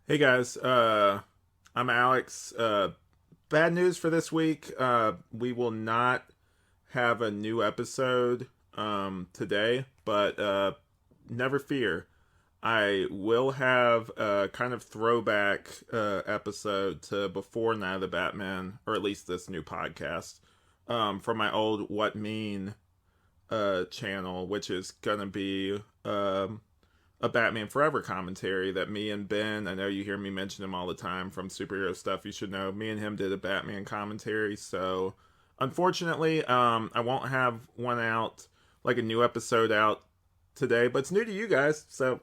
Hey guys, I'm Alex. Bad news for this week. We will not have a new episode today, but never fear. I will have a kind of throwback episode to before Night of the Batman, or at least this new podcast, from my old What Mean channel, which is gonna be a Batman Forever commentary that me and Ben, I know you hear me mention him all the time from superhero stuff, you should know, me and him did a Batman commentary. So unfortunately, I won't have one out, like a new episode out today, but it's new to you guys. So,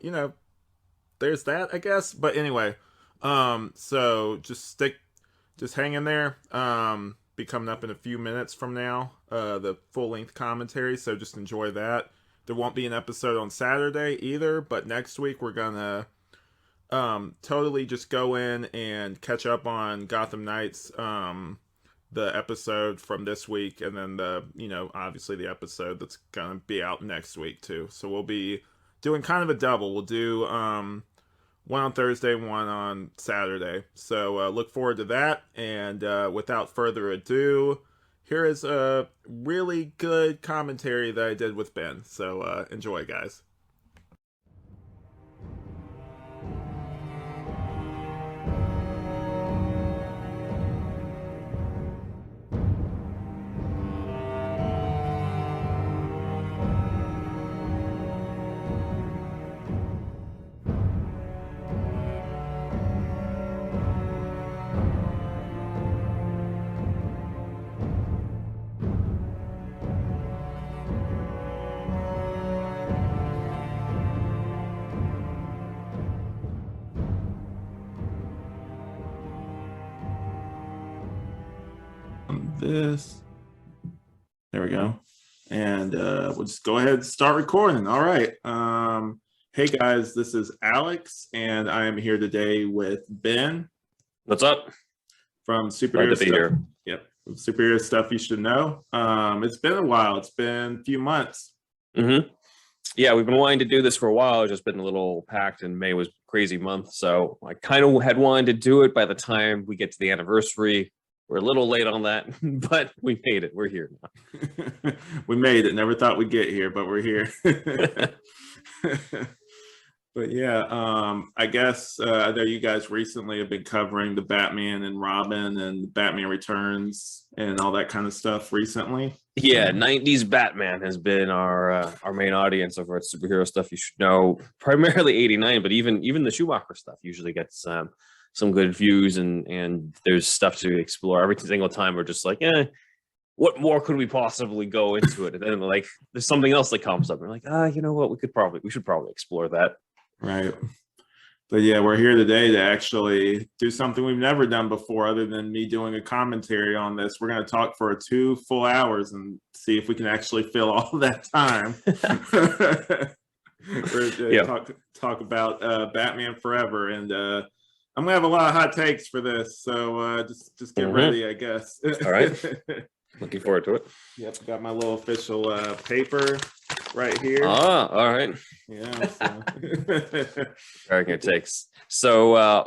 there's that, I guess. But anyway, so just hang in there. Be coming up in a few minutes from now, the full length commentary. So just enjoy that. There won't be an episode on Saturday either, but next week we're gonna totally just go in and catch up on Gotham Knights, the episode from this week, and then obviously the episode that's gonna be out next week too. So we'll be doing kind of a double. We'll do one on Thursday, one on Saturday. So look forward to that. And without further ado, here is a really good commentary that I did with Ben. So enjoy, guys. This. There we go. And we'll just go ahead and start recording. All right. Hey guys, this is Alex, and I am here today with Ben What's up? from Glad Superhero to be Stuff. here. Yep, Superhero Stuff You Should Know. It's been a while. It's been a few months. Yeah, we've been wanting to do this for a while. It's just been a little packed, and May was a crazy month. So I kind of had wanted to do it by the time we get to the anniversary. We're a little late on that, but we made it. We're here now. We made it. Never thought we'd get here, but we're here. But yeah, I guess I know you guys recently have been covering the Batman and Robin and Batman Returns and all that kind of stuff recently. Yeah, 90s Batman has been our main audience over at Superhero Stuff You Should Know. Primarily 89, but even the Schumacher stuff usually gets some good views, and there's stuff to explore. Every single time we're just like, what more could we possibly go into it? And then like there's something else that comes up. And we're like, you know what, we should probably explore that. Right. But yeah, we're here today to actually do something we've never done before, other than me doing a commentary on this. We're going to talk for 2 full hours and see if we can actually fill all that time. We're talk about Batman Forever, and I'm gonna have a lot of hot takes for this, so just get ready, I guess. All right. Looking forward to it. Yep, got my little official paper right here. All right. Yeah. So. Very good takes. So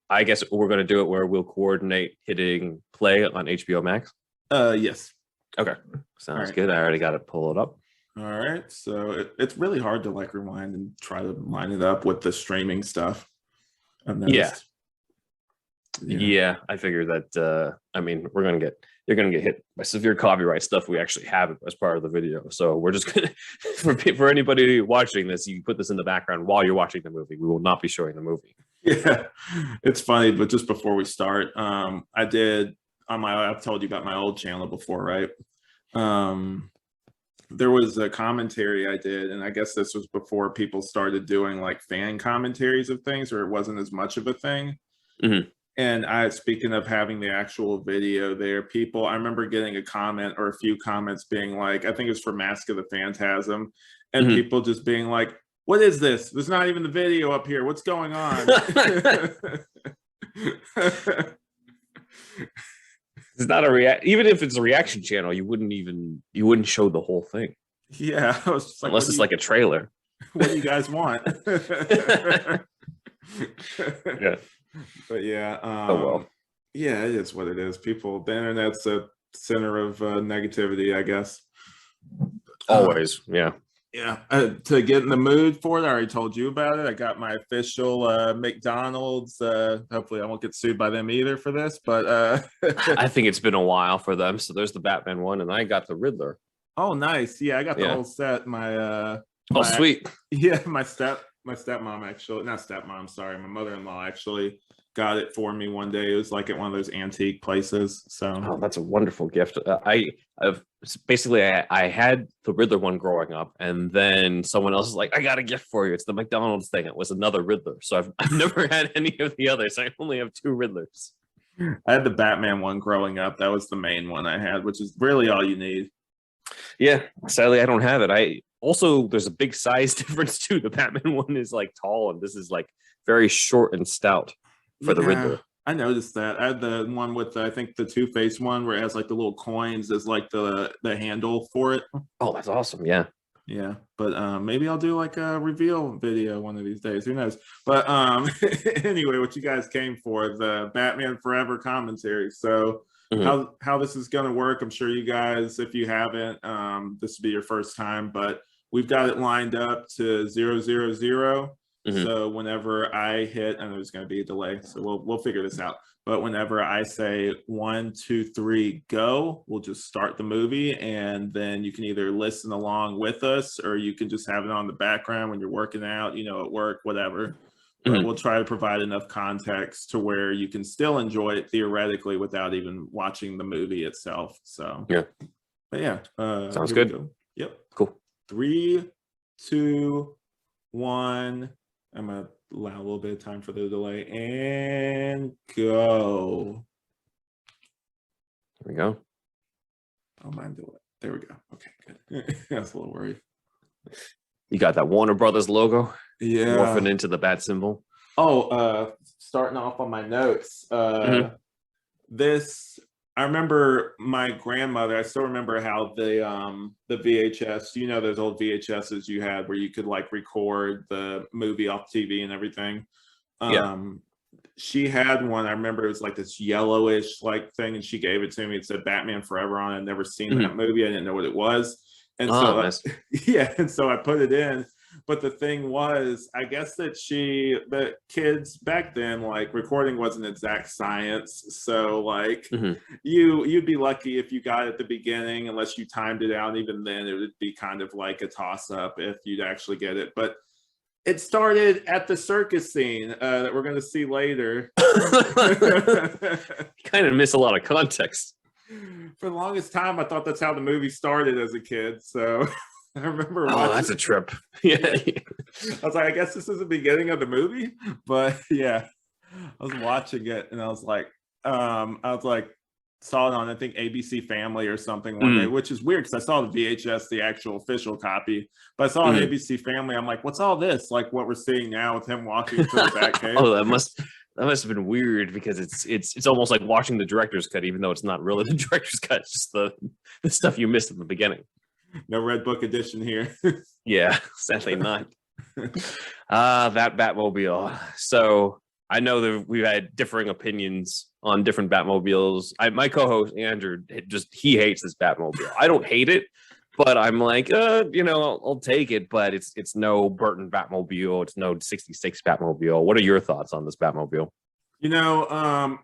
I guess we're going to do it where we'll coordinate hitting play on HBO Max. Yes. Okay. Sounds good. I already got it pulled up. All right. So it's really hard to like rewind and try to line it up with the streaming stuff. Yeah, I figured that. I mean, you're gonna get hit by severe copyright stuff. We actually have it as part of the video, so we're just gonna for anybody watching this, you put this in the background while you're watching the movie. We will not be showing the movie. Yeah, it's funny, but just before we start, I did I've told you about my old channel before, right? There was a commentary I did, and I guess this was before people started doing like fan commentaries of things, or it wasn't as much of a thing. And speaking of having the actual video there, I remember getting a comment or a few comments being like, I think it was for Mask of the Phantasm, and people just being like, what is this? There's not even the video up here. What's going on? It's not even if it's a reaction channel, you wouldn't show the whole thing. Yeah. I was just unless it's like a trailer. What do you guys want? Yeah. But yeah, Oh well, yeah, it is what it is. People, the internet's a center of negativity, I guess. Um, always, yeah. yeah, to get in the mood for it, I already told you about it. I got my official McDonald's. Hopefully, I won't get sued by them either for this. But I think it's been a while for them. So there's the Batman one, and I got the Riddler. oh, nice. Yeah, I got the Yeah. whole set. Oh, My sweet. yeah, my stepmom actually, not stepmom, sorry, my mother-in-law actually got it for me one day. It was like at one of those antique places. So Oh, that's a wonderful gift. I've basically I had the Riddler one growing up, and then someone else is like, "I got a gift for you. It's the McDonald's thing." It was another Riddler, so I've never had any of the others. I only have two Riddlers. I had the Batman one growing up. That was the main one I had, which is really all you need. Yeah, sadly, I don't have it. I also there's a big size difference too. The Batman one is like tall, and this is like very short and stout for the Yeah, Riddler. I noticed that. I had the one with I think the Two-Face one where it has like the little coins as like the handle for it. Oh, that's awesome. Yeah. Yeah, but maybe I'll do like a reveal video one of these days. Who knows? But anyway, what you guys came for, the Batman Forever commentary. So Mhm. how this is gonna work, I'm sure you guys, if you haven't, this will be your first time, but we've got it lined up to 000. Mhm. So whenever I hit, and there's gonna be a delay, so we'll figure this out. But whenever I say 1, 2, 3, go, we'll just start the movie. And then you can either listen along with us or you can just have it on the background when you're working out, at work, whatever. But Mhm. we'll try to provide enough context to where you can still enjoy it theoretically without even watching the movie itself. So, Yeah. but yeah, Sounds here we good. go. Yep. Cool. 3, 2, 1. I'm gonna allow a little bit of time for the delay and go. There we go. Oh, mine do it. There we go. Okay, good. That's a little worried. You got that Warner Brothers logo morphing Yeah. into the bat symbol. Oh, starting off on my notes. Mhm. This I remember my grandmother. I still remember how the VHS. Those old VHSs you had where you could like record the movie off TV and everything. Yeah. Um, she had one. I remember it was like this yellowish like thing, and she gave it to me. It said Batman Forever on it. I'd never seen that Mhm. movie. I didn't know what it was. And Oh, so, nice. yeah, and so I put it in. But the thing was, I guess that the kids back then, like recording wasn't exact science. So like Mhm. you'd be lucky if you got it at the beginning, unless you timed it out. Even then, it would be kind of like a toss up if you'd actually get it. But it started at the circus scene that we're going to see later. Kind of miss a lot of context. For the longest time, I thought that's how the movie started as a kid. So I remember Oh, watching. that's a trip. Yeah, Yeah. I was like, I guess this is the beginning of the movie. But yeah, I was watching it and I was like, saw it on I think ABC Family or something one day, Mm, which is weird because I saw the VHS, the actual official copy, but I saw on mm. ABC Family. I'm like, what's all this? Like what we're seeing now with him walking into the Batcave. Oh, that must have been weird because it's almost like watching the director's cut, even though it's not really the director's cut. It's just the stuff you missed at the beginning. No Red Book edition here. Yeah, sadly not. That Batmobile. So I know that we've had differing opinions on different Batmobiles. My co-host Andrew he hates this Batmobile. I don't hate it, but I'm like, I'll take it. But it's no Burton Batmobile. It's no '66 Batmobile. What are your thoughts on this Batmobile? You know,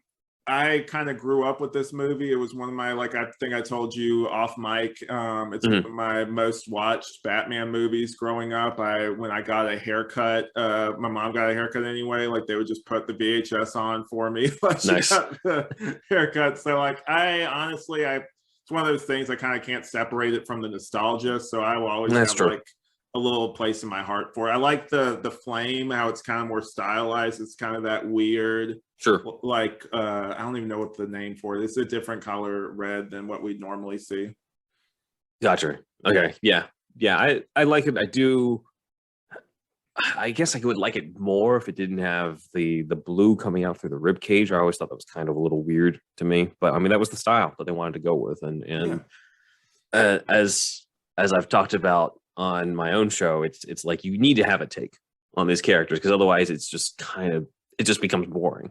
I kind of grew up with this movie. It was one of my, like, I think I told you off mic. It's one Mhm. of my most watched Batman movies growing up. When I got a haircut, my mom got a haircut anyway. Like they would just put the VHS on for me while she Nice. got the haircut. So like, I honestly, it's one of those things I kind of can't separate it from the nostalgia. So I will always That's have true. like a little place in my heart for it. I like the flame, how it's kind of more stylized. It's kind of that weird, Sure. like I don't even know what the name for it. It's a different color red than what we'd normally see. Gotcha. Okay. Yeah. Yeah. I like it. I do. I guess I would like it more if it didn't have the blue coming out through the rib cage. I always thought that was kind of a little weird to me, but I mean that was the style that they wanted to go with, and Yeah, as I've talked about on my own show, it's like you need to have a take on these characters because otherwise it's just kind of it just becomes boring.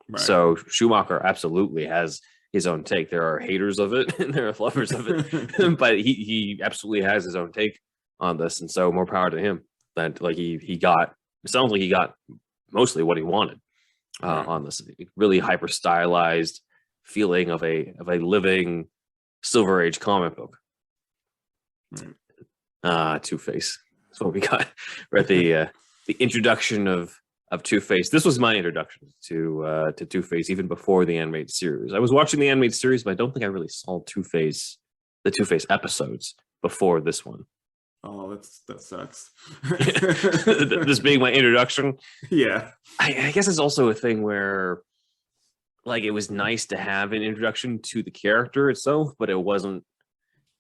Right. So Schumacher absolutely has his own take. There are haters of it and there are lovers of it, but he absolutely has his own take on this, and so more power to him. That like he got, it sounds like he got mostly what he wanted on this really hyper stylized feeling of a living Silver Age comic book. Two-Face. That's what we got. We're at the introduction of Two-Face. This was my introduction to Two-Face even before the animated series. I was watching the animated series, but I don't think I really saw the Two-Face episodes before this one. Oh, that sucks. This being my introduction. Yeah. I guess it's also a thing where like it was nice to have an introduction to the character itself, but it wasn't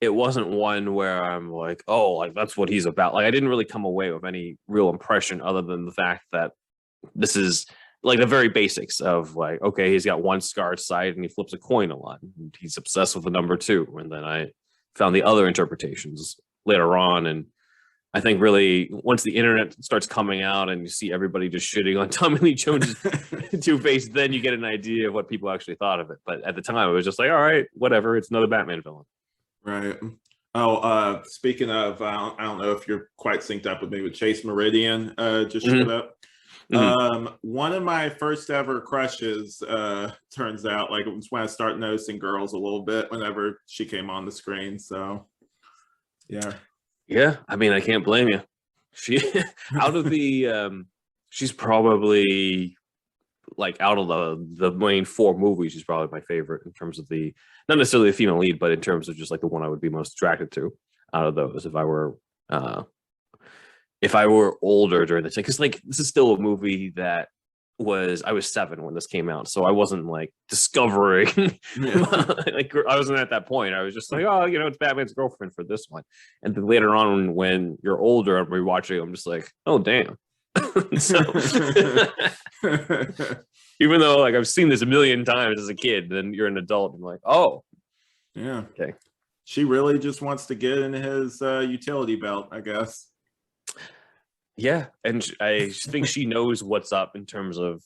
one where I'm like, oh, like that's what he's about. Like I didn't really come away with any real impression other than the fact that this is like the very basics of like, okay, he's got one scarred side and he flips a coin a lot. He's obsessed with the number 2. And then I found the other interpretations later on. And I think really once the internet starts coming out and you see everybody just shitting on Tommy Lee Jones' Two-Face, then you get an idea of what people actually thought of it. But at the time, it was just like, all right, whatever. It's another Batman villain. Right. Oh, speaking of, I don't know if you're quite synced up with me, with Chase Meridian just showed up. One of my first ever crushes, turns out, like it was when I started noticing girls a little bit whenever she came on the screen. So yeah, I mean, I can't blame you. She out of the she's probably like out of the main 4 movies, she's probably my favorite in terms of the, not necessarily the female lead, but in terms of just like the one I would be most attracted to out of those if I were older during the time. Because like this is still a movie that I was 7 when this came out, so I wasn't like discovering like I wasn't at that point. I was just like, oh, it's Batman's girlfriend for this one. And then later on when you're older and rewatching, I'm just like, oh damn. So even though like I've seen this a million times as a kid, then you're an adult and like, oh yeah, okay, she really just wants to get in his utility belt, I guess. Yeah, and I think she knows what's up in terms of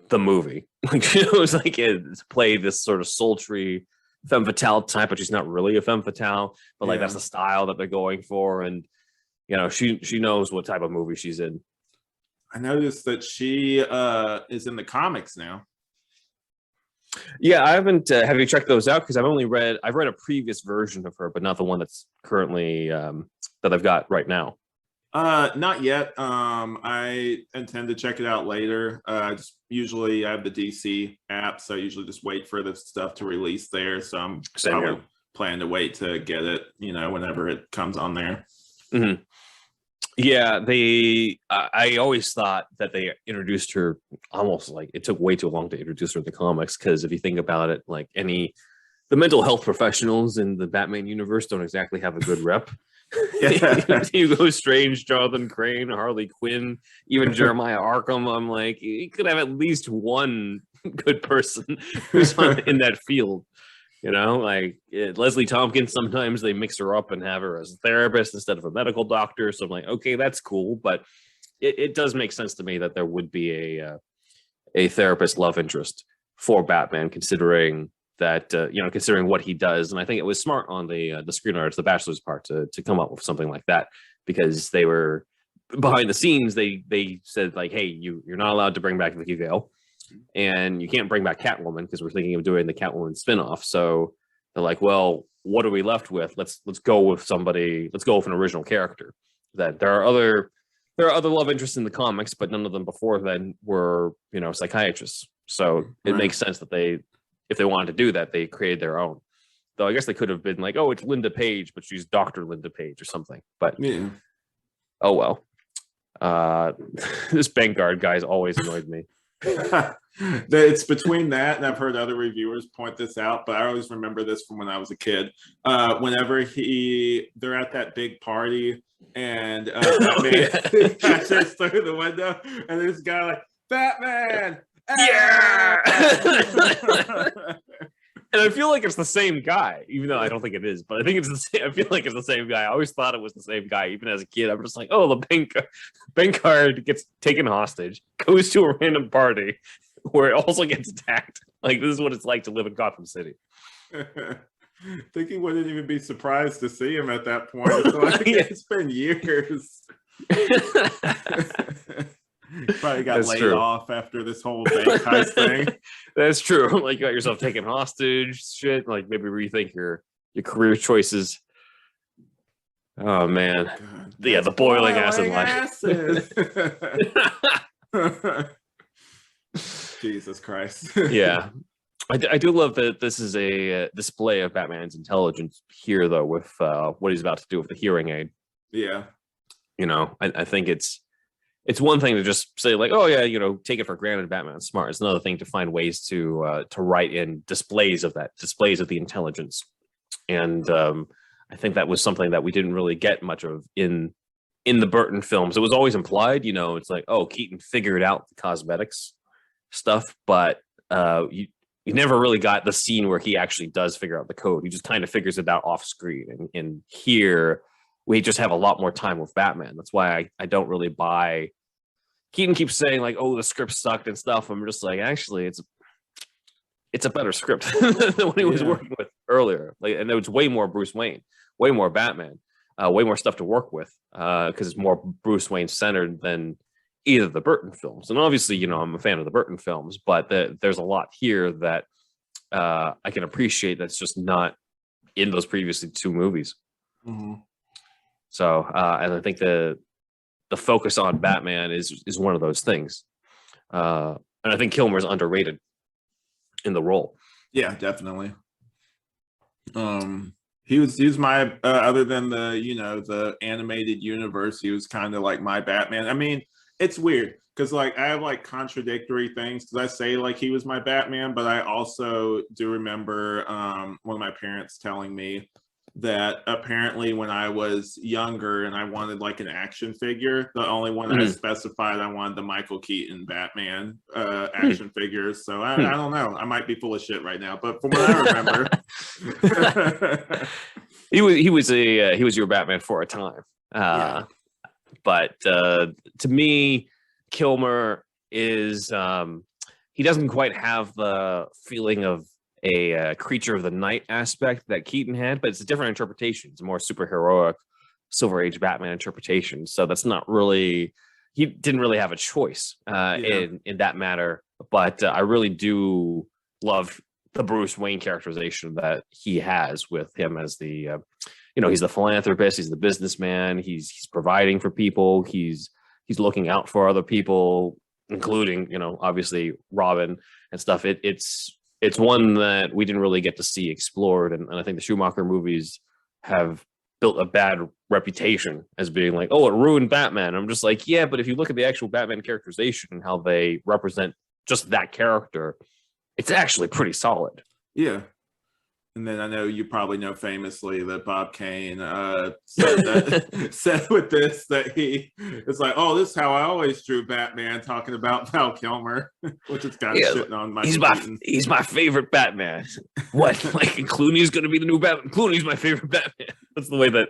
the movie. Like she knows like to play this sort of sultry femme fatale type, but she's not really a femme fatale. But like that's the style that they're going for, and she knows what type of movie she's in. I noticed that she is in the comics now. Yeah, I haven't. Have you checked those out? Because I've read a previous version of her, but not the one that's currently that I've got right now. Not yet. I intend to check it out later. Just usually I have the DC app, so I usually just wait for the stuff to release there. So I'm probably planning to wait to get it, whenever it comes on there. Mm-hmm. Yeah, I always thought that they introduced her almost like it took way too long to introduce her in the comics, because if you think about it, like the mental health professionals in the Batman universe don't exactly have a good rep. Hugo Strange, Jonathan Crane, Harley Quinn, even Jeremiah Arkham. I'm like, you could have at least one good person who's in that field. Like Leslie Tompkins, sometimes they mix her up and have her as a therapist instead of a medical doctor. So I'm like, okay, that's cool. But it does make sense to me that there would be a therapist love interest for Batman, considering that, considering what he does. And I think it was smart on the screenwriters, the Bachelor's part, to come up with something like that, because they were behind the scenes. They said like, hey, you're not allowed to bring back Vicky Vale. And you can't bring back Catwoman because we're thinking of doing the Catwoman spinoff. So they're like, well, what are we left with? Let's go with somebody. Let's go with an original character. That there are other love interests in the comics, but none of them before then were psychiatrists. So it makes sense that if they wanted to do that, they created their own. Though I guess they could have been like, oh, it's Linda Page, but she's Dr. Linda Page or something. But oh well. This Vanguard guy's always annoyed me. It's between that, and I've heard other reviewers point this out, but I always remember this from when I was a kid. Whenever they're at that big party and Batman passes through the window, and this guy like, Batman! Yeah. And I feel like it's the same guy, even though I don't think it is. But I think it's the same. I feel like it's the same guy. I always thought it was the same guy, even as a kid. I'm just like, oh, the bank card gets taken hostage, goes to a random party where it also gets attacked. Like, this is what it's like to live in Gotham City. I think he wouldn't even be surprised to see him at that point. It's like, it's been years. Probably got laid off after this whole bank heist thing. That's true. Like, you got yourself taken hostage, shit. Like, maybe rethink your career choices. Oh man, God, yeah, the boiling acid line. Jesus Christ. Yeah, I do love that this is a display of Batman's intelligence here, though, with what he's about to do with the hearing aid. Yeah, you know, I think it's one thing to just say like, oh yeah, you know, take it for granted Batman's smart. It's another thing to find ways to write in displays of the intelligence. And I think that was something that we didn't really get much of in the Burton films. It was always implied, you know, it's like, oh, Keaton figured out the cosmetics stuff, but you never really got the scene where he actually does figure out the code. He just kind of figures it out off screen. And here we just have a lot more time with Batman. That's why I don't really buy. Keaton keeps saying like, oh, the script sucked and stuff. I'm just like, actually, it's a better script than what he was working with earlier. Like, and there was way more Bruce Wayne, way more Batman, way more stuff to work with, because it's more Bruce Wayne centered than either of the Burton films. And obviously, you know, I'm a fan of the Burton films, but there's a lot here that I can appreciate that's just not in those previously two movies. Mm-hmm. So, and I think the focus on Batman is one of those things. And I think Kilmer's underrated in the role. Yeah, definitely. He was my other than the animated universe, he was kind of like my Batman. I mean, it's weird because like I have like contradictory things because I say like he was my Batman, but I also do remember one of my parents telling me that apparently when I was younger and I wanted like an action figure, the only one I specified I wanted the Michael Keaton Batman action figures. So I don't know. I might be full of shit right now, but from what I remember, he was your Batman for a time. But to me, Kilmer is he doesn't quite have the feeling of a creature of the night aspect that Keaton had, but it's a different interpretation. It's a more superheroic Silver Age Batman interpretation. So that's not really, he didn't really have a choice in that matter. But I really do love the Bruce Wayne characterization that he has with him as the, he's the philanthropist, he's the businessman, he's providing for people, he's looking out for other people, including, obviously Robin and stuff. It's one that we didn't really get to see explored. And I think the Schumacher movies have built a bad reputation as being like, oh, it ruined Batman. I'm just like, yeah, but if you look at the actual Batman characterization and how they represent just that character, it's actually pretty solid. Yeah. And then I know you probably know famously that Bob Kane said with this that it's like, oh, this is how I always drew Batman, talking about Val Kilmer, which is kind of shitting on he's my favorite Batman. What? Like Clooney's going to be the new Batman? Clooney's my favorite Batman. That's the way that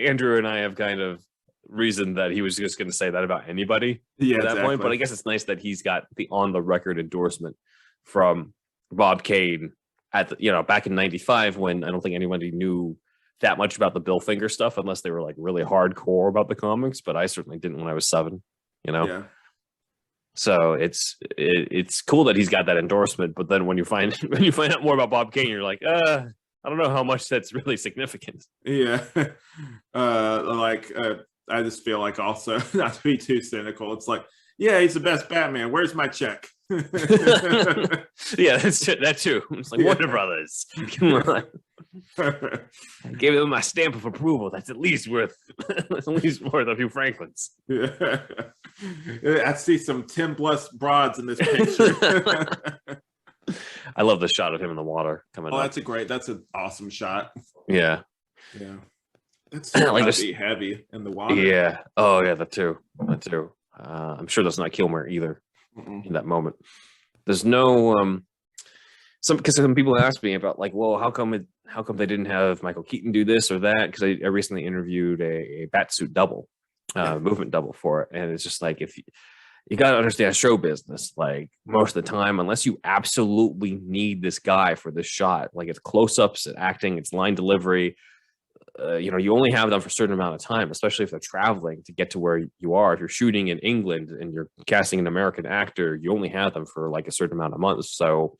Andrew and I have kind of reasoned that he was just going to say that about anybody at that point. But I guess it's nice that he's got the on the record endorsement from Bob Kane at the, back in '95 when I don't think anybody knew that much about the Bill Finger stuff unless they were like really hardcore about the comics. But I certainly didn't when I was 7. Yeah. So it's cool that he's got that endorsement. But then when you find out more about Bob Kane, you're like, I don't know how much that's really significant. Yeah. I just feel like also not to be too cynical. It's like, yeah, he's the best Batman. Where's my check? Yeah, that too. It's like Warner Brothers. Come on. I gave them my stamp of approval. That's at least worth a few Franklins. Yeah. I see some Tim Bless broads in this picture. I love the shot of him in the water coming up. That's an awesome shot. Yeah. Yeah. It's like be heavy in the water. Yeah. Oh yeah, that too. I'm sure that's not Kilmer either in that moment. There's no because some people ask me about like, well, how come they didn't have Michael Keaton do this or that? Because I recently interviewed a Batsuit double, Yeah. movement double for it, and it's just like if you got to understand show business, like most of the time, unless you absolutely need this guy for this shot, like it's close-ups, it's acting, it's line delivery. You only have them for a certain amount of time, especially if they're traveling to get to where you are. If you're shooting in England and you're casting an American actor, you only have them for like a certain amount of months. So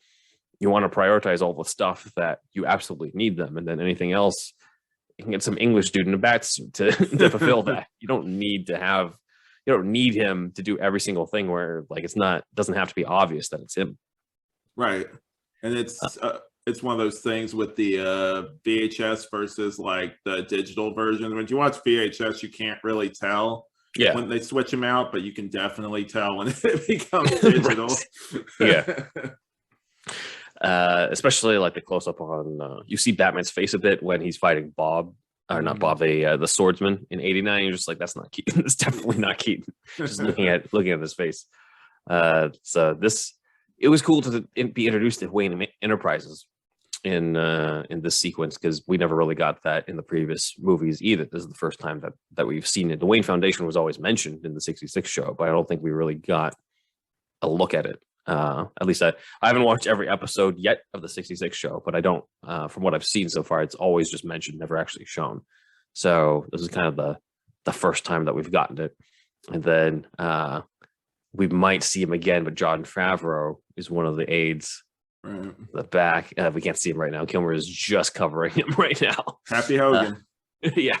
you want to prioritize all the stuff that you absolutely need them, and then anything else, you can get some English dude in a bat suit to fulfill that. You don't need him to do every single thing where like doesn't have to be obvious that it's him. Right. And it's one of those things with the VHS versus like the digital version. When you watch VHS, you can't really tell when they switch them out, but you can definitely tell when it becomes digital. Yeah. Especially like the close up on you see Batman's face a bit when he's fighting Bob, or not Bob, the swordsman in '89. You're just like, that's not Keaton. It's definitely not Keaton. Just looking at his face. So it was cool to be introduced to Wayne Enterprises in this sequence, because we never really got that in the previous movies either. This is the first time that we've seen it. The Wayne Foundation was always mentioned in the '66 show, but I don't think we really got a look at it. At least I haven't watched every episode yet of the '66 show, but I don't. From what I've seen so far, it's always just mentioned, never actually shown. So this is kind of the first time that we've gotten it, and then we might see him again. But Jon Favreau is one of the aides. Right. The back, we can't see him right now. Kilmer is just covering him right now. Happy Hogan. Yeah,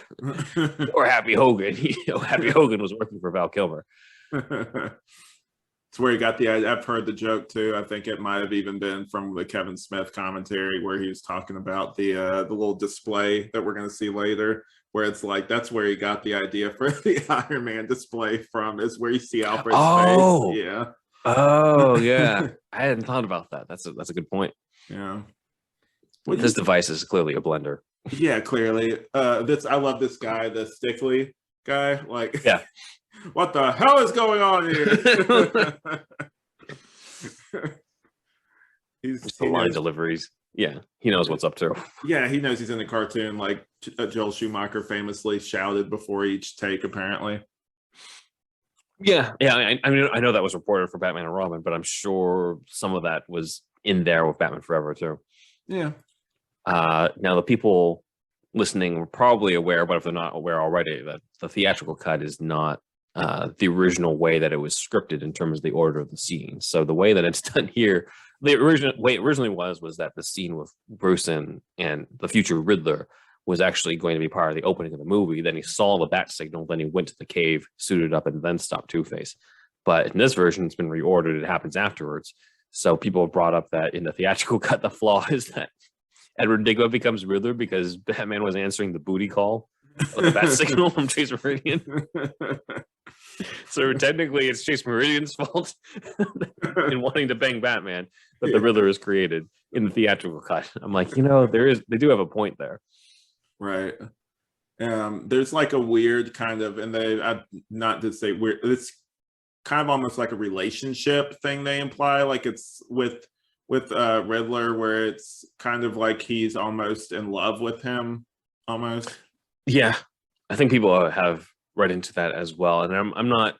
or Happy Hogan. Happy Hogan was working for Val Kilmer. It's where he got the idea. I've heard the joke too. I think it might have even been from the Kevin Smith commentary where he was talking about the little display that we're going to see later, where it's like that's where he got the idea for the Iron Man display from, is where you see Alfred's face. Yeah. Oh yeah. I hadn't thought about that. That's a good point. Yeah. This device is clearly a blender. Yeah, clearly. I love this guy, the Stickley guy. Like, yeah. What the hell is going on here? He line deliveries. Yeah, he knows what's up too. Yeah, he knows he's in the cartoon, like Joel Schumacher famously shouted before each take, apparently. Yeah. I mean, I know that was reported for Batman and Robin, but I'm sure some of that was in there with Batman Forever too. Yeah. Now the people listening were probably aware, but if they're not aware already, that the theatrical cut is not the original way that it was scripted in terms of the order of the scene. So the way that it's done here, the original way it originally was that the scene with Bruce and the future Riddler was actually going to be part of the opening of the movie. Then he saw the bat signal, then he went to the cave, suited up, and then stopped Two-Face. But in this version, it's been reordered. It happens afterwards. So people have brought up that in the theatrical cut, the flaw is that Edward Nygma becomes Riddler because Batman was answering the booty call of the bat signal from Chase Meridian. So technically, it's Chase Meridian's fault in wanting to bang Batman that the Riddler is created in the theatrical cut. I'm like, they do have a point there. Right. There's like a weird kind of, and not to say weird, it's kind of almost like a relationship thing they imply, like it's with Riddler, where it's kind of like he's almost in love with him, almost. Yeah, I think people have read into that as well, and I'm not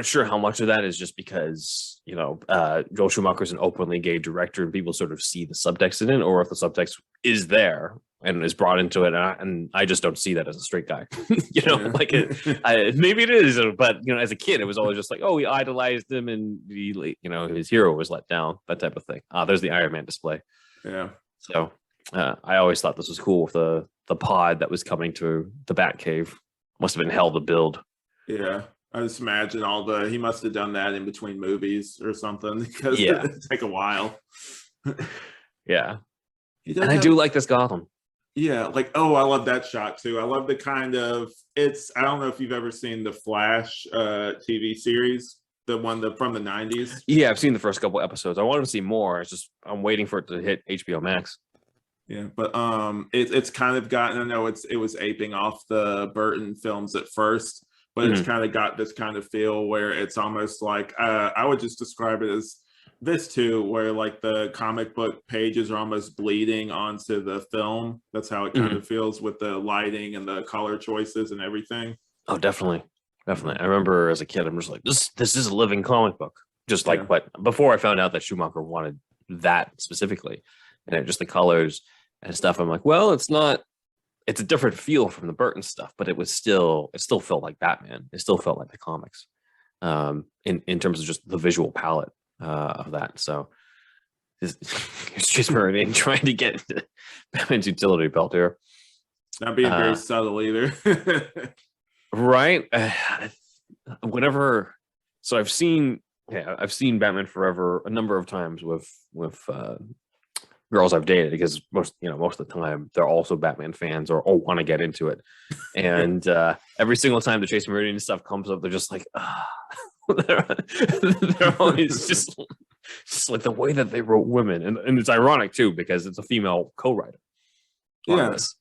sure how much of that is just because Joel Schumacher's an openly gay director and people sort of see the subtext in it, or if the subtext is there and is brought into it, and I just don't see that as a straight guy. Maybe it is, but as a kid, it was always just like, oh, we idolized him, and his hero was let down, that type of thing. There's the Iron Man display. Yeah. So I always thought this was cool with the pod that was coming to the Batcave. Must have been hell to build. Yeah. I just imagine he must have done that in between movies or something, because it'd take a while. Yeah. I do like this Gotham. Yeah, I love that shot too. I love the kind of, I don't know if you've ever seen the Flash TV series, the one from the 90s. Yeah, I've seen the first couple episodes. I want to see more. It's just I'm waiting for it to hit HBO Max. Yeah, but it's kind of gotten, I know it was aping off the Burton films at first, but it's kind of got this kind of feel where it's almost like I would just describe it as this too, where like the comic book pages are almost bleeding onto the film. That's how it kind Mhm. of feels with the lighting and the color choices and everything. Oh, definitely, definitely. I remember as a kid, I'm just like, this is a living comic book, just Yeah. like what before I found out that Schumacher wanted that specifically, and just the colors and stuff. I'm like, well, it's not. It's a different feel from the Burton stuff, but it still felt like Batman. It still felt like the comics, in terms of just the visual palette of that. So it's just Meridian trying to get into Batman's utility belt here. Not being very Uh, subtle either. right? Whenever, so I've seen Batman Forever a number of times with girls I've dated because most of the time they're also Batman fans or want to get into it, and every single time the Chase Meridian stuff comes up, they're just like, they're always just like the way that they wrote women, and it's ironic too because it's a female co-writer on Yeah. this.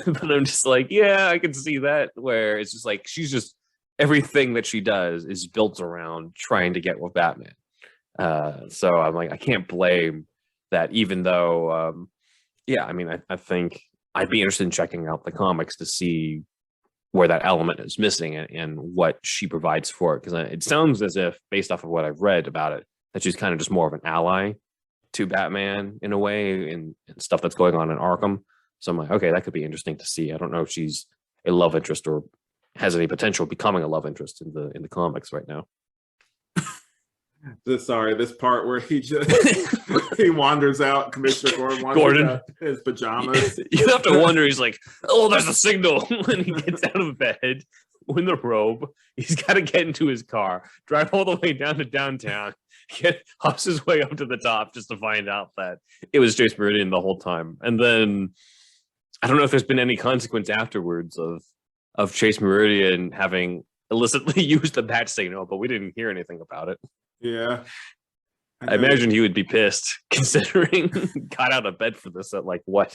But I'm just like, yeah, I can see that where it's just like she's just everything that she does is built around trying to get with Batman. So I'm like, I can't blame that, even though, yeah, I mean, I think I'd be interested in checking out the comics to see where that element is missing and what she provides for it. Because it sounds as if, based off of what I've read about it, that she's kind of just more of an ally to Batman in a way and stuff that's going on in Arkham. So I'm like, okay, that could be interesting to see. I don't know if she's a love interest or has any potential of becoming a love interest in the comics right now. Sorry, this part where he just he wanders out. Commissioner Gordon wanders out in his pajamas. You have to wonder. He's like, oh, there's a signal when he gets out of bed in the robe. He's got to get into his car, drive all the way down to downtown, hops his way up to the top just to find out that it was Chase Meridian the whole time. And then I don't know if there's been any consequence afterwards of Chase Meridian having illicitly used the bat signal, but we didn't hear anything about it. Yeah. I imagine he would be pissed considering got out of bed for this at like what?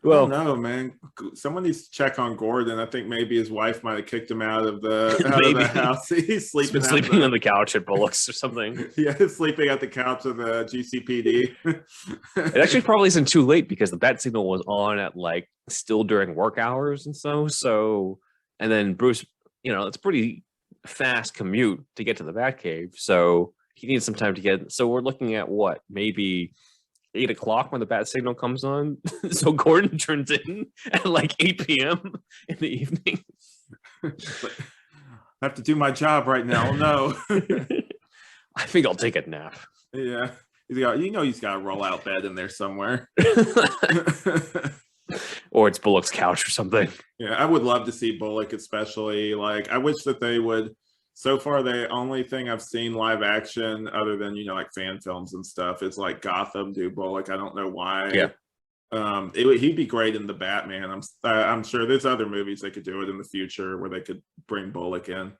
Well, no, man. Someone needs to check on Gordon. I think maybe his wife might have kicked him out of the house. He's sleeping on the couch at Bullock's or something. Yeah, he's sleeping at the couch of the GCPD. It actually probably isn't too late because the bat signal was on at like still during work hours and so and then Bruce, it's pretty fast commute to get to the Batcave, so he needs some time to get. So we're looking at what, maybe 8 o'clock when the bat signal comes on. So Gordon turns in at like 8 p.m. in the evening. I have to do my job right now. No. I think I'll take a nap. Yeah, he's got a roll out bed in there somewhere. Or it's Bullock's couch or something. Yeah, I would love to see Bullock, especially. Like, I wish that they would. So far, the only thing I've seen live action, other than like fan films and stuff, is like Gotham do Bullock. I don't know why. Yeah. He'd be great in the Batman. I'm sure there's other movies they could do it in the future where they could bring Bullock in.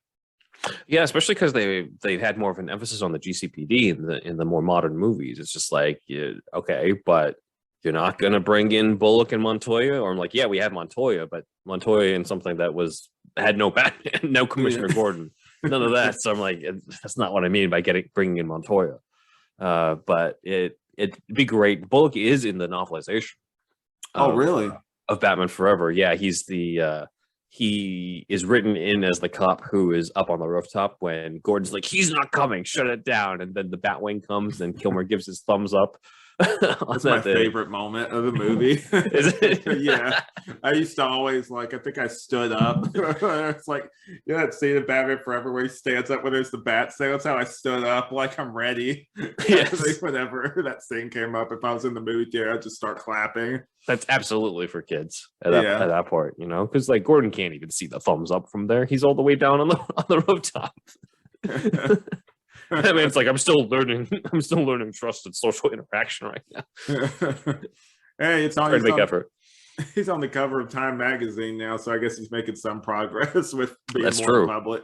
Yeah, especially because they've had more of an emphasis on the GCPD in the more modern movies. It's just like, yeah, okay, but you're not going to bring in Bullock and Montoya? Or I'm like, yeah, we had Montoya, but Montoya in something that had no Batman, no Commissioner Gordon, none of that. So I'm like, that's not what I mean by bringing in Montoya. But it'd be great. Bullock is in the novelization. Oh, really? Of Batman Forever. Yeah, he is written in as the cop who is up on the rooftop when Gordon's like, he's not coming, shut it down. And then the Batwing comes and Kilmer gives his thumbs up. That's my favorite moment of the movie. Is it? Yeah. I used to always I think I stood up. It's like, that scene of Batman Forever where he stands up when there's the bat signal. That's how I stood up, like I'm ready. Yes. Whenever that scene came up, if I was in the movie theater, I'd just start clapping. That's absolutely for kids at that point, because like Gordon can't even see the thumbs up from there. He's all the way down on the rooftop. I mean, it's like I'm still learning trusted social interaction right now. Hey, it's on a big effort. He's on the cover of Time magazine now, so I guess he's making some progress with being That's more true. public.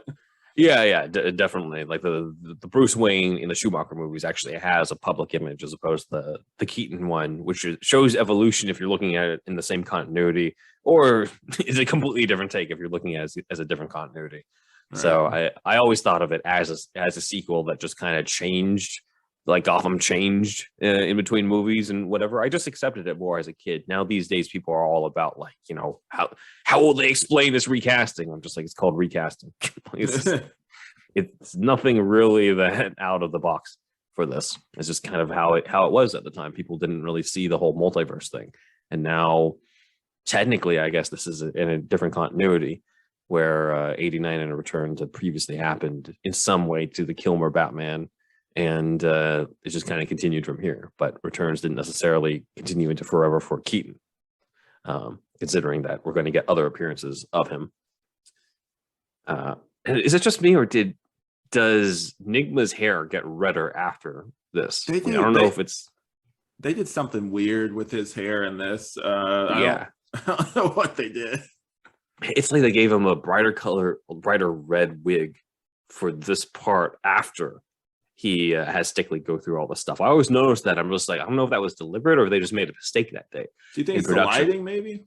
Yeah, definitely. Like the Bruce Wayne in the Schumacher movies actually has a public image as opposed to the Keaton one, which shows evolution if you're looking at it in the same continuity, or is a completely different take if you're looking at it as a different continuity. So Right. I always thought of it as a sequel that just kind of changed, like Gotham changed in between movies and whatever. I just accepted it more as a kid. Now these days, people are all about like, how will they explain this recasting? I'm just like, it's called recasting. It's nothing really that out of the box for this. It's just kind of how it was at the time. People didn't really see the whole multiverse thing, and now technically, I guess this is in a different continuity where 89 and a return to previously happened in some way to the Kilmer Batman, and it just kind of continued from here. But returns didn't necessarily continue into forever for Keaton, considering that we're going to get other appearances of him. Is it just me, or does Nigma's hair get redder after this? They I do. don't know if it's They did something weird with his hair in this. yeah. I don't know what they did. It's like they gave him a brighter color, brighter red wig for this part after he has Stickley go through all the stuff. I always noticed that. I'm just like, I don't know if that was deliberate or if they just made a mistake that day. Do you think in it's the production. lighting, maybe?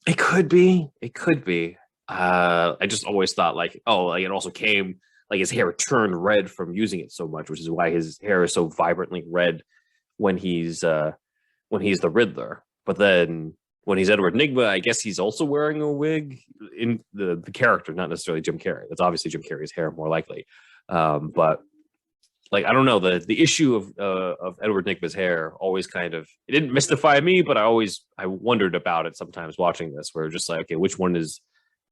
It could be. It could be. I just always thought like, oh, like it also came like his hair turned red from using it so much, which is why his hair is so vibrantly red when he's the Riddler. But then when he's Edward Nigma, I guess he's also wearing a wig in the character, not necessarily Jim Carrey. That's obviously Jim Carrey's hair, more likely. But like I don't know, the issue of Edward Nigma's hair always kind of, it didn't mystify me, but I wondered about it sometimes watching this, where just like, okay, which one is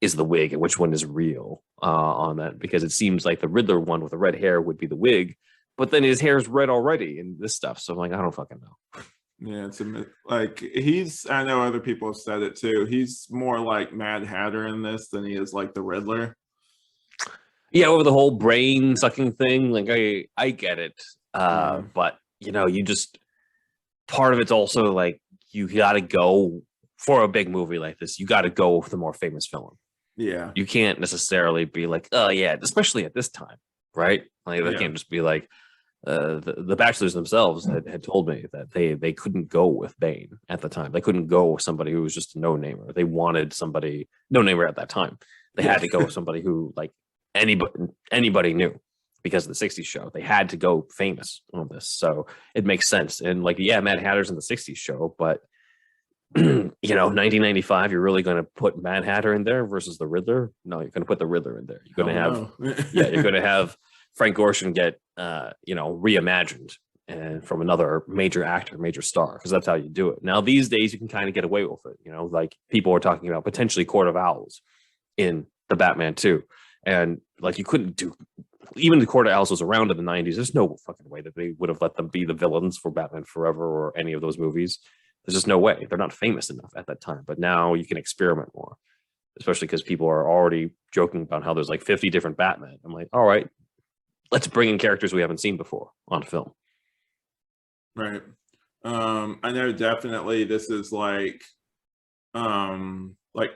the wig and which one is real on that, because it seems like the Riddler one with the red hair would be the wig, but then his hair's red already in this stuff. So I'm like, I don't fucking know. Yeah, like he's. I know other people have said it too. He's more like Mad Hatter in this than he is like the Riddler. Yeah, over the whole brain sucking thing, like I get it, Yeah. but you just, part of it's also like you got to go for a big movie like this. You got to go with the more famous film. Yeah. You can't necessarily be like, oh yeah, especially at this time, right? Like they Yeah. can't just be like, the Bachelors themselves had told me that they couldn't go with Bane at the time. They couldn't go with somebody who was just a no-namer. They wanted somebody no-namer at that time. They had to go with somebody who like anybody knew, because of the 60s show. They had to go famous on this. So it makes sense. And like, yeah, Mad Hatter's in the 60s show, but 1995, you're really going to put Mad Hatter in there versus the Riddler? No, you're going to put the Riddler in there. You're going to have, you're going to have Frank Gorshin get, reimagined and from another major actor, major star, because that's how you do it. Now, these days, you can kind of get away with it. Like people are talking about potentially Court of Owls in the Batman 2. And like, you couldn't do, even the Court of Owls was around in the 90s. There's no fucking way that they would have let them be the villains for Batman Forever or any of those movies. There's just no way. They're not famous enough at that time. But now you can experiment more, especially because people are already joking about how there's like 50 different Batman. I'm like, all right, let's bring in characters we haven't seen before on film. Right. I know definitely this is like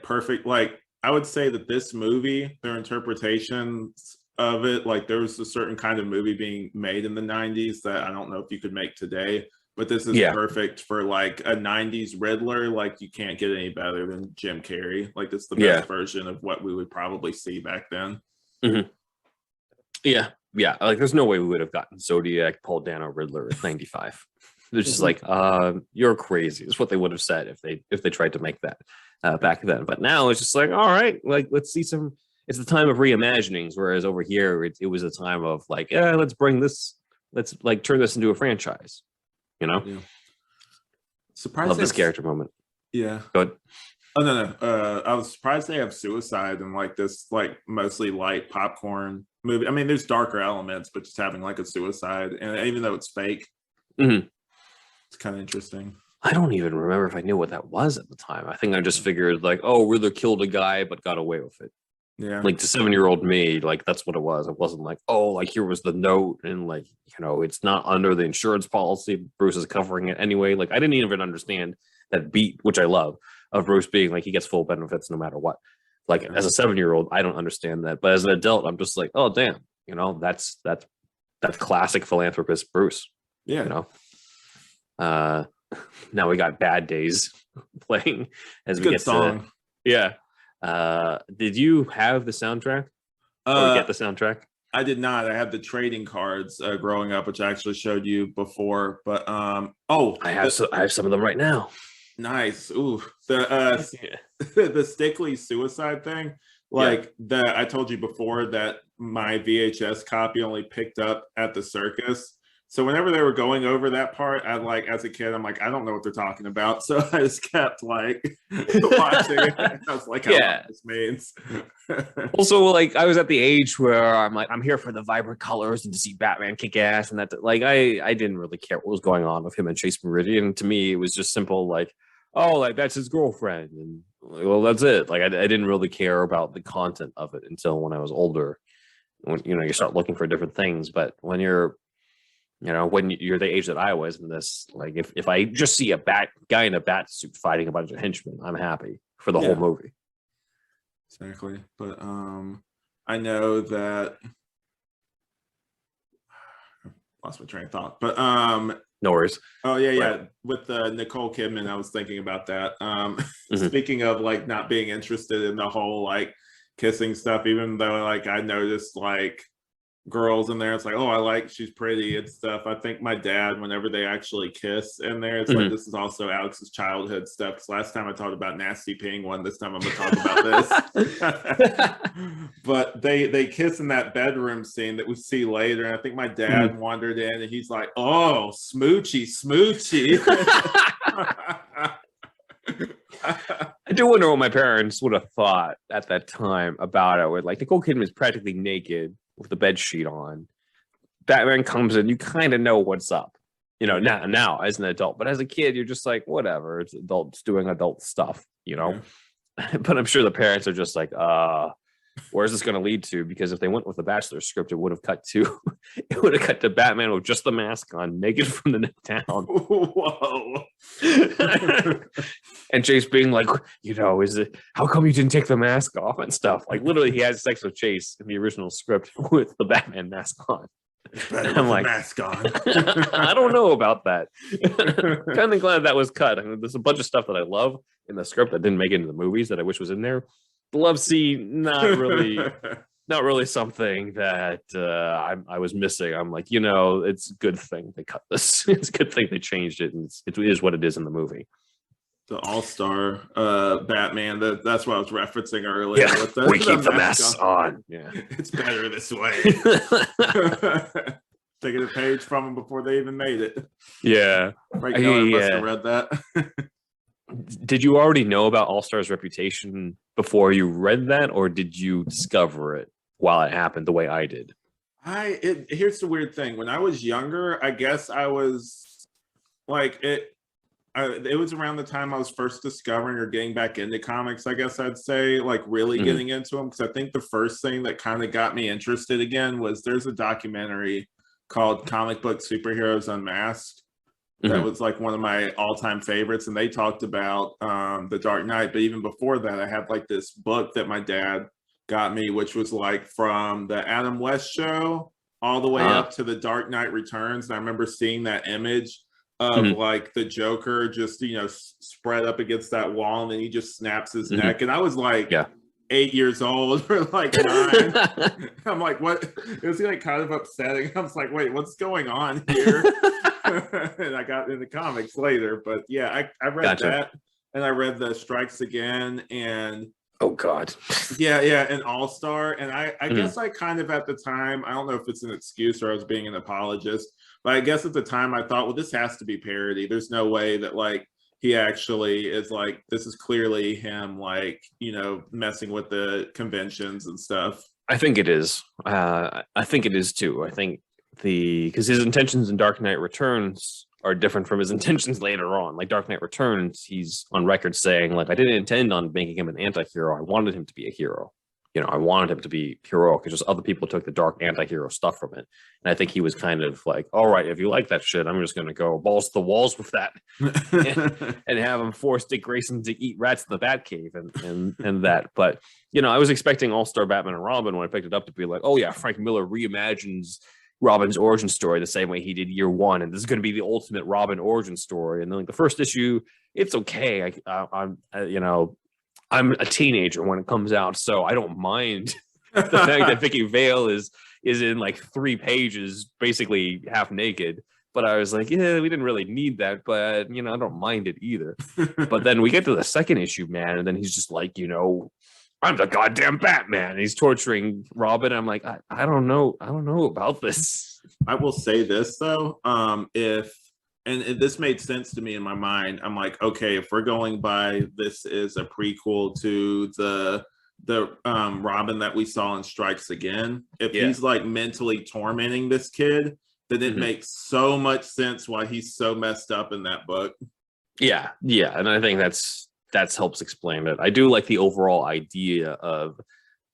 perfect. Like I would say that this movie, their interpretations of it, like there was a certain kind of movie being made in the 90s that I don't know if you could make today. But this is perfect for like a 90s Riddler. Like you can't get any better than Jim Carrey. Like it's the best version of what we would probably see back then. Mm-hmm. Yeah. Like there's no way we would have gotten Zodiac, Paul Dano, Riddler at 95. They're just like, you're crazy. It's what they would have said if they tried to make that back then. But now it's just like, all right, like let's see some. It's the time of reimaginings, whereas over here it was a time of like, yeah, let's bring this. Let's like turn this into a franchise. Yeah. Surprised love this character moment. Yeah. Go ahead. Oh no. I was surprised they have suicide in like this like mostly light popcorn movie. I mean, there's darker elements, but just having like a suicide, and even though it's fake, it's kind of interesting. I don't even remember if I knew what that was at the time. I think I just figured like, oh, Riddler killed a guy but got away with it. Yeah. Like the 7-year-old me, like that's what it was. It wasn't like, oh, like here was the note and like, it's not under the insurance policy. Bruce is covering it anyway. Like I didn't even understand that beat, which I love, of Bruce being like he gets full benefits no matter what. Like as a 7-year-old, I don't understand that. But as an adult, I'm just like, oh damn, that's classic philanthropist Bruce. Yeah. Now we got Bad Days playing as we get song. to. Yeah. Did you have the soundtrack or Uh, get the soundtrack? I did not. I had the trading cards growing up, which I actually showed you before. But oh, I have some of them right now. nice. Ooh, the Yeah. the Stickley suicide thing. Yeah. Like the I told you before that my VHS copy only picked up at the circus. So whenever they were going over that part, I like as a kid, I'm like, I don't know what they're talking about. So I just kept like watching it. I was like, I don't know Yeah. what this means. Also, like I was at the age where I'm like, I'm here for the vibrant colors and to see Batman kick ass, and that like I didn't really care what was going on with him and Chase Meridian. To me, it was just simple like, oh, like that's his girlfriend, and like, well, that's it. Like I didn't really care about the content of it until when I was older. When you start looking for different things, but when when you're the age that I was in this, like if I just see a bat guy in a bat suit fighting a bunch of henchmen, I'm happy for the whole Yeah, movie. exactly. But I know that lost my train of thought. But No worries. oh yeah, Right. yeah. With Nicole Kidman, I was thinking about that. Mhm. Speaking of like not being interested in the whole like kissing stuff, even though like I noticed like girls in there, it's like, oh, I like she's pretty and stuff. I think my dad, whenever they actually kiss in there, it's like Mhm. this is also Alex's childhood stuff. Because last time I talked about Nasty Penguin, this time I'm gonna talk about this. But they kiss in that bedroom scene that we see later, and I think my dad Mhm. wandered in, and he's like, "Oh, smoochy, smoochy." I do wonder what my parents would have thought at that time about it. With like Nicole Kidman is practically naked with the bed sheet on. Batman comes in, you kind of know what's up. Now as an adult, but as a kid, you're just like, whatever. It's adults doing adult stuff. Yeah. But I'm sure the parents are just like, where's this going to lead to? Because if they went with the Bachelor script, it would have cut to Batman with just the mask on, naked from the neck down. Whoa. And Chase being like, is it how come you didn't take the mask off and stuff? Like literally, he has sex with Chase in the original script with the Batman mask on. It's better And with I'm the like, mask on. I don't know about that. Kind of glad that was cut. I mean, there's a bunch of stuff that I love in the script that didn't make it into the movies that I wish was in there. The love scene, not really something that I was missing. I'm like, it's a good thing they cut this. It's a good thing they changed it, and it is what it is in the movie. The All-Star Batman. That's what I was referencing earlier. Yeah, with we keep the masks on. Yeah, it's better this way. Taking a page from them before they even made it. Yeah, Right, I must have read that. Did you already know about All-Star's reputation before you read that, or did you discover it while it happened the way I did? Here's the weird thing. When I was younger, I guess I was like it. It was around the time I was first discovering or getting back into comics, I guess I'd say, like really getting into them. Because I think the first thing that kind of got me interested again was there's a documentary called Comic Book Superheroes Unmasked. That was like one of my all-time favorites. And they talked about The Dark Knight. But even before that, I had like this book that my dad got me, which was like from the Adam West show all the way up to The Dark Knight Returns. And I remember seeing that image of like the Joker just spread up against that wall, and then he just snaps his neck, and I was like 8 years old or like 9. I'm like, what? It was like kind of upsetting. I was like, wait, what's going on here? And I got into comics later, but yeah, I read that, and I read the Strikes Again, and oh god, yeah, and All-Star, and I guess I kind of at the time, I don't know if it's an excuse or I was being an apologist, but I guess at the time I thought, well, this has to be parody. There's no way that like he actually is like, this is clearly him like messing with the conventions and stuff. I think it is. I think it is too. I think because his intentions in Dark Knight Returns are different from his intentions later on. Like Dark Knight Returns, he's on record saying, like, I didn't intend on making him an anti-hero. I wanted him to be a hero. I wanted him to be heroic. It's just other people took the dark anti-hero stuff from it. And I think he was kind of like, all right, if you like that shit, I'm just going to go balls to the walls with that and have him force Dick Grayson to eat rats in the Batcave and that. But, I was expecting All-Star Batman and Robin when I picked it up to be like, oh yeah, Frank Miller reimagines Robin's origin story the same way he did Year One, and this is going to be the ultimate Robin origin story. And then like the first issue, it's okay. I'm a teenager when it comes out, so I don't mind The fact that Vicky Vale is in like 3 pages, basically half naked. But I was like, yeah, we didn't really need that, but I don't mind it either. But then we get to the second issue, man, and then he's just like, I'm the goddamn Batman. He's torturing Robin. I'm like, I don't know about this. I will say this though, if and this made sense to me in my mind. I'm like, okay, if we're going by this is a prequel to the Robin that we saw in Strikes Again, if he's like mentally tormenting this kid, then it makes so much sense why he's so messed up in that book. Yeah, and I think that helps explain it. I do like the overall idea of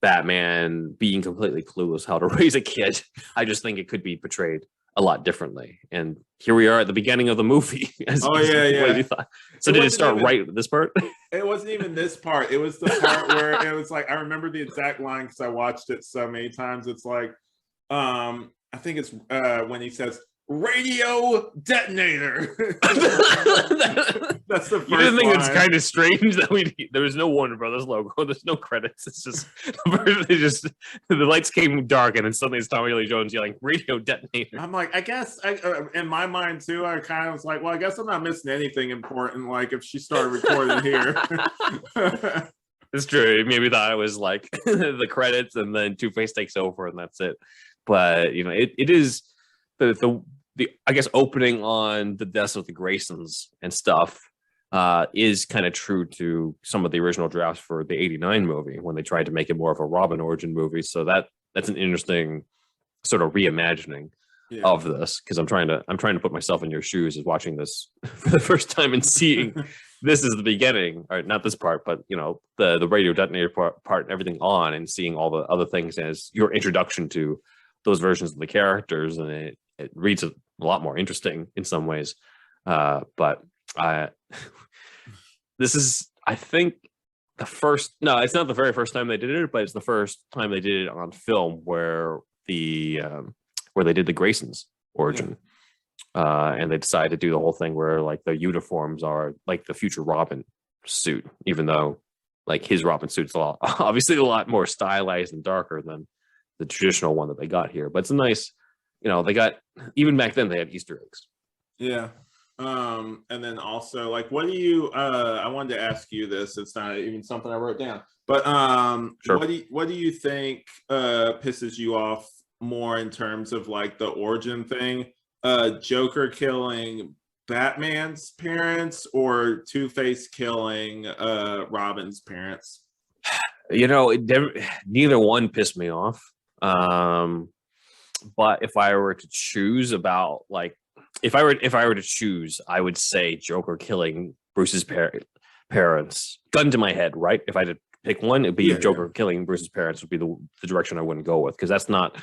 Batman being completely clueless how to raise a kid. I just think it could be portrayed a lot differently. And here we are at the beginning of the movie. So did it start right with this part? It wasn't even this part. It was the part where it was like, I remember the exact line because I watched it so many times. It's like, I think it's when he says, radio detonator. That's the first You didn't think line. It's kind of strange that there was no Warner Brothers logo, there's no credits, it's just the lights came dark and then suddenly it's Tommy Lee Jones yelling radio detonator. I'm like, I guess in my mind too, I kind of was like, well, I guess I'm not missing anything important, like if she started recording here. It's true. Maybe thought it was like the credits and then Two-Face takes over and that's it. But it is the I guess opening on the deaths of the Graysons and stuff is kind of true to some of the original drafts for the '89 movie when they tried to make it more of a Robin origin movie. So that's an interesting sort of reimagining of this, because I'm trying to put myself in your shoes as watching this for the first time and seeing this is the beginning, or not this part, but the radio detonator part and everything on, and seeing all the other things as your introduction to those versions of the characters, and it reads a lot more interesting in some ways. But this is, I think, it's not the very first time they did it, but it's the first time they did it on film where they did the Graysons origin. And they decided to do the whole thing where like the uniforms are like the future Robin suit, even though like his Robin suit's obviously a lot more stylized and darker than the traditional one that they got here. But it's a nice, they got, even back then they had Easter eggs. Yeah. And then also, like, what do you I wanted to ask you this, it's not even something I wrote down, but Sure. what do you think pisses you off more in terms of like the origin thing? Joker killing Batman's parents or Two-Face killing Robin's parents? Neither one pissed me off. But if I were to choose if I were to choose, I would say Joker killing Bruce's parents. Gun to my head, right? If I had to pick one, it'd be Joker killing Bruce's parents would be the direction I wouldn't go with, because that's not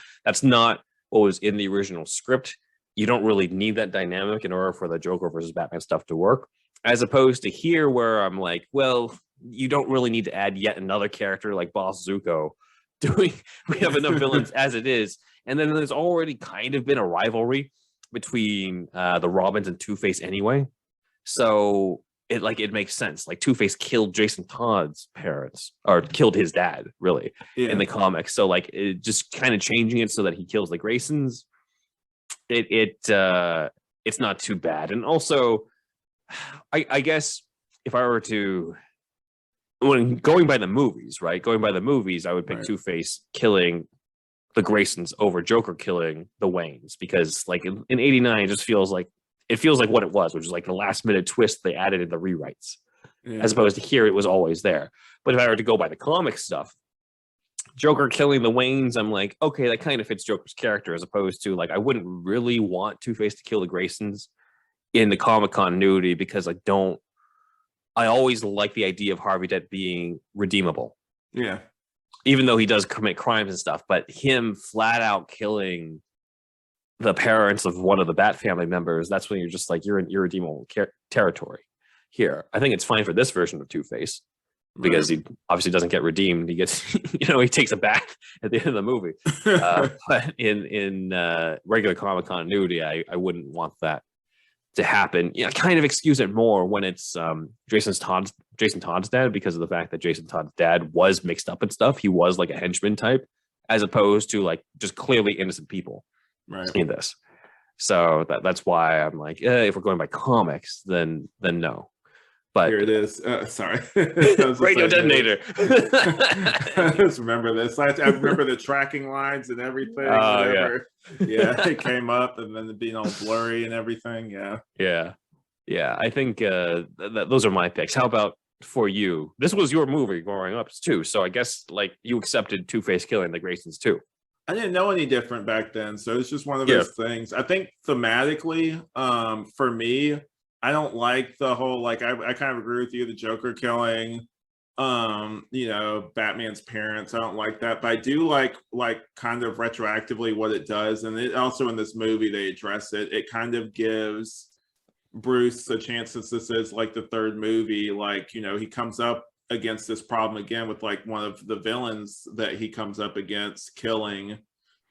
what was in the original script. You don't really need that dynamic in order for the Joker versus Batman stuff to work, as opposed to here where I'm like, well, you don't really need to add yet another character like Boss Zuko. We have enough villains as it is. And then there's already kind of been a rivalry between the Robins and Two-Face anyway. So it makes sense. Like Two-Face killed Jason Todd's parents, or killed his dad, really, in the comics. So like it just kind of changing it so that he kills the Graysons. It's not too bad. And also, I guess if I were to, when going by the movies, right? Going by the movies, I would pick Two-Face killing the Graysons over Joker killing the Waynes, because like in '89, it feels like what it was, which is like the last minute twist they added in the rewrites, as opposed to here it was always there. But if I were to go by the comic stuff, Joker killing the Waynes, I'm like, okay, that kind of fits Joker's character, as opposed to like I wouldn't really want Two-Face to kill the Graysons in the comic continuity, because I always like the idea of Harvey Dent being redeemable. Yeah. Even though he does commit crimes and stuff, but him flat out killing the parents of one of the Bat family members, that's when you're just like, you're in irredeemable territory here. I think it's fine for this version of Two-Face, because he obviously doesn't get redeemed. He gets, he takes a bath at the end of the movie. But in regular comic continuity, I wouldn't want that to happen. Kind of excuse it more when it's Jason Todd's dad, because of the fact that Jason Todd's dad was mixed up and stuff. He was like a henchman type as opposed to like just clearly innocent people Right. in this. So that's why I'm like, if we're going by comics, then no. But here it is. Sorry, I was just radio saying detonator. I just remember this. I remember the tracking lines and everything. Oh Whatever. Yeah, it came up and then it being all blurry and everything. Yeah. Yeah. I think those are my picks. How about for you? This was your movie growing up too, so I guess like you accepted Two-Face killing the Graysons too. I didn't know any different back then, so it's just one of Yeah. those things. I think thematically, for me, I don't like the whole like I kind of agree with you, the Joker killing, Batman's parents. I don't like that, but I do like kind of retroactively what it does, and it also in this movie they address it. It kind of gives Bruce a chance, since this is like the third movie, like he comes up against this problem again with like one of the villains that he comes up against killing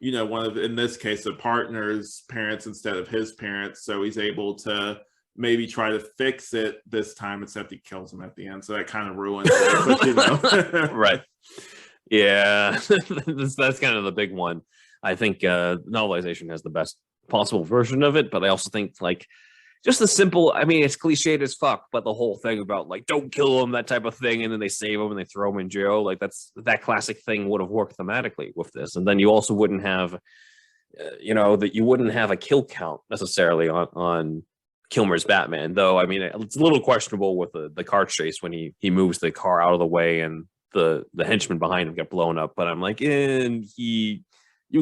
one of, in this case, a partner's parents instead of his parents, so he's able to maybe try to fix it this time, except he kills him at the end, so that kind of ruins it, but, Right. Yeah. that's kind of the big one. I think novelization has the best possible version of it, but I also think like just the simple, I mean, it's cliched as fuck, but the whole thing about like, don't kill him, that type of thing, and then they save him and they throw him in jail, like that classic thing would have worked thematically with this. And then you also wouldn't have, that you wouldn't have a kill count necessarily on Kilmer's Batman, though. I mean, it's a little questionable with the car chase when he moves the car out of the way and the henchmen behind him get blown up. But I'm like, you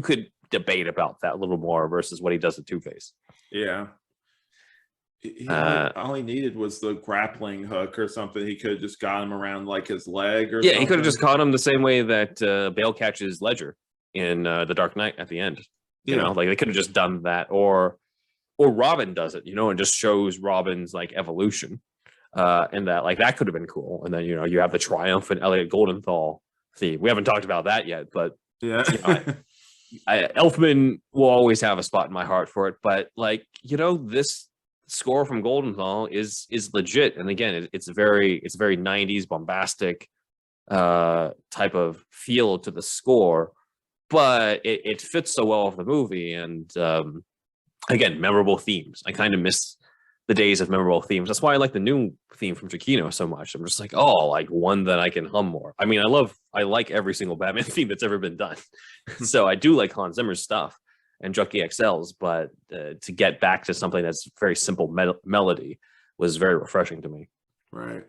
could debate about that a little more versus what he does to Two-Face. Yeah. All he needed was the grappling hook or something. He could have just got him around like his leg or something. He could have just caught him the same way that Bale catches Ledger in The Dark Knight at the end. You know, like they could have just done that, or Robin does it, and just shows Robin's like evolution, and that like that could have been cool. And then you have the triumphant Elliot Goldenthal theme. We haven't talked about that yet, but yeah, Elfman will always have a spot in my heart for it. But like this score from Goldenthal is legit, and again, it's very 90s bombastic type of feel to the score, but it fits so well with the movie. And again, memorable themes. I kind of miss the days of memorable themes. That's why I like the new theme from Giacchino so much. I'm just like, like one that I can hum more. I mean, I like every single Batman theme that's ever been done. So I do like Hans Zimmer's stuff and Junkie XL's, but to get back to something that's very simple melody was very refreshing to me. Right.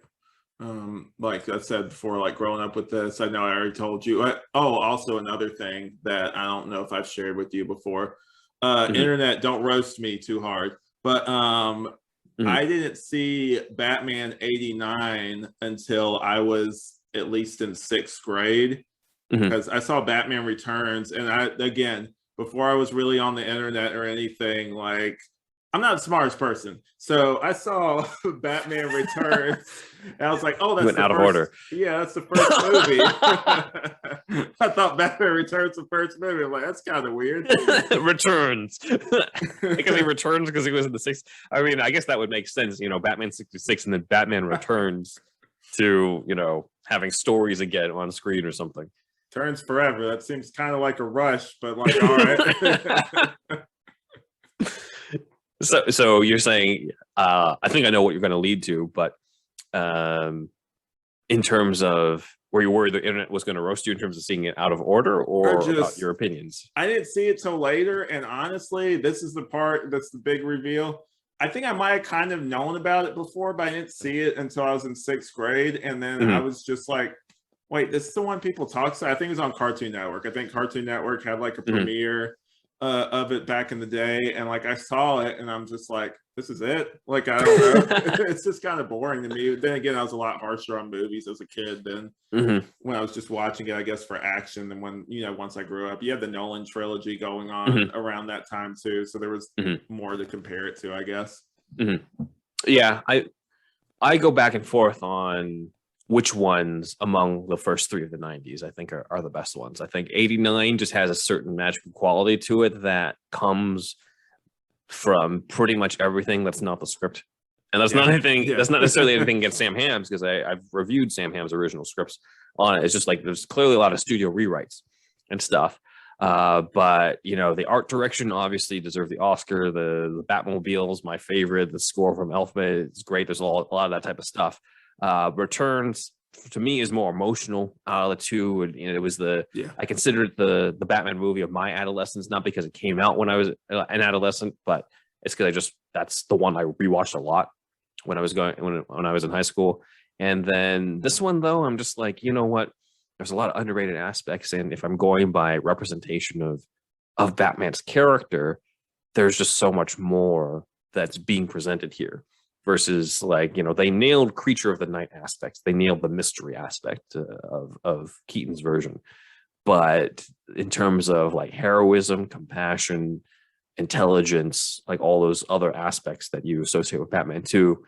Like I said before, like growing up with this, I know I already told you. Also another thing that I don't know if I've shared with you before. Internet, don't roast me too hard, but I didn't see Batman 89 until I was at least in 6th grade, because I saw Batman Returns, and before I was really on the internet or anything, like I'm not the smartest person, so I saw Batman Returns, and I was like, "Oh, that's went out of order." Yeah, that's the first movie. I thought Batman Returns the first movie. I'm like, that's kind of weird. Returns because he returns because he was in the 6th. I mean, I guess that would make sense. Batman 66 and then Batman Returns to having stories again on screen or something. Turns forever. That seems kind of like a rush, but like, all right. So you're saying, I think I know what you're going to lead to, but in terms of were you worried the internet was going to roast you in terms of seeing it out of order, or about your opinions? I didn't see it till later, and honestly, this is the part that's the big reveal. I think I might have kind of known about it before, but I didn't see it until I was in 6th grade, and then I was just like, wait, this is the one people talk to? I think it was on Cartoon Network. I think Cartoon Network had like a premiere of it back in the day, and like I saw it and I'm just like, this is it? Like, I don't know. It's just kind of boring to me. But then again, I was a lot harsher on movies as a kid than when I was just watching it, I guess, for action. Than when, once I grew up. You had the Nolan trilogy going on around that time too, so there was more to compare it to, I guess. Yeah, I go back and forth on which ones among the first 3 of the 90s I think are the best ones. I think 89 just has a certain magical quality to it that comes from pretty much everything that's not the script. And that's not anything, that's not necessarily anything against Sam Hamm's, because I've reviewed Sam Hamm's original scripts on it. It's just like there's clearly a lot of studio rewrites. and stuff. But the art direction obviously deserved the Oscar. The Batmobile is my favorite. The score from Elfman is great. There's a lot of that type of stuff. Returns to me is more emotional out of the two. And, it was I considered the Batman movie of my adolescence, not because it came out when I was an adolescent, but it's because that's the one I rewatched a lot when I was when I was in high school. And then this one, though, I'm just like, you know what? There's a lot of underrated aspects, and if I'm going by representation of Batman's character, there's just so much more that's being presented here. Versus, they nailed creature of the night aspects, they nailed the mystery aspect of Keaton's version, but in terms of heroism, compassion, intelligence, all those other aspects that you associate with Batman 2,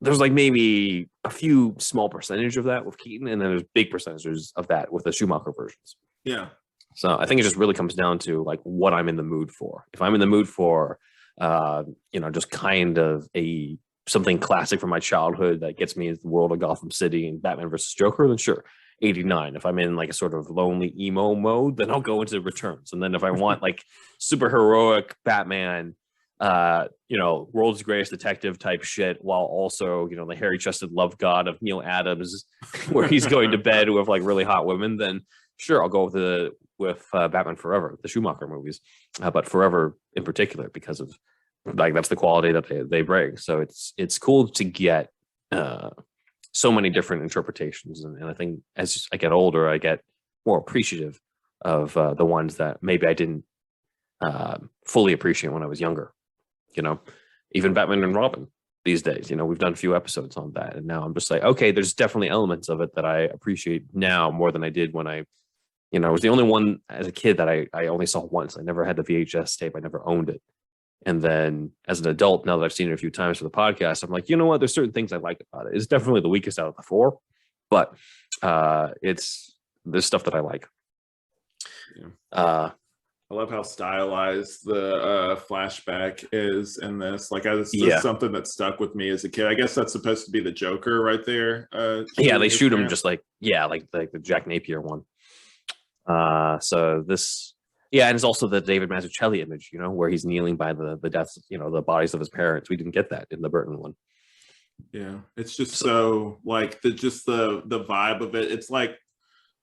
there's maybe a few small percentage of that with Keaton, and then there's big percentages of that with the Schumacher versions. Yeah. So I think it just really comes down to what I'm in the mood for. If I'm in the mood for, just kind of something classic from my childhood that gets me into the world of Gotham City and Batman versus Joker, then sure, 89. If I'm in a sort of lonely emo mode, then I'll go into Returns. And then if I want super heroic Batman, world's greatest detective type shit, while also the hairy-chested love god of Neil Adams, where he's going to bed with really hot women, then sure, I'll go with Batman Forever, the Schumacher movies, but Forever in particular, because of that's the quality that they bring. So it's cool to get so many different interpretations, and I think as I get older, I get more appreciative of the ones that maybe I didn't fully appreciate when I was younger. Even Batman and Robin these days, we've done a few episodes on that, and now I'm just okay, there's definitely elements of it that I appreciate now more than I did when I was the only one as a kid that I only saw once. I never had the VHS tape. I never owned it. And then as an adult, now that I've seen it a few times for the podcast, I'm like, you know what? There's certain things I like about it. It's definitely the weakest out of the four, but there's stuff that I like. Yeah. I love how stylized the flashback is in this. That's something that stuck with me as a kid. I guess that's supposed to be the Joker right there. They shoot him just like the Jack Napier one. So this, and it's also the David Mazzucchelli image, where he's kneeling by the deaths, the bodies of his parents. We didn't get that in the Burton one. Yeah, it's just so the vibe of it. It's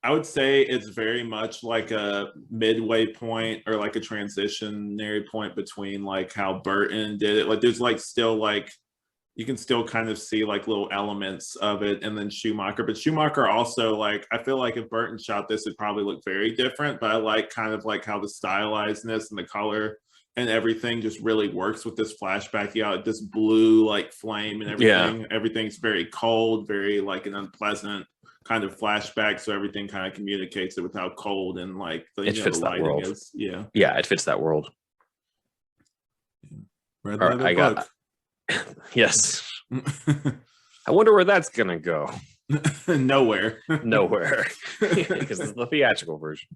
I would say it's very much like a midway point or a transitionary point between how Burton did it. There's still you can still kind of see little elements of it, and then Schumacher. But Schumacher also I feel like if Burton shot this, it'd probably look very different. But I kind of how the stylizedness and the color and everything just really works with this flashback. This blue flame and everything. Yeah. Everything's very cold, very an unpleasant kind of flashback, so everything kind of communicates it with how cold and it fits the that world is. Yeah, it fits that world. Read another book. Yes. I wonder where that's gonna go. Nowhere because it's the theatrical version.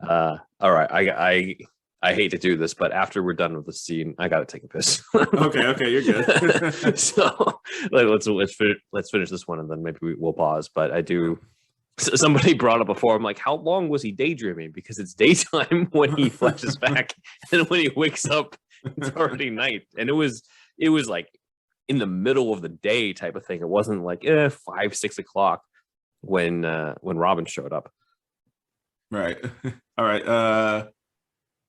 Yeah. All right, I hate to do this, but after we're done with the scene, I gotta take a piss. Okay, you're good. So let's finish this one, and then maybe we'll pause. But I do. Somebody brought up before. I'm like, how long was he daydreaming? Because it's daytime when he flashes back, and when he wakes up, it's already night. And it was in the middle of the day type of thing. It wasn't 5, 6 o'clock when Robin showed up. Right. All right.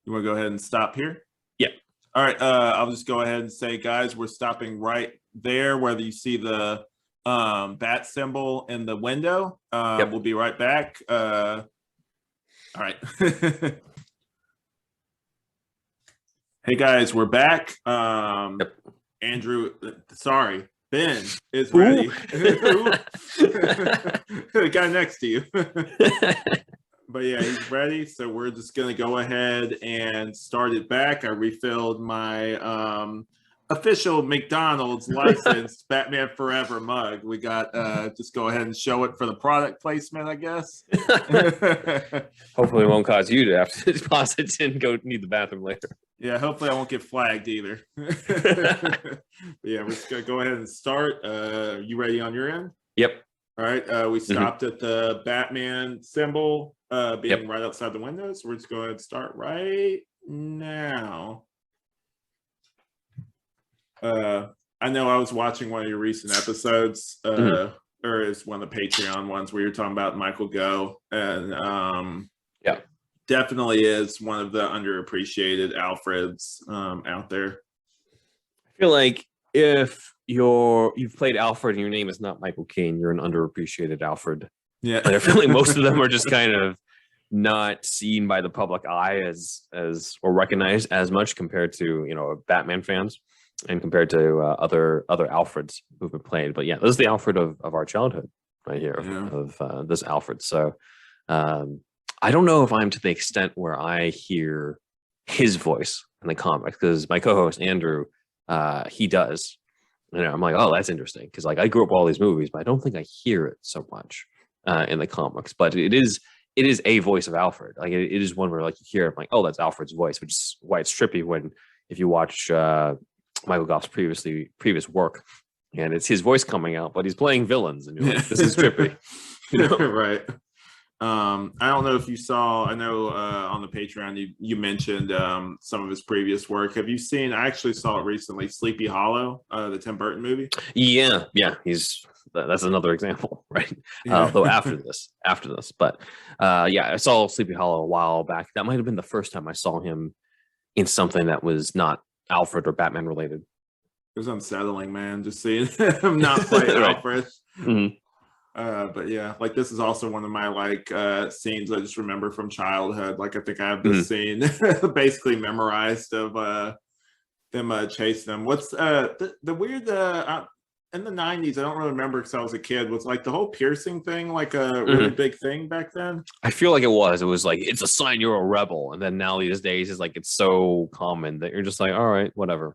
You want to go ahead and stop here? Yeah. All right. I'll just go ahead and say, guys, we're stopping right there, whether you see the bat symbol in the window. We'll be right back. All right. Hey, guys, we're back. Andrew, sorry, Ben is ready. The guy next to you. But yeah, he's ready. So we're just going to go ahead and start it back. I refilled my official McDonald's licensed Batman Forever mug. We got, just go ahead and show it for the product placement, I guess. Hopefully it won't cause you to have to deposit and go need the bathroom later. Yeah, hopefully I won't get flagged either. But yeah, we're just going to go ahead and start. You ready on your end? Yep. All right. We stopped at the Batman symbol being Yep. right outside the windows. We're just going to start right now. I know I was watching one of your recent episodes, or it's one of the Patreon ones where you're talking about Michael Go, and definitely is one of the underappreciated Alfreds out there. I feel like if you've played Alfred and your name is not Michael Caine, you're an underappreciated Alfred. Yeah, like, I feel like most of them are just kind of not seen by the public eye as or recognized as much compared to Batman fans and compared to other Alfreds who've been played. But yeah, this is the Alfred of our childhood right here of this Alfred. So I don't know if I'm to the extent where I hear his voice in the comics, because my co-host Andrew, he does. I'm like, oh, that's interesting, because like I grew up with all these movies, but I don't think I hear it so much in the comics. But it is a voice of Alfred. Like it is one where like you hear it, I'm like, oh, that's Alfred's voice, which is why it's trippy when if you watch Michael Goff's previous work, and it's his voice coming out, but he's playing villains, and you're like, this is trippy. Right. I don't know if you saw, I know on the Patreon you mentioned some of his previous work. Have you seen, I actually saw it recently, Sleepy Hollow, the Tim Burton movie? Yeah, that's another example, right? Though after this, but I saw Sleepy Hollow a while back. That might have been the first time I saw him in something that was not Alfred or Batman related. It was unsettling, man, just seeing him not play Alfred. Mm-hmm. But yeah, like this is also one of my like scenes I just remember from childhood. Like I think I have this scene basically memorized of them chasing them. What's the weird in the 90s, I don't really remember because I was a kid, was like the whole piercing thing like a really big thing back then? I feel like it was like, it's a sign you're a rebel. And then now these days is like it's so common that you're just like, all right, whatever.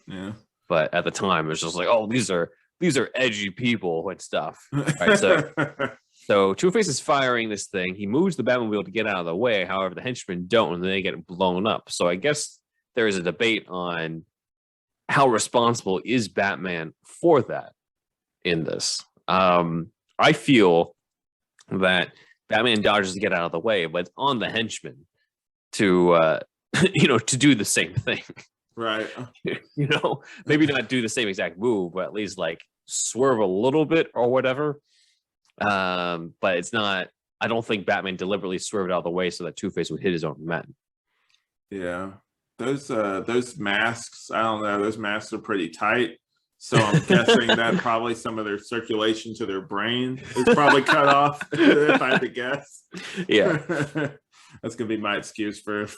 Yeah. But at the time it was just like, oh, these are edgy people and stuff. Right. So Two-Face is firing this thing. He moves the Batmobile to get out of the way. However, the henchmen don't, and they get blown up. So I guess there is a debate on how responsible is Batman for that in this. I feel that Batman dodges to get out of the way, but it's on the henchmen to to do the same thing. Right. Maybe not do the same exact move, but at least like swerve a little bit or whatever. But it's not, I don't think Batman deliberately swerved out of the way so that Two-Face would hit his own men. Yeah. Those masks, I don't know, those masks are pretty tight. So I'm guessing that probably some of their circulation to their brain is probably cut off, if I had to guess. Yeah. That's gonna be my excuse for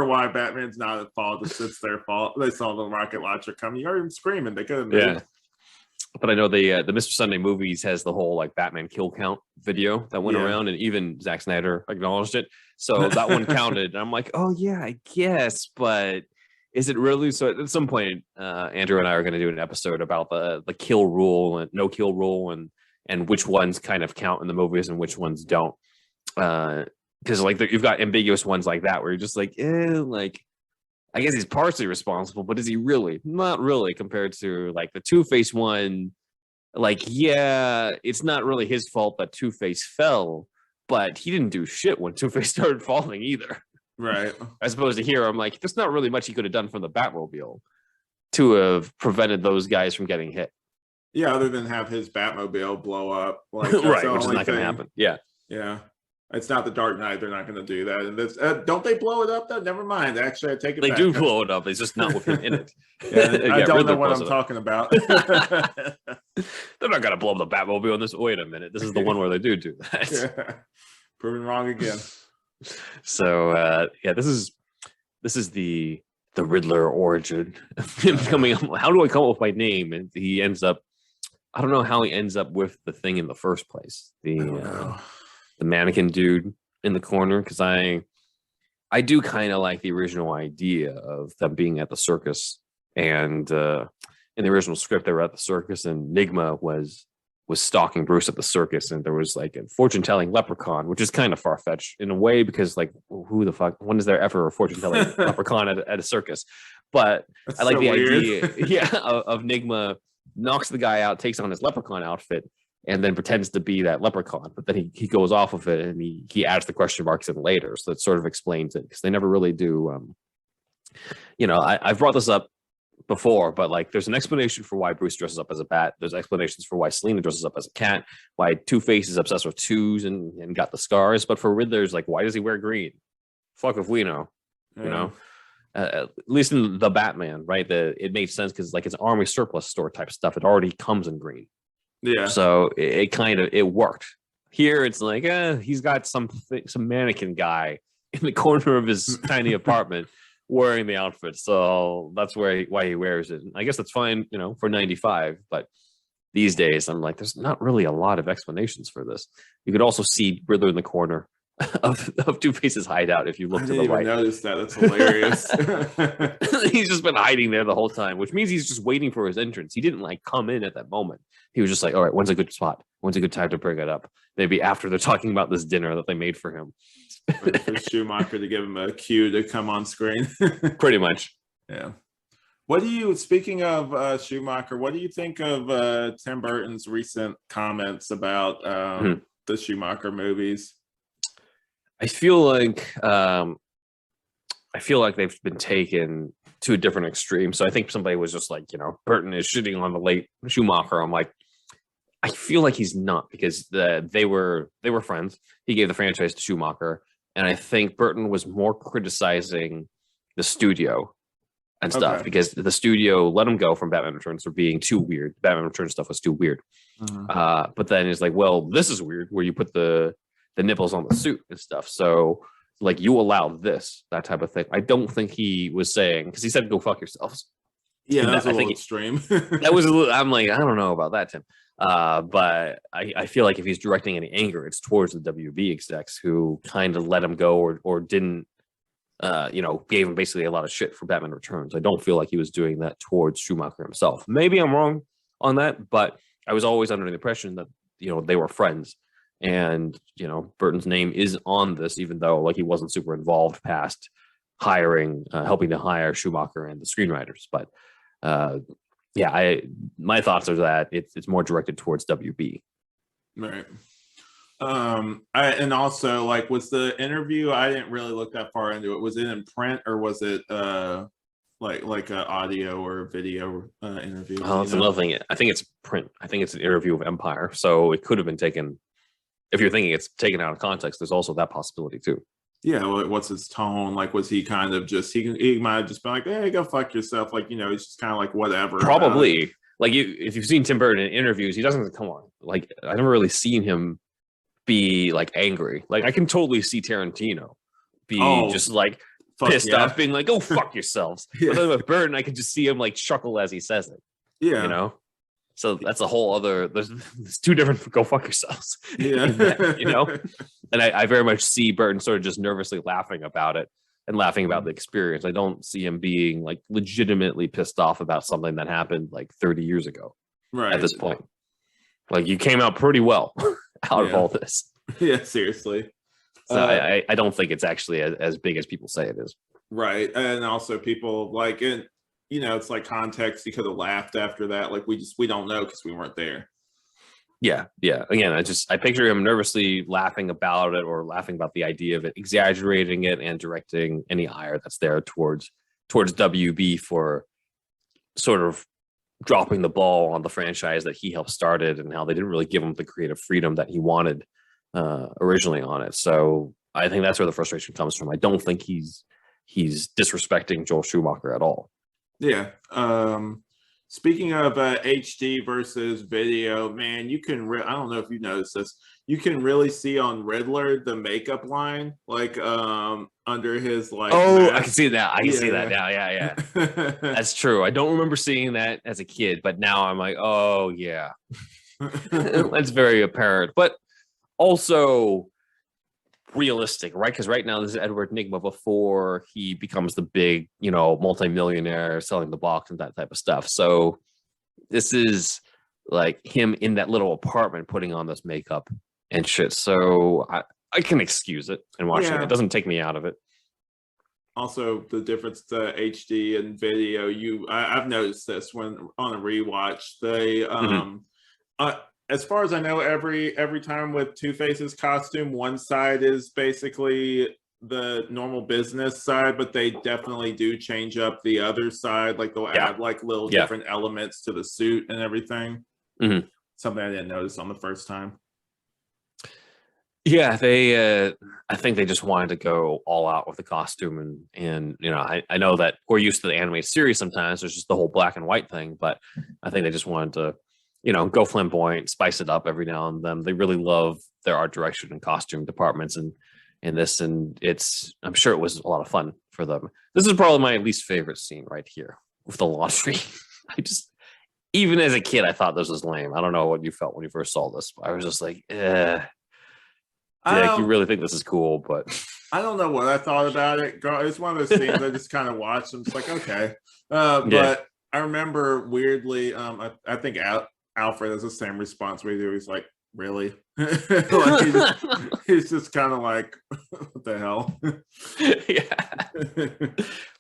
why Batman's not at fault. It's their fault. They saw the rocket launcher coming. You heard him screaming. They could have moved. Yeah. But I know the Mr. Sunday Movies has the whole like Batman kill count video that went around, and even Zack Snyder acknowledged it. So that one counted. And I'm like, oh yeah, I guess, but is it really? So at some point, Andrew and I are going to do an episode about the kill rule and no kill rule, and which ones kind of count in the movies and which ones don't. Because like you've got ambiguous ones like that where you're just like, I guess he's partially responsible, but is he really? Not really, compared to like the Two-Face one. Like, yeah, it's not really his fault that Two-Face fell, but he didn't do shit when Two-Face started falling either. Right. As opposed to here, I'm like, there's not really much he could have done from the Batmobile to have prevented those guys from getting hit. Yeah, other than have his Batmobile blow up. Like, right, which is not going to happen. Yeah. Yeah. It's not the Dark Knight. They're not going to do that. And this, don't they blow it up though? Never mind. Actually, I take it back. They do blow it up. It's just not with him in it. Yeah, I don't know what I'm talking about. They're not going to blow up the Batmobile in this. Wait a minute. This is the one where they do that. Yeah. Proven wrong again. So this is the Riddler origin. Him coming up. How do I come up with my name? And he ends up. I don't know how he ends up with the thing in the first place. The mannequin dude in the corner, because I do kind of like the original idea of them being at the circus, and in the original script they were at the circus and Nigma was stalking Bruce at the circus, and there was like a fortune-telling leprechaun, which is kind of far-fetched in a way, because like who the fuck, when is there ever a fortune-telling leprechaun at a circus? But that's I like so the weird idea of Nigma knocks the guy out, takes on his leprechaun outfit, and then pretends to be that leprechaun, but then he goes off of it and he adds the question marks in later, so it sort of explains it, because they never really do. I've brought this up before, but like there's an explanation for why Bruce dresses up as a bat. There's explanations for why Selina dresses up as a cat, why Two-Face is obsessed with twos and got the scars. But for Riddler's, like, why does he wear green? Fuck if we know. Yeah. You know, at least in the Batman, right? It made sense because like it's army surplus store type stuff. It already comes in green. Yeah. So it kind of worked. Here it's like he's got some mannequin guy in the corner of his tiny apartment wearing the outfit, so that's why he wears it. I guess that's fine, for 95. But these days, I'm like, there's not really a lot of explanations for this. You could also see Riddler in the corner of Two-Face's hideout if you look to the right. I didn't even notice that. That's hilarious. He's just been hiding there the whole time, which means he's just waiting for his entrance. He didn't like come in at that moment. He was just like, all right, when's a good spot? When's a good time to bring it up? Maybe after they're talking about this dinner that they made for him. For Schumacher to give him a cue to come on screen. Pretty much. Yeah. Speaking of Schumacher, what do you think of Tim Burton's recent comments about the Schumacher movies? I feel like they've been taken to a different extreme. So I think somebody was just like, Burton is shitting on the late Schumacher. I'm like, I feel like he's not, because they were friends. He gave the franchise to Schumacher, and I think Burton was more criticizing the studio and stuff because the studio let him go from Batman Returns for being too weird. Batman Returns stuff was too weird. But then it's like, well, this is weird, where you put the nipples on the suit and stuff. So like, you allow that type of thing. I don't think he was saying, because he said go fuck yourselves. Yeah, that's a little extreme. That was a little, I'm like, I don't know about that, Tim. But I feel like if he's directing any anger, it's towards the WB execs who kind of let him go or didn't, gave him basically a lot of shit for Batman Returns. I don't feel like he was doing that towards Schumacher himself. Maybe I'm wrong on that, but I was always under the impression that, they were friends. And, Burton's name is on this, even though like he wasn't super involved past helping to hire Schumacher and the screenwriters. But my thoughts are that it's more directed towards WB. Right. And also, like, was the interview? I didn't really look that far into it. Was it in print or was it like an audio or video interview? Oh, that's another thing. I think it's print. I think it's an interview of Empire, so it could have been taken. If you're thinking it's taken out of context, there's also that possibility too. Yeah, what's his tone? Like, was he kind of just he might have just been like, "Hey, go fuck yourself." Like, it's just kind of like whatever. Probably. Like, if you've seen Tim Burton in interviews, he doesn't come on. Like, I've never really seen him be like angry. Like, I can totally see Tarantino be just like pissed off, being like, "Go fuck yourselves." But then with Burton, I can just see him like chuckle as he says it. Yeah, So that's a whole other. There's two different. Go fuck yourselves. Yeah, And I very much see Burton sort of just nervously laughing about it and laughing about the experience. I don't see him being like legitimately pissed off about something that happened like 30 years ago. Right. At this point, like, you came out pretty well out of all this. Yeah, seriously. So I don't think it's actually as big as people say it is. Right. And also people like it. It's like context. He could have laughed after that. Like, we don't know because we weren't there. Yeah. Again, I picture him nervously laughing about it, or laughing about the idea of it, exaggerating it, and directing any ire that's there towards WB for sort of dropping the ball on the franchise that he helped started, and how they didn't really give him the creative freedom that he wanted originally on it. So I think that's where the frustration comes from. I don't think he's disrespecting Joel Schumacher at all. Yeah. Speaking of HD versus video, man, you can I don't know if you noticed this. You can really see on Riddler the makeup line, like under his like. Oh, mask. I can see that. I can see that now. Yeah. That's true. I don't remember seeing that as a kid, but now I'm like, oh yeah, that's very apparent. But also realistic, right? Because right now this is Edward Nygma before he becomes the big, multimillionaire selling the box and that type of stuff. So this is like him in that little apartment putting on this makeup and shit. So I can excuse it and watching it. It doesn't take me out of it. Also, the difference to HD and video, I've noticed this when on a rewatch. They as far as I know, every time with Two-Face's costume, one side is basically the normal business side, but they definitely do change up the other side. Like they'll Yeah, add like little yeah. different elements to the suit and everything. Mhm. Something I didn't notice on the first time. Yeah, they I think they just wanted to go all out with the costume and you know, I know that we're used to the animated series sometimes, there's just the whole black and white thing, but I think they just wanted to, you know, go flamboyant, spice it up every now and then. They really love their art direction and costume departments and this, and it's, I'm sure it was a lot of fun for them. This is probably my least favorite scene right here with the laundry. I just, even as a kid, I thought this was lame. I don't know what you felt when you first saw this, but I was just like, like you really think this is cool, but I don't know what I thought about it. It's one of those scenes I just kind of watched. I'm just like, okay. yeah. But I remember weirdly, I think Alfred has the same response we do. He's like, really? Like he's just kind of like, what the hell? Yeah,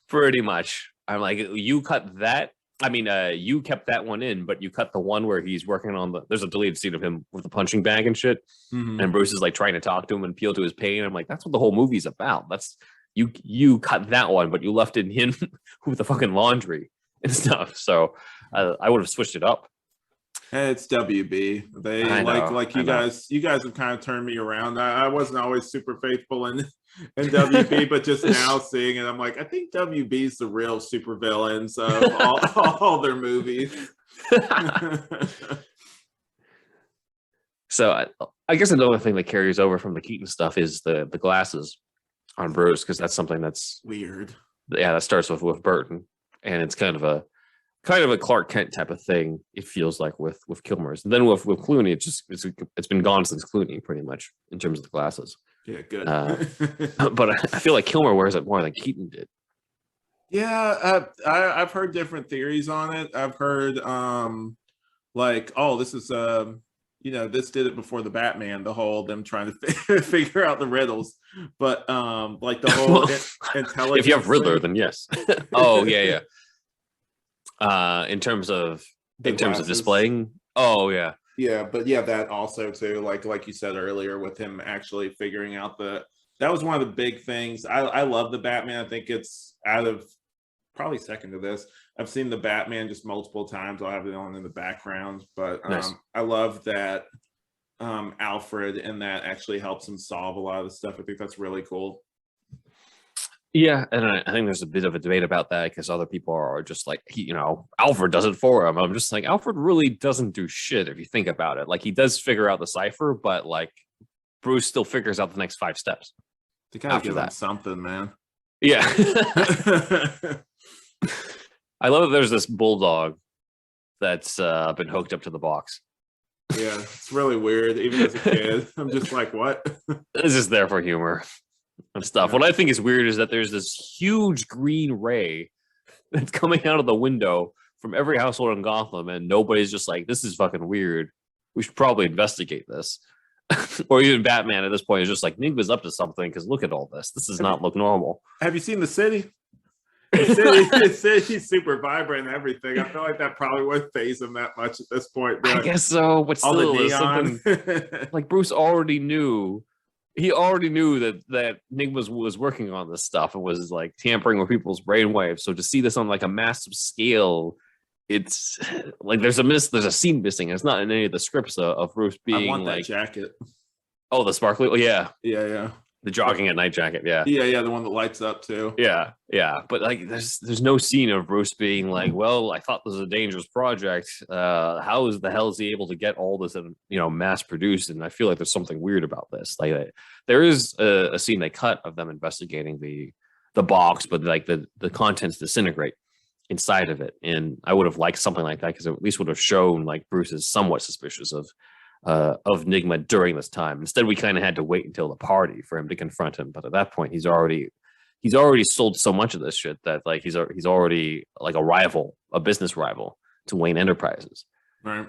pretty much. I'm like, you cut that. I mean, you kept that one in, but you cut the one where he's working on the. There's a deleted scene of him with the punching bag and shit, and Bruce is like trying to talk to him and appeal to his pain. I'm like, that's what the whole movie's about. That's you cut that one, but you left in him with the fucking laundry and stuff. So I would have switched it up. It's WB. They like you guys. You guys have kind of turned me around. I wasn't always super faithful in WB, but just now seeing it, I'm like, I think WB's the real supervillains of all their movies. So I guess another thing that carries over from the Keaton stuff is the glasses on Bruce, because that's something that's weird. Yeah, that starts with Burton, and it's kind of a Clark Kent type of thing. It feels like with Kilmer's. And then with Clooney, it's been gone since Clooney, pretty much, in terms of the glasses. Yeah, good. But I feel like Kilmer wears it more than Keaton did. Yeah, I've heard different theories on it. I've heard like, oh, this is this did it before the Batman, the whole them trying to figure out the riddles. But like the whole intelligence. If you have Riddler, then yes. Oh yeah. In terms of displaying. Oh yeah. Yeah, but yeah, that also too, like you said earlier, with him actually figuring out that was one of the big things. I love the Batman. I think it's out of probably second to this. I've seen the Batman just multiple times. I'll have it on in the background, but nice. I love that Alfred and that actually helps him solve a lot of the stuff. I think that's really cool. Yeah, and I think there's a bit of a debate about that because other people are just like, Alfred does it for him. I'm just like, Alfred really doesn't do shit if you think about it. Like, he does figure out the cipher, but like Bruce still figures out the next 5 steps. They gotta give him something, man. Yeah. I love that there's this bulldog that's been hooked up to the box. Yeah, it's really weird. Even as a kid, I'm just like, what? This is there for humor and stuff. Yeah. What I think is weird is that there's this huge green ray that's coming out of the window from every household in Gotham, and nobody's just like, this is fucking weird. We should probably investigate this. Or even Batman at this point is just like, Nigma's up to something because look at all this. This does not look normal. Have you seen the city? The city's super vibrant and everything. I feel like that probably wouldn't phase him that much at this point. I guess so, but still, something like Bruce already knew. He already knew that Nigma was working on this stuff and was like tampering with people's brainwaves. So to see this on like a massive scale, it's like there's a scene missing. It's not in any of the scripts of Bruce being. I want that jacket. Oh, the sparkly. Oh, yeah. The jogging at night jacket. Yeah. The one that lights up too. Yeah. But like, there's no scene of Bruce being like, well, I thought this was a dangerous project. How is the hell is he able to get all this and mass produced? And I feel like there's something weird about this. Like, there is a scene they cut of them investigating the box, but like the contents disintegrate inside of it. And I would have liked something like that because it at least would have shown like Bruce is somewhat suspicious of Nigma during this time. Instead, we kind of had to wait until the party for him to confront him. But at that point, he's already sold so much of this shit that like he's already like a business rival to Wayne Enterprises. Right.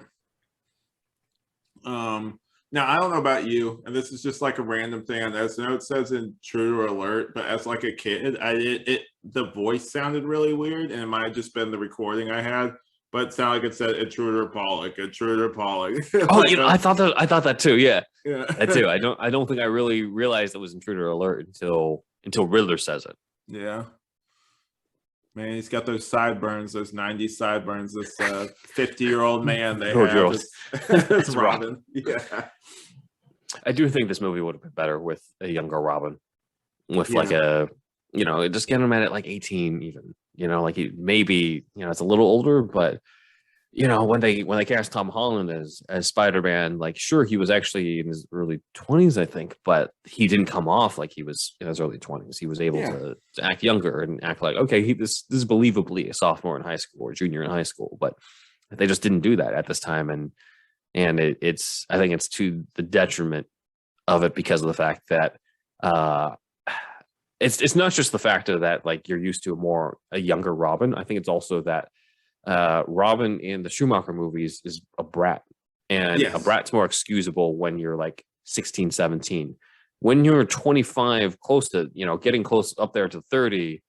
Now I don't know about you, and this is just like a random thing on this. I know it says in True Alert, but as like a kid, the voice sounded really weird, and it might have just been the recording I had. but it sounded like it said Intruder Pollock. Oh, Like I thought that too. Yeah, yeah. that too. I don't think I really realized it was Intruder Alert until Riddler says it. Yeah. Man, he's got those sideburns, those 90s sideburns. This 50-year-old man they have as Robin. Yeah. I do think this movie would have been better with a younger Robin, with Yeah. like a, just get him at like 18 even, like he maybe, it's a little older, but when they cast Tom Holland as Spider-Man, like sure he was actually in his early 20s, I think, but he didn't come off like he was in his early 20s. He was able to act younger and act like, okay, this is believably a sophomore in high school or junior in high school, but they just didn't do that at this time, and it's I think it's to the detriment of it because of the fact that it's not just the fact of that like you're used to a younger Robin. I think it's also that Robin in the Schumacher movies is a brat, and a brat's more excusable when you're like 16, 17. When you're 25, close to, getting close up there to 30,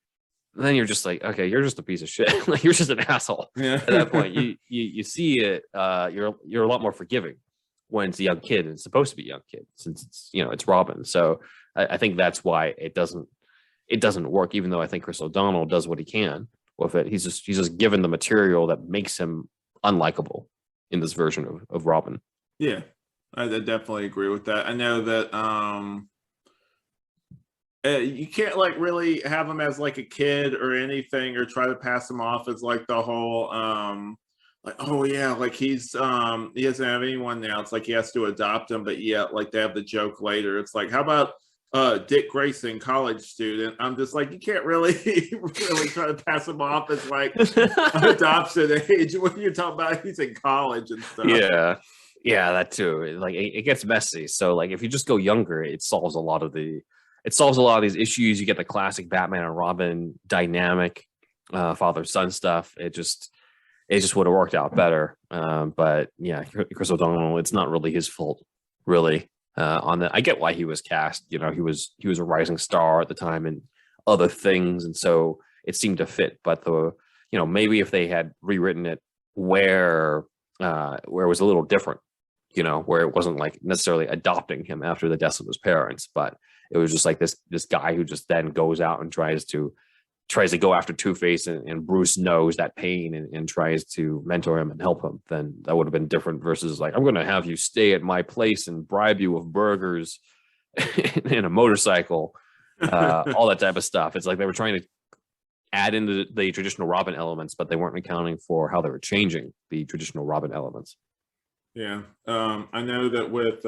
then you're just like, okay, you're just a piece of shit. Like you're just an asshole. Yeah. At that point, you see it, you're a lot more forgiving when it's a young kid, and it's supposed to be a young kid since it's Robin. So I think that's why it doesn't work, even though I think Chris O'Donnell does what he can with it. He's just given the material that makes him unlikable in this version of Robin. Yeah, I definitely agree with that. I know that you can't like really have him as like a kid or anything, or try to pass him off as like the whole like, oh yeah, like he doesn't have anyone now. It's like he has to adopt him, but yeah, like they have the joke later. It's like, how about Dick Grayson, college student? I'm just like, you can't really really try to pass him off as like adoption age when you're talking about he's in college and stuff. Yeah, that too. Like it gets messy. So like if you just go younger, it solves a lot of these issues. You get the classic Batman and Robin dynamic, father-son stuff. It just would have worked out better. But yeah, Chris O'Donnell, it's not really his fault, really. On that, I get why he was cast. He was a rising star at the time and other things, and so it seemed to fit. But maybe if they had rewritten it where it was a little different, where it wasn't like necessarily adopting him after the deaths of his parents, but it was just like this guy who just then goes out and tries to go after Two-Face, and Bruce knows that pain and tries to mentor him and help him, then that would have been different versus like, I'm going to have you stay at my place and bribe you with burgers and a motorcycle, all that type of stuff. It's like they were trying to add in the traditional Robin elements, but they weren't accounting for how they were changing the traditional Robin elements. Yeah. I know that with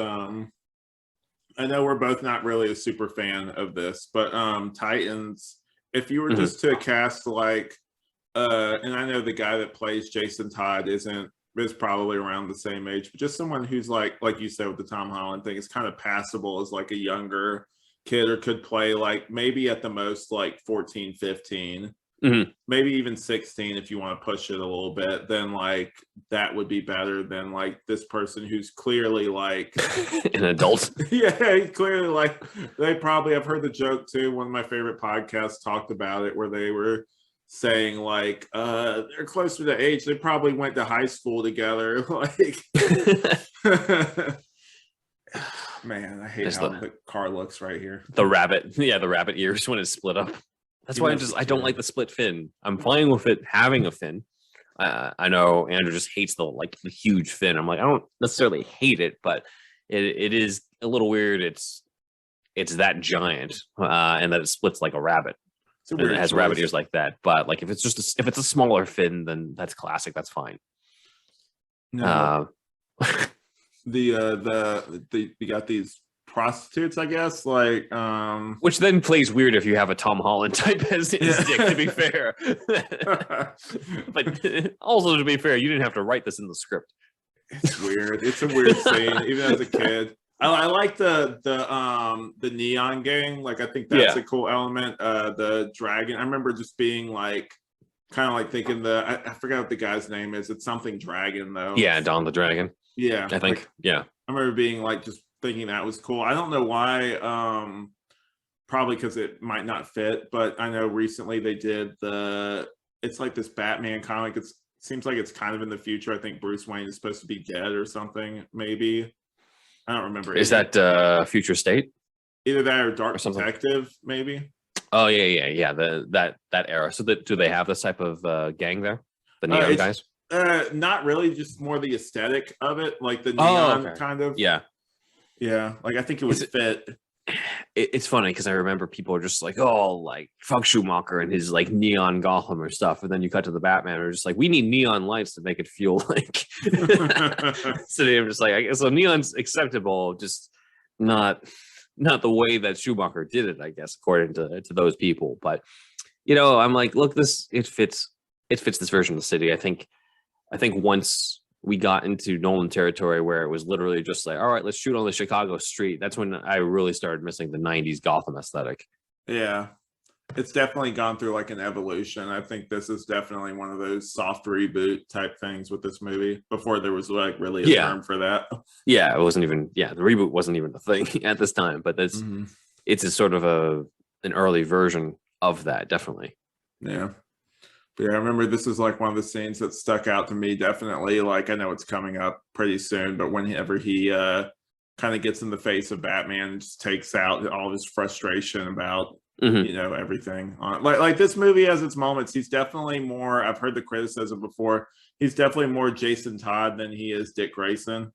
I know we're both not really a super fan of this, but Titans, if you were just to cast like and I know the guy that plays Jason Todd is probably around the same age, but just someone who's like you said with the Tom Holland thing, is kind of passable as like a younger kid, or could play like maybe at the most like 14, 15, maybe even 16 if you want to push it a little bit, then like that would be better than like this person who's clearly like an adult. Yeah, he's clearly like, they probably, I've heard the joke too, one of my favorite podcasts talked about it, where they were saying like they're closer to age, they probably went to high school together. Like man, I hate how the car looks right here. The rabbit ears when it's split up. That's why I don't like the split fin. I'm fine with it having a fin. I know Andrew just hates the huge fin. I'm like, I don't necessarily hate it, but it is a little weird. It's that giant, and that it splits like a rabbit. And it has rabbit ears like that. But like if it's a smaller fin, then that's classic. That's fine. No. We got these prostitutes, I guess, like which then plays weird if you have a Tom Holland type as his dick, to be fair. But also, to be fair, you didn't have to write this in the script. It's weird. It's a weird scene, even as a kid. I like the neon gang. Like I think that's a cool element. The dragon. I remember just being like, kind of like thinking I forgot what the guy's name is. It's something dragon though. Yeah, Don the Dragon. Yeah, I think. I remember being like just thinking that was cool. I don't know why. Probably because it might not fit. But I know recently they did it's like this Batman comic. It's seems like it's kind of in the future. I think Bruce Wayne is supposed to be dead or something. Maybe I don't remember. Is that Future State either that or Dark or something? Detective? Maybe. Oh yeah. That era. So do they have this type of gang there? The neon guys? Not really. Just more the aesthetic of it, like the Oh, neon okay. kind of. Yeah. Yeah, like I think it would fit. It's funny because I remember people are just like, oh, like fuck Schumacher and his like neon Gotham or stuff, and then you cut to the Batman, and are just like, we need neon lights to make it feel like. So I'm just like, I guess so. Neon's acceptable, just not the way that Schumacher did it, I guess, according to those people. But I'm like, look, it fits this version of the city. I think once we got into Nolan territory where it was literally just like, all right, let's shoot on the Chicago street. That's when I really started missing the 90s Gotham aesthetic. Yeah, it's definitely gone through like an evolution. I think this is definitely one of those soft reboot type things with this movie before there was like really a term for that. Yeah, it wasn't even, the reboot wasn't even a thing at this time, but it's a sort of an early version of that, definitely. Yeah. But yeah, I remember this is like one of the scenes that stuck out to me. Definitely, like I know it's coming up pretty soon, but whenever he kind of gets in the face of Batman and just takes out all his frustration about everything. Like this movie has its moments. He's definitely more. I've heard the criticism before. He's definitely more Jason Todd than he is Dick Grayson.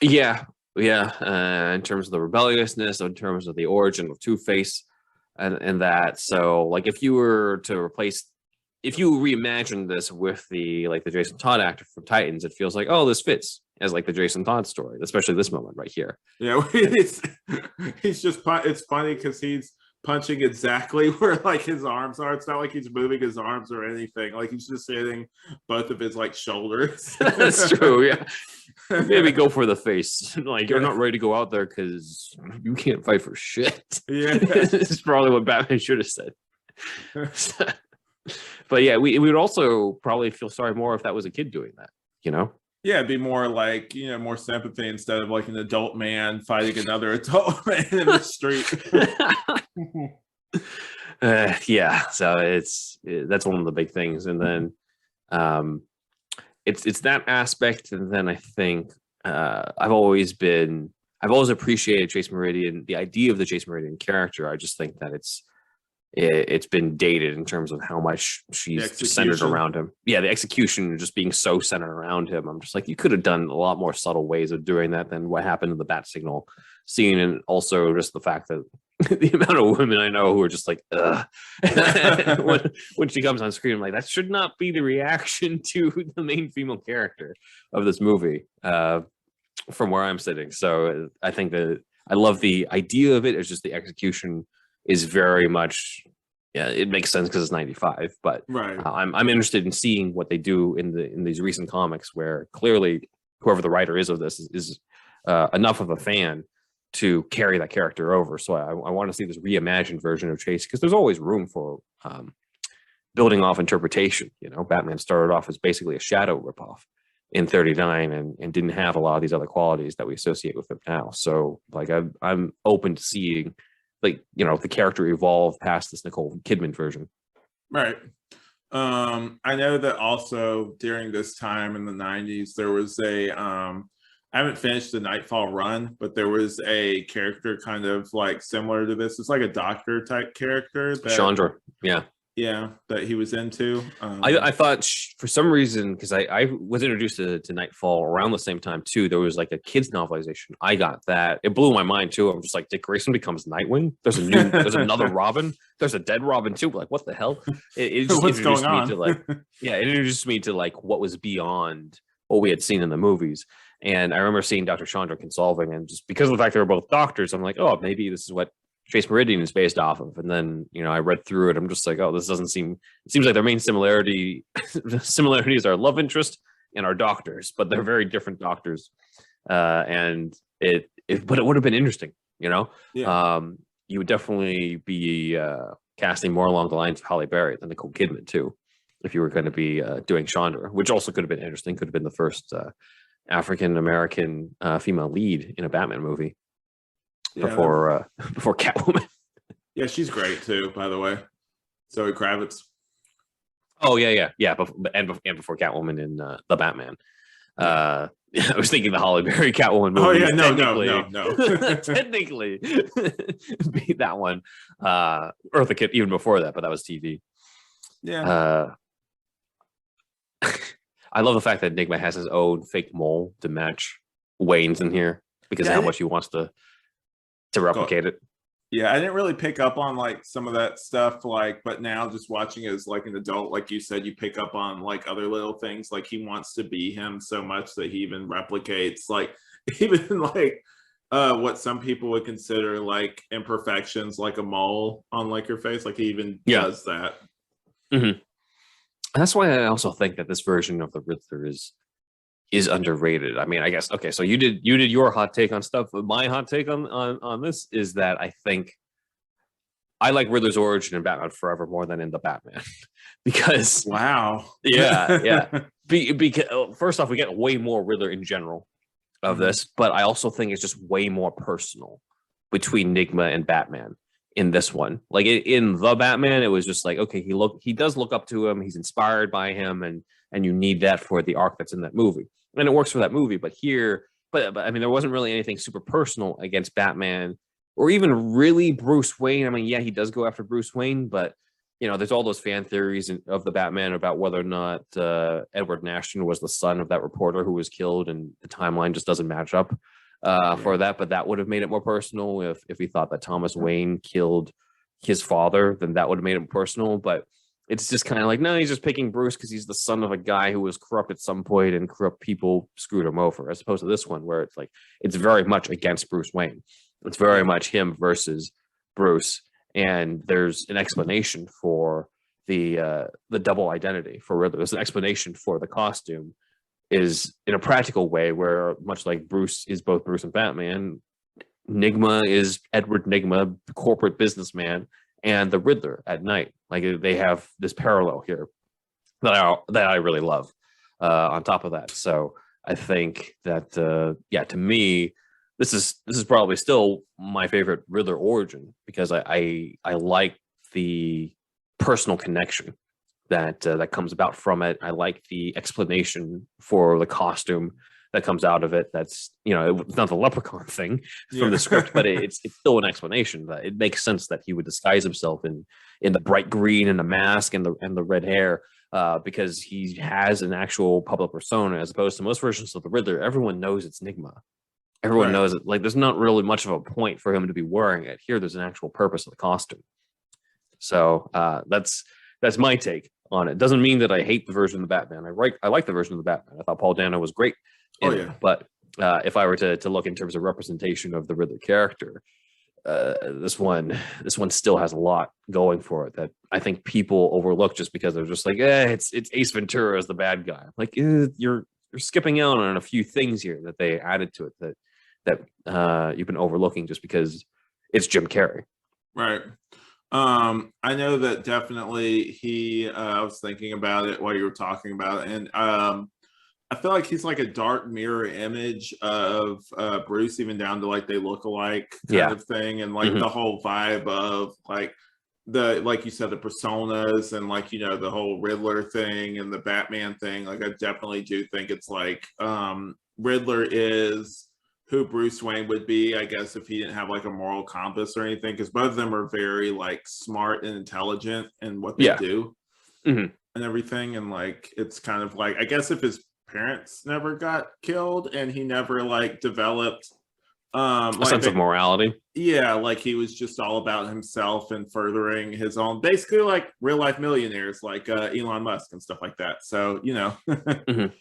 Yeah. In terms of the rebelliousness, in terms of the origin of Two-Face. And that, so like if you reimagine this with the Jason Todd actor from Titans, it feels like, oh, this fits as like the Jason Todd story, especially this moment right here. Yeah, it's funny because he's punching exactly where like his arms are. It's not like he's moving his arms or anything. Like he's just hitting both of his like shoulders. That's true. Yeah, maybe go for the face. Like you're not ready to go out there because you can't fight for shit. Yeah, it's probably what Batman should have said. But yeah, we would also probably feel sorry more if that was a kid doing that. Yeah, it'd be more like, more sympathy instead of like an adult man fighting another adult man in the street. Yeah, so that's one of the big things. And then it's that aspect. And then I think I've always appreciated Chase Meridian, the idea of the Chase Meridian character. I just think that it's been dated in terms of how much she's centered around him. Yeah, the execution just being so centered around him. I'm just like, you could have done a lot more subtle ways of doing that than what happened in the Bat Signal scene. And also just the fact that the amount of women I know who are just like, ugh. when she comes on screen, I'm like, that should not be the reaction to the main female character of this movie from where I'm sitting. So I think that I love the idea of it. It's just the execution is very much, it makes sense because it's 95, but right. I'm interested in seeing what they do in these recent comics where clearly whoever the writer is of this is enough of a fan to carry that character over. So I want to see this reimagined version of Chase because there's always room for building off interpretation. Batman started off as basically a shadow ripoff in 39 and didn't have a lot of these other qualities that we associate with him now. So like I'm open to seeing the character evolve past this Nicole Kidman version. Right. I know that also during this time in the 90s, there was I haven't finished the Nightfall run, but there was a character kind of like similar to this. It's like a doctor type character. Chandra. Yeah, that he was into. I thought for some reason, because I was introduced to Nightfall around the same time too. There was like a kids novelization. I got that. It blew my mind too. I'm just like, Dick Grayson becomes Nightwing. There's another Robin. There's a dead Robin too. Like, what the hell? It just What's introduced going me to like, it introduced me to like what was beyond what we had seen in the movies. And I remember seeing Dr. Chandra consulting, and just because of the fact they were both doctors, I'm like, oh, maybe this is what Chase Meridian is based off of. And then, I read through it. I'm just like, oh, this doesn't seem, it seems like their main similarities are love interest and our doctors, but they're very different doctors. And but it would have been interesting, Yeah. You would definitely be casting more along the lines of Halle Berry than Nicole Kidman too, if you were going to be doing Chandra, which also could have been interesting, could have been the first African-American female lead in a Batman movie. Before Catwoman. Yeah, she's great too, by the way. Zoe Kravitz. Oh yeah. And before Catwoman in the Batman. Yeah. Uh, I was thinking the Holly Berry Catwoman Oh yeah, movies no, no, no, technically, no. technically beat that one. Eartha Kitt even before that, but that was TV. Yeah. Uh, I love the fact that Enigma has his own fake mole to match Wayne's in here because Yeah, of I how didn't much he wants to go. replicate it. Yeah, I didn't really pick up on like some of that stuff, like, but now just watching it as like an adult, like you said, you pick up on like other little things, like he wants to be him so much that he even replicates like even like what some people would consider like imperfections, like a mole on like your face, like he even Yeah. does that. Mm-hmm. That's why I also think that this version of the Riddler is underrated. I mean, I guess okay. So you did your hot take on stuff. But my hot take on this is that I think I like Riddler's origin in Batman Forever more than in the Batman because Wow. yeah. Because first off, we get way more Riddler in general of Mhm. this, but I also think it's just way more personal between Nigma and Batman in this one. Like in the Batman, it was just like okay, he does look up to him, he's inspired by him, and you need that for the arc that's in that movie, and it works for that movie. But here, but I mean, there wasn't really anything super personal against Batman or even really Bruce Wayne. I mean, yeah, he does go after Bruce Wayne, but there's all those fan theories of the Batman about whether or not Edward Nashton was the son of that reporter who was killed, and the timeline just doesn't match up for Yeah. that. But that would have made it more personal if we thought that Thomas Wayne killed his father, then that would have made it personal. But it's just kind of like, no, he's just picking Bruce because he's the son of a guy who was corrupt at some point and corrupt people screwed him over, as opposed to this one where it's like it's very much against Bruce Wayne. It's very Yeah. much him versus Bruce, and there's an explanation for the double identity for Riddler. There's an explanation for the costume is in a practical way where much like Bruce is both Bruce and Batman, Nigma is Edward Nigma, corporate businessman, and the Riddler at night. Like they have this parallel here that I really love. On top of that, so I think that yeah, to me, this is probably still my favorite Riddler origin because I like the personal connection that comes about from it. I like the explanation for the costume that comes out of it. That's it's not the leprechaun thing from Yeah. the script, but it's still an explanation that it makes sense that he would disguise himself in the bright green and the mask and the red hair. Because he has an actual public persona as opposed to most versions of the Riddler. Everyone knows it's Nigma. Everyone Right. knows it. Like, there's not really much of a point for him to be wearing it. Here, there's an actual purpose of the costume. So that's my take on it. Doesn't mean that I hate the version of the Batman. I like the version of the Batman. I thought Paul Dano was great Oh in it. yeah. But if I were to look in terms of representation of the Riddler character, this one still has a lot going for it that I think people overlook just because they're just like, it's Ace Ventura as the bad guy. Like you're skipping out on a few things here that they added to it that you've been overlooking just because it's Jim Carrey. Right. I know that definitely I was thinking about it while you were talking about it, and I feel like he's like a dark mirror image of Bruce, even down to like they look alike kind Yeah. of thing, and like Mhm. the whole vibe of like you said, the personas and like the whole Riddler thing and the Batman thing. Like I definitely do think it's like Riddler is who Bruce Wayne would be, I guess, if he didn't have like a moral compass or anything, because both of them are very like smart and intelligent in what they Yeah. do Mhm. and everything. And like it's kind of like, I guess if his parents never got killed and he never like developed A like sense of morality. yeah, like he was just all about himself and furthering his own, basically like real life millionaires like Elon Musk and stuff like that. So Mhm.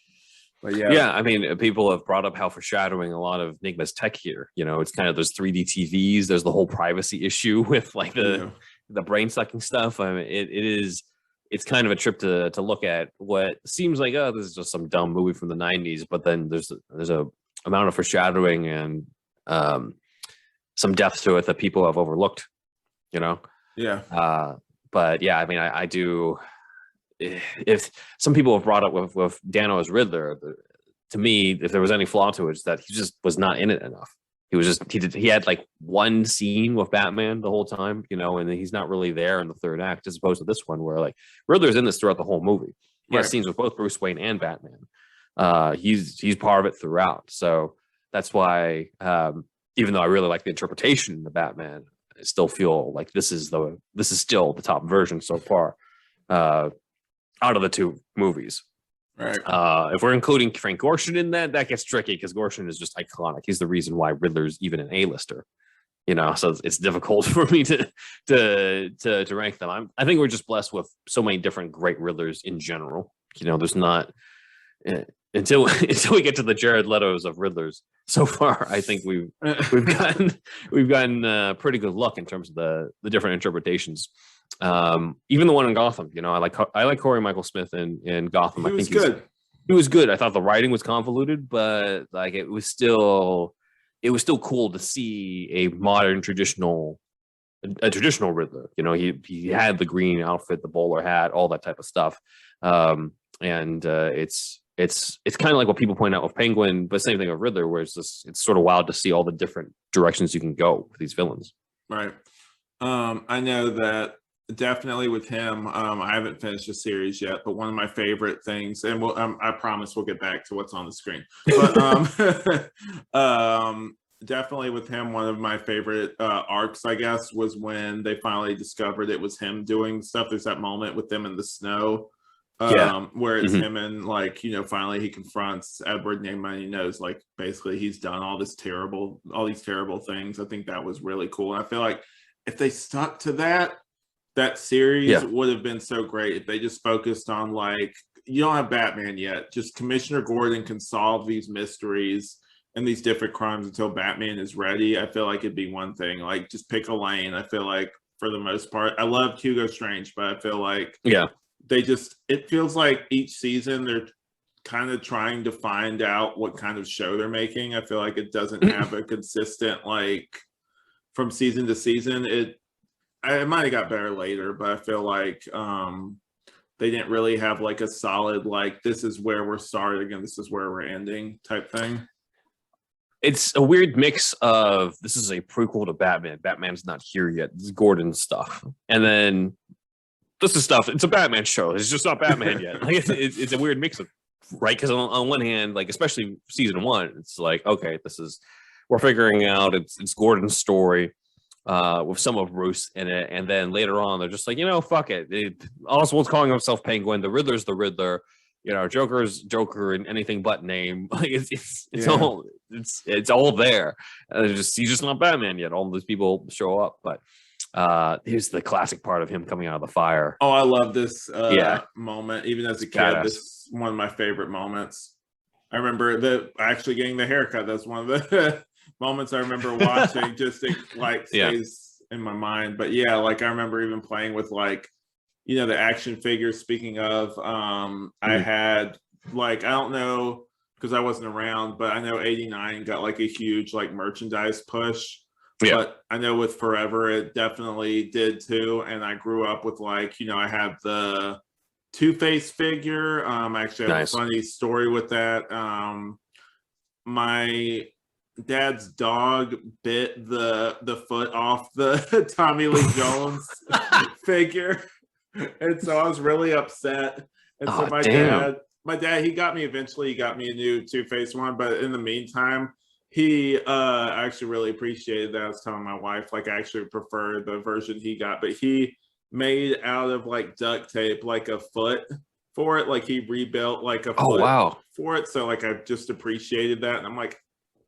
but yeah. Yeah, I mean, people have brought up how foreshadowing a lot of Enigma's tech here. It's kind of those 3D TVs. There's the whole privacy issue with like Yeah. the brain sucking stuff. I mean, it's kind of a trip to look at what seems like this is just some dumb movie from the 90s, but then there's a amount of foreshadowing and some depth to it that people have overlooked. You know, Yeah. but yeah, I mean, I do. If some people have brought up with Dano as Riddler, to me, if there was any flaw to it, it's that he just was not in it enough. He had like one scene with Batman the whole time, and he's not really there in the third act, as opposed to this one where like Riddler's in this throughout the whole movie. He has Right. scenes with both Bruce Wayne and Batman. He's part of it throughout. So that's why, even though I really like the interpretation of the Batman, I still feel like this is still the top version so far, out of the two movies. Right. If we're including Frank Gorshin in that gets tricky because Gorshin is just iconic. He's the reason why Riddler's even an A-lister. So it's difficult for me to rank them. I think we're just blessed with so many different great Riddlers in general. There's not until we get to the Jared Leto's of Riddlers. So far, I think we've gotten pretty good luck in terms of the different interpretations. Even the one in Gotham, I like Corey Michael Smith in Gotham. I think he was good. I thought the writing was convoluted, but like it was still cool to see a modern traditional Riddler. He had the green outfit, the bowler hat, all that type of stuff. It's kind of like what people point out with Penguin, but same thing with Riddler, where it's sort of wild to see all the different directions you can go with these villains. Right. I know that definitely with him, I haven't finished the series yet, but one of my favorite things, and I promise we'll get back to what's on the screen, but definitely with him, one of my favorite arcs, I guess, was when they finally discovered it was him doing stuff. There's that moment with them in the snow, where it's him and finally he confronts Edward Neyman. He knows basically he's done all these terrible things. I think that was really cool. And I feel like if they stuck to that series would have been so great if they just focused on you don't have Batman yet. Just Commissioner Gordon can solve these mysteries and these different crimes until Batman is ready. I feel like it'd be one thing. Just pick a lane. I feel like for the most part, I love Hugo Strange, but I feel like it feels like each season they're kind of trying to find out what kind of show they're making. I feel like it doesn't have a consistent from season to season. It might have got better later, but I feel like they didn't really have a solid this is where we're starting and this is where we're ending type thing. It's a weird mix of this is a prequel to Batman. Batman's not here yet. This is Gordon's stuff, and then this is stuff. It's a Batman show. It's just not Batman yet. It's a weird mix of right because on one hand, especially season one, it's okay, we're figuring out it's Gordon's story. With some of Bruce in it, and then later on they're just fuck it. Oswald's calling himself Penguin. The Riddler's the Riddler. Joker's Joker in anything but name. It's all there. He's just not Batman yet. All these people show up, but here's the classic part of him coming out of the fire. Oh, I love this moment. Even as a kid, this is one of my favorite moments. I remember actually getting the haircut. That's one of the moments I remember watching. Just stays in my mind. But I remember even playing with the action figures. Speaking of, I had I don't know because I wasn't around, but I know '89 got a huge merchandise push. Yeah. But I know with Forever it definitely did too. And I grew up with I had the Two-Face figure. I actually have a funny story with that. My dad's dog bit the foot off the Tommy Lee Jones figure, and so I was really upset. And so my dad, he got me a new Two-Face one, but in the meantime, he actually really appreciated that. I was telling my wife, I actually prefer the version he got, but he made out of duct tape a foot for it. He rebuilt a foot for it. So I just appreciated that, and I'm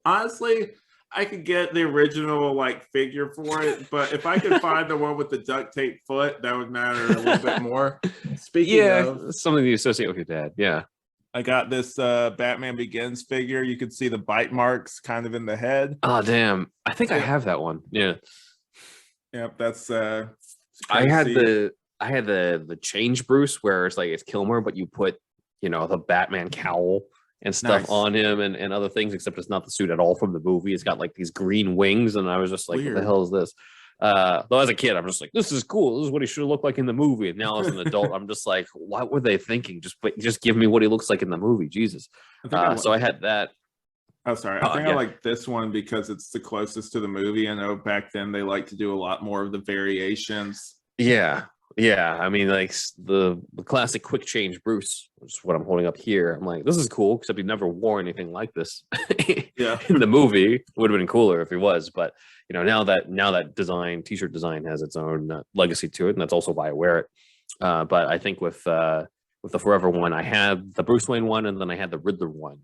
honestly, I could get the original figure for it, but if I could find the one with the duct tape foot, that would matter a little bit more. Speaking of something you associate with your dad, I got this Batman Begins figure. You can see the bite marks kind of in the head. Oh damn! I think I have that one. Yeah. Yep, that's. I had the change Bruce where it's Kilmer, but you put the Batman cowl and stuff on him and other things, except it's not the suit at all from the movie. It's got these green wings, and I was just Weird. What the hell is this? Though as a kid, I'm just this is cool. This is what he should look like in the movie. And now as an adult, I'm just what were they thinking? Just give me what he looks like in the movie, Jesus. So I had that. Oh, sorry. I think I Yeah. like this one because it's the closest to the movie. I know back then they like to do a lot more of the variations. Yeah, yeah. I mean, like the classic quick change Bruce, which is what I'm holding up here. I'm like, this is cool, except he never wore anything like this Yeah. in the movie. It would have been cooler if he was, but now that design, t-shirt design, has its own legacy to it, and that's also why I wear it. But I think with the Forever one, I had the Bruce Wayne one, and then I had the Riddler one,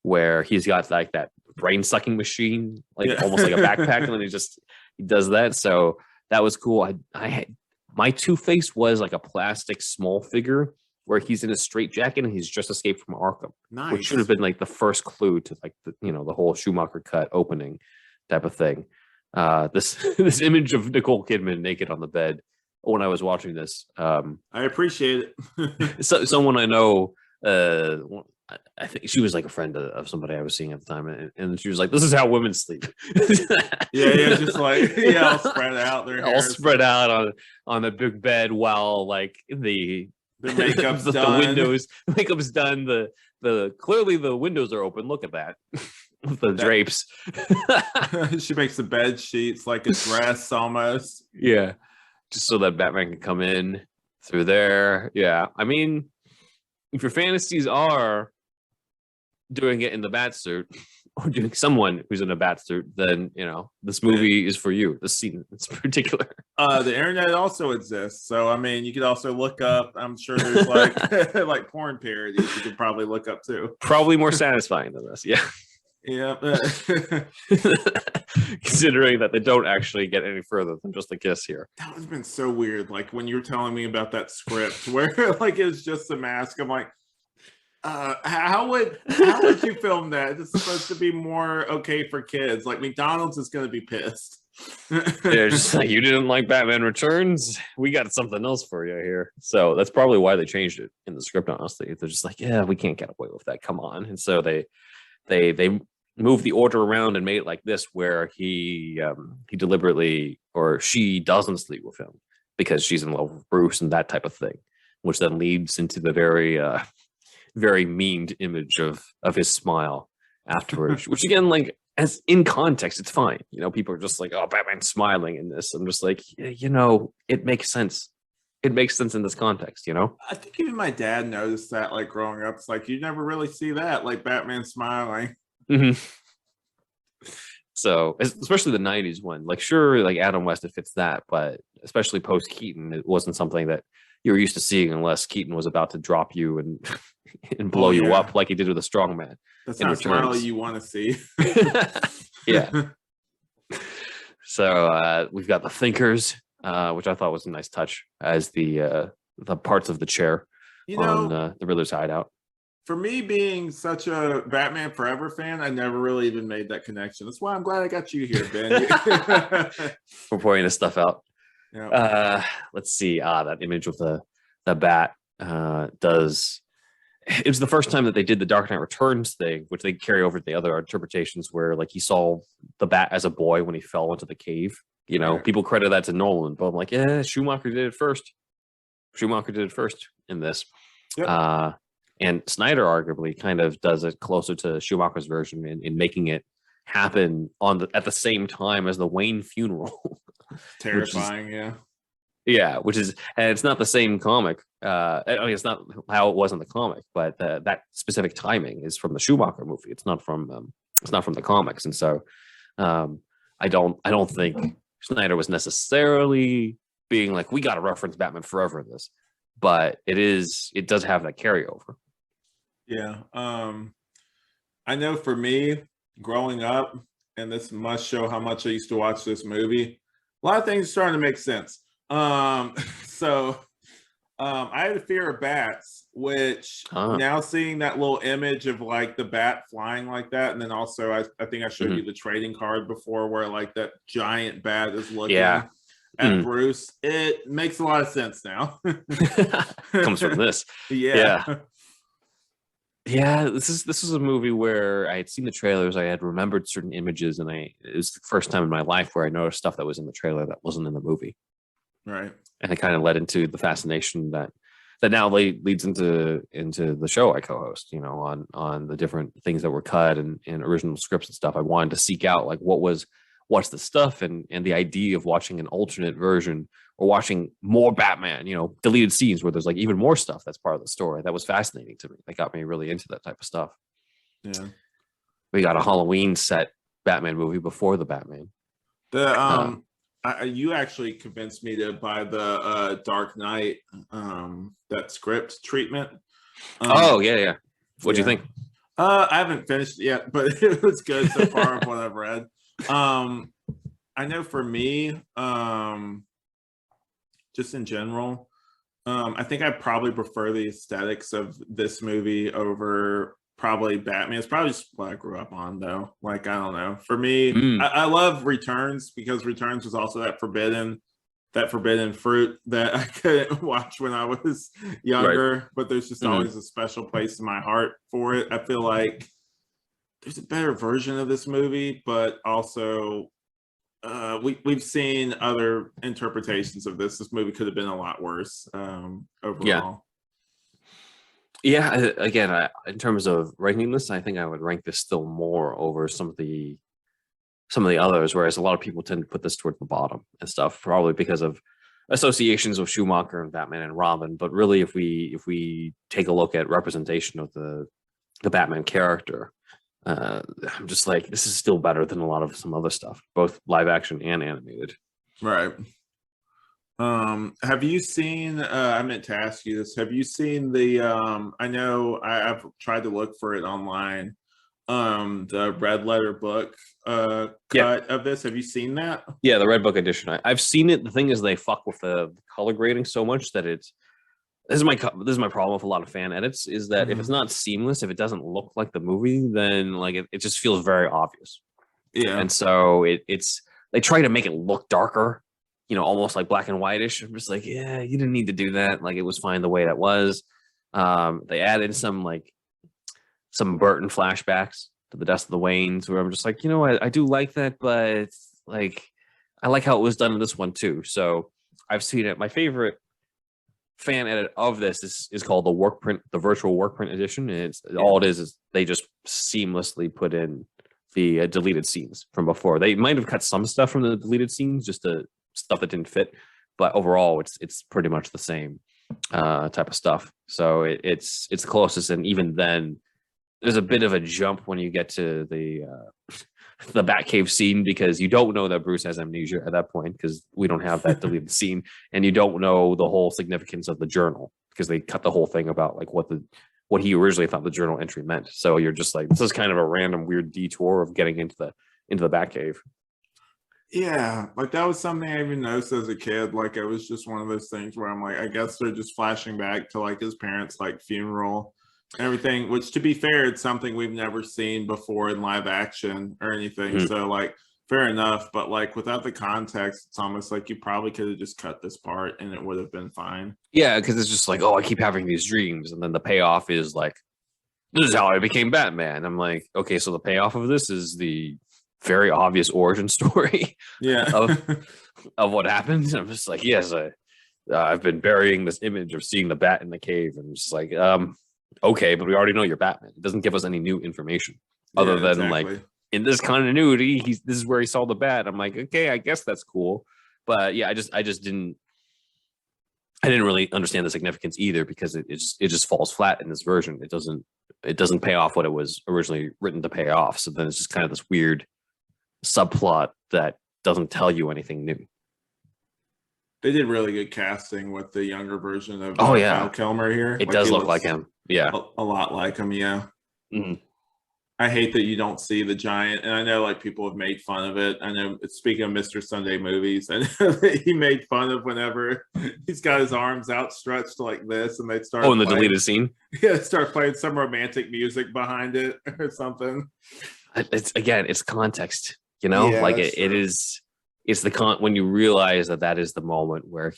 where he's got like that brain sucking machine, like Yeah. almost like a backpack, and then he does that. So that was cool. I had my Two-Face was like a plastic small figure where he's in a straight jacket and he's just escaped from Arkham, which should Nice. have been like the first clue to like the whole Schumacher cut opening type of thing. This this image of Nicole Kidman naked on the bed when I was watching this. I appreciate it. So someone I know, I think she was like a friend of somebody I was seeing at the time, and she was like, "This is how women sleep." Yeah, just like all spread out, their all hair spread out on a big bed while like the makeup's the done. windows, the makeup's done. The clearly the windows are open. Look at that. The drapes. She makes the bed sheets like a dress almost. Yeah, just so that Batman can come in through there. Yeah, I mean, if your fantasies are doing it in the bat suit or doing someone who's in a bat suit, then this movie is for you. This scene in particular. The internet also exists, so I mean, you could also look up. I'm sure there's like like porn parodies you could probably look up too. Probably more satisfying than this. Yeah. Yeah. Considering that they don't actually get any further than just a kiss here. That would have been so weird. Like when you were telling me about that script where like it's just a mask. I'm like, how would you film that? It's supposed to be more okay for kids. Like McDonald's is gonna be pissed. They're just like, you didn't like Batman Returns? We got something else for you here. So that's probably why they changed it in the script, honestly. They're just like, yeah, we can't get away with that. Come on. And so they moved the order around and made it like this, where he deliberately, or she doesn't sleep with him because she's in love with Bruce and that type of thing, which then leads into the very very memed image of his smile afterwards, which again, like, as in context, it's fine. People are just like, oh, Batman's smiling in this. I'm just like, it makes sense. It makes sense in this context, I think even my dad noticed that, like growing up. It's like you never really see that, like Batman smiling. Mm-hmm. So, especially the '90s one, like, sure, like Adam West, it fits that, but especially post Keaton, it wasn't something that you were used to seeing unless Keaton was about to drop you and and blow you up like he did with a strong man. That's not a smile you want to see. Yeah. So we've got the Thinkers, which I thought was a nice touch as the parts of the chair on the Riddler's hideout. For me, being such a Batman Forever fan, I never really even made that connection. That's why I'm glad I got you here, Ben. We're pointing this stuff out. Yeah. Let's see. That image with the bat does. It was the first time that they did the Dark Knight Returns thing, which they carry over to the other interpretations, where like he saw the bat as a boy when he fell into the cave. People credit that to Nolan, but I'm like, yeah, Schumacher did it first. Schumacher did it first in this. Yep. And Snyder arguably kind of does it closer to Schumacher's version in making it happen at the same time as the Wayne funeral. Terrifying, which is, and it's not the same comic. I mean, it's not how it was in the comic, but that specific timing is from the Schumacher movie. It's not from the comics, and so I don't think Snyder was necessarily being like, we got to reference Batman Forever in this, but it does have that carryover. Yeah. I know for me, growing up, and this must show how much I used to watch this movie, a lot of things are starting to make sense. So I had a fear of bats, which now seeing that little image of like the bat flying like that, and then also I think I showed you the trading card before where like that giant bat is looking at Bruce. It makes a lot of sense now. Comes from this. Yeah, this is a movie where I had seen the trailers, I had remembered certain images, and it was the first time in my life where I noticed stuff that was in the trailer that wasn't in the movie. Right. And it kind of led into the fascination that that now leads into the show I co-host, on the different things that were cut and original scripts and stuff. I wanted to seek out like what's the stuff, and the idea of watching an alternate version or watching more Batman, deleted scenes where there's like even more stuff that's part of the story. That was fascinating to me. That got me really into that type of stuff. Yeah. We got a Halloween set Batman movie before the Batman. You actually convinced me to buy the Dark Knight that script treatment. Yeah. What'd you think? I haven't finished it yet, but it was good so far of what I've read. I know for me, just in general, I think I probably prefer the aesthetics of this movie over probably Batman. It's probably just what I grew up on, though. Like, I don't know. For me, I love Returns because Returns was also that forbidden fruit that I couldn't watch when I was younger. Right. But there's just always a special place in my heart for it. I feel like there's a better version of this movie, but also we've seen other interpretations of this. This movie could have been a lot worse overall. Yeah, again, in terms of ranking this, I think I would rank this still more over some of the others, whereas a lot of people tend to put this towards the bottom and stuff, probably because of associations with Schumacher and Batman and Robin. But really, if we take a look at representation of the Batman character, I'm just like, this is still better than a lot of some other stuff, both live action and animated. Right. Have you seen, I meant to ask you this, have you seen the, I know I've tried to look for it online, the Red Letter book cut of this? Have you seen that? Yeah, the Red Book edition. I've seen it. The thing is, they fuck with the color grading so much that this is my problem with a lot of fan edits, is that if it's not seamless, if it doesn't look like the movie, then like it just feels very obvious. Yeah. And so they try to make it look darker, almost like black and white-ish. I'm just like, yeah, you didn't need to do that. Like, it was fine the way that was. They added some Burton flashbacks to the Death of the Waynes, where I'm just like, I do like that, but like, I like how it was done in this one too. So I've seen it. My favorite fan edit of this is called the virtual work print edition. And all it is they just seamlessly put in the deleted scenes from before. They might have cut some stuff from the deleted scenes, just stuff that didn't fit, but overall it's pretty much the same type of stuff. So it's the closest, and even then there's a bit of a jump when you get to the Batcave scene, because you don't know that Bruce has amnesia at that point, because we don't have that deleted scene, and you don't know the whole significance of the journal, because they cut the whole thing about like what he originally thought the journal entry meant. So you're just like, this is kind of a random weird detour of getting into the Batcave. Yeah, like that was something I even noticed as a kid. Like, it was just one of those things where I'm like, I guess they're just flashing back to like his parents' like funeral and everything, which, to be fair, it's something we've never seen before in live action or anything. So like, fair enough, but like without the context, it's almost like you probably could have just cut this part and it would have been fine. Yeah, because it's just like, oh, I keep having these dreams, and then the payoff is like, this is how I became Batman. I'm like, okay, so the payoff of this is the very obvious origin story of what happened. And I'm just like, yes, I've been burying this image of seeing the bat in the cave, and just like, okay, but we already know you're Batman. It doesn't give us any new information other than like, in this continuity, this is where he saw the bat. I'm like, okay, I guess that's cool, but yeah, I didn't really understand the significance either, because it just falls flat in this version. It doesn't pay off what it was originally written to pay off. So then it's just kind of this weird subplot that doesn't tell you anything new. They did really good casting with the younger version of Val Kilmer here. It does look like him. Yeah. A lot like him, yeah. Mm-hmm. I hate that you don't see the giant, and I know like people have made fun of it. I know, speaking of Mr. Sunday Movies, I know that he made fun of whenever he's got his arms outstretched like this, and they start in the deleted scene? Yeah, start playing some romantic music behind it or something. It's context, like it is. It's when you realize that is the moment where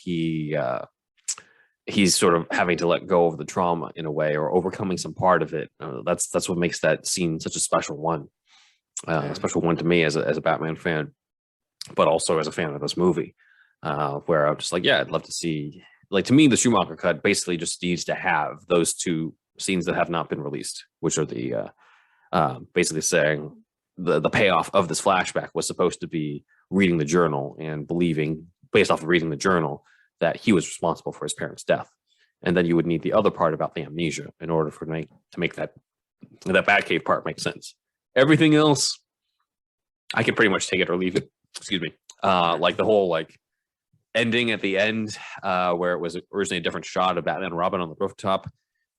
he's sort of having to let go of the trauma in a way, or overcoming some part of it. That's what makes that scene such a special one. A special one to me as a Batman fan, but also as a fan of this movie, where I'm just like, yeah, I'd love to see like, to me, the Schumacher cut basically just needs to have those two scenes that have not been released, which are the basically saying the payoff of this flashback was supposed to be reading the journal and believing, based off of reading the journal, that he was responsible for his parents' death. And then you would need the other part about the amnesia in order to make that Batcave part make sense. Everything else, I can pretty much take it or leave it. Excuse me. Like the whole like ending at the end, where it was originally a different shot of Batman and Robin on the rooftop,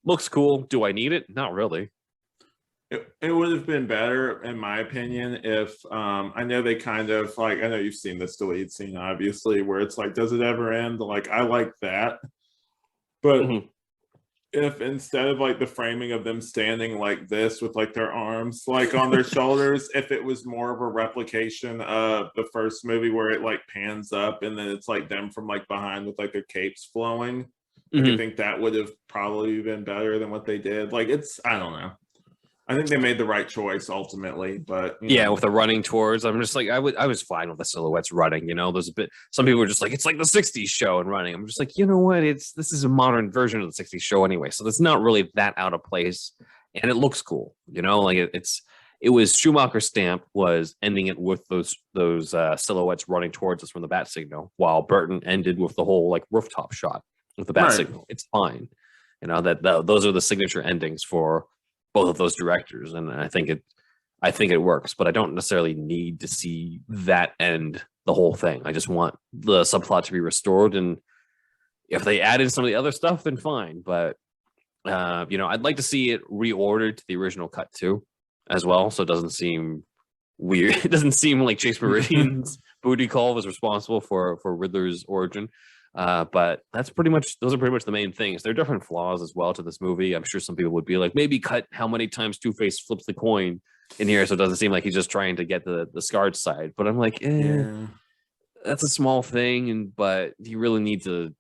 looks cool. Do I need it? Not really. It would have been better, in my opinion, if I know they kind of like, I know you've seen this deleted scene, obviously, where it's like, does it ever end? Like, I like that. But if instead of like the framing of them standing like this with like their arms like on their shoulders, if it was more of a replication of the first movie where it like pans up and then it's like them from like behind with like their capes flowing, like, I think that would have probably been better than what they did. Like, it's, I don't know. I think they made the right choice ultimately, but yeah, with the running towards, I'm just like, I was fine with the silhouettes running. There's a bit. Some people were just like, it's like the '60s show and running. I'm just like, you know what? This is a modern version of the '60s show anyway, so it's not really that out of place, and it looks cool. Like it was Schumacher's stamp was ending it with those silhouettes running towards us from the bat signal, while Burton ended with the whole like rooftop shot with the bat signal. It's fine, that those are the signature endings for both of those directors, and I think it works, but I don't necessarily need to see that end the whole thing. I just want the subplot to be restored, and if they add in some of the other stuff, then fine. But I'd like to see it reordered to the original cut too, as well, so it doesn't seem weird. It doesn't seem like Chase Meridian's booty call was responsible for Riddler's origin. But those are pretty much the main things. There are different flaws as well to this movie. I'm sure some people would be like, maybe cut how many times Two-Face flips the coin in here so it doesn't seem like he's just trying to get the scarred side. But I'm like, that's a small thing, but you really need to,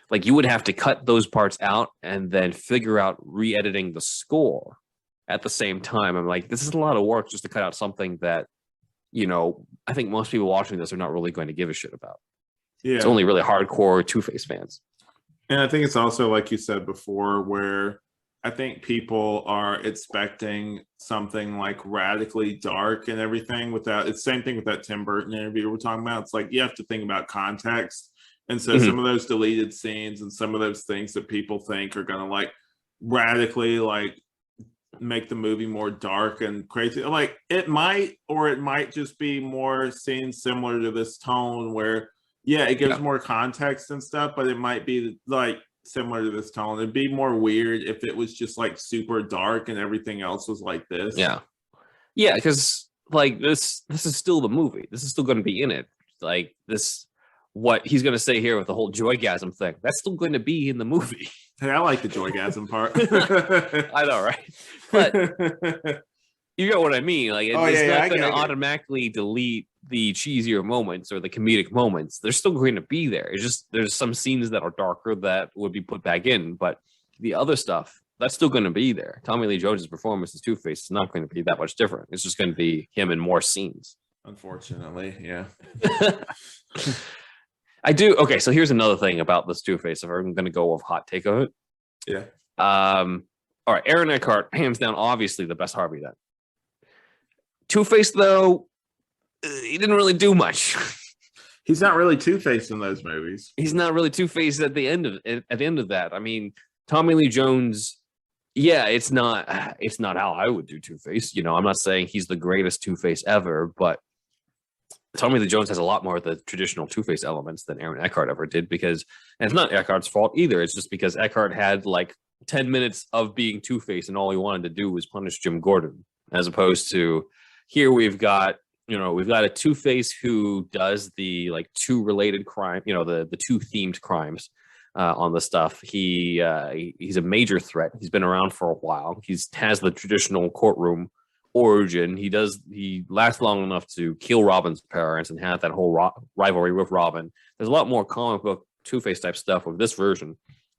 like, you would have to cut those parts out and then figure out re-editing the score at the same time. I'm like, this is a lot of work just to cut out something that, I think most people watching this are not really going to give a shit about. Yeah. It's only really hardcore Two-Face fans. And I think it's also, like you said before, where I think people are expecting something like radically dark and everything without, it's the same thing with that Tim Burton interview we're talking about. It's like, you have to think about context. And so some of those deleted scenes and some of those things that people think are going to like radically like make the movie more dark and crazy, like it might just be more scenes similar to this tone where, yeah, it gives more context and stuff, but it might be like similar to this tone. It'd be more weird if it was just like super dark and everything else was like this. Yeah, because like this is still the movie. This is still going to be in it. Like this, what he's going to say here with the whole joygasm thing, that's still going to be in the movie. Hey, I like the joygasm part. I know, right? But you get what I mean. Like, it's not going to automatically delete the cheesier moments or the comedic moments. They're still going to be there. It's just there's some scenes that are darker that would be put back in, but the other stuff, that's still going to be there. Tommy Lee Jones' performance as Two-Face is not going to be that much different. It's just going to be him in more scenes. Unfortunately, yeah. I do. Okay, so here's another thing about this Two-Face. If I'm going to go with hot take of it. Yeah. All right, Aaron Eckhart, hands down, obviously the best Harvey Dent. Two-Face, though, he didn't really do much. He's not really Two-Face in those movies. He's not really Two-Face at the end of that. I mean, Tommy Lee Jones, yeah, it's not how I would do Two-Face. I'm not saying he's the greatest Two-Face ever, but Tommy Lee Jones has a lot more of the traditional Two-Face elements than Aaron Eckhart ever did, and it's not Eckhart's fault either. It's just because Eckhart had like 10 minutes of being Two-Face and all he wanted to do was punish Jim Gordon, as opposed to here we've got a Two-Face who does the like two related crime, the two themed crimes on the stuff. He's a major threat. He's been around for a while. Has the traditional courtroom origin. He lasts long enough to kill Robin's parents and have that whole rivalry with Robin. There's a lot more comic book Two-Face type stuff with this version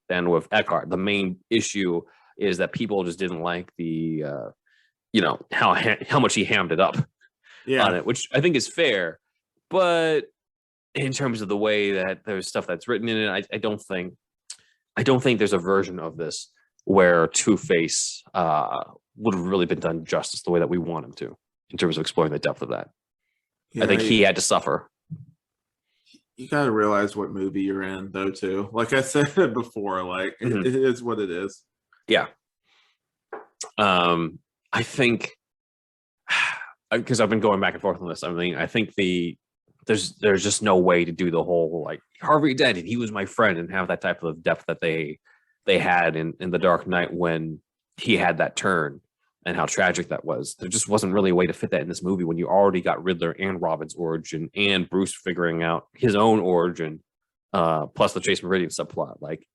than with Eckhart. The main issue is that people just didn't like the how much he hammed it up on it, which I think is fair. But in terms of the way that there's stuff that's written in it, I don't think there's a version of this where Two-Face would have really been done justice the way that we want him to, in terms of exploring the depth of that. Yeah, I think he had to suffer. You got to realize what movie you're in, though, too. Like I said before, like it is what it is. Yeah. I think, because I've been going back and forth on this. I mean, I think there's just no way to do the whole like Harvey Dent and he was my friend and have that type of depth that they had in The Dark Knight when he had that turn and how tragic that was. There just wasn't really a way to fit that in this movie when you already got Riddler and Robin's origin and Bruce figuring out his own origin, plus the Chase Meridian subplot. Like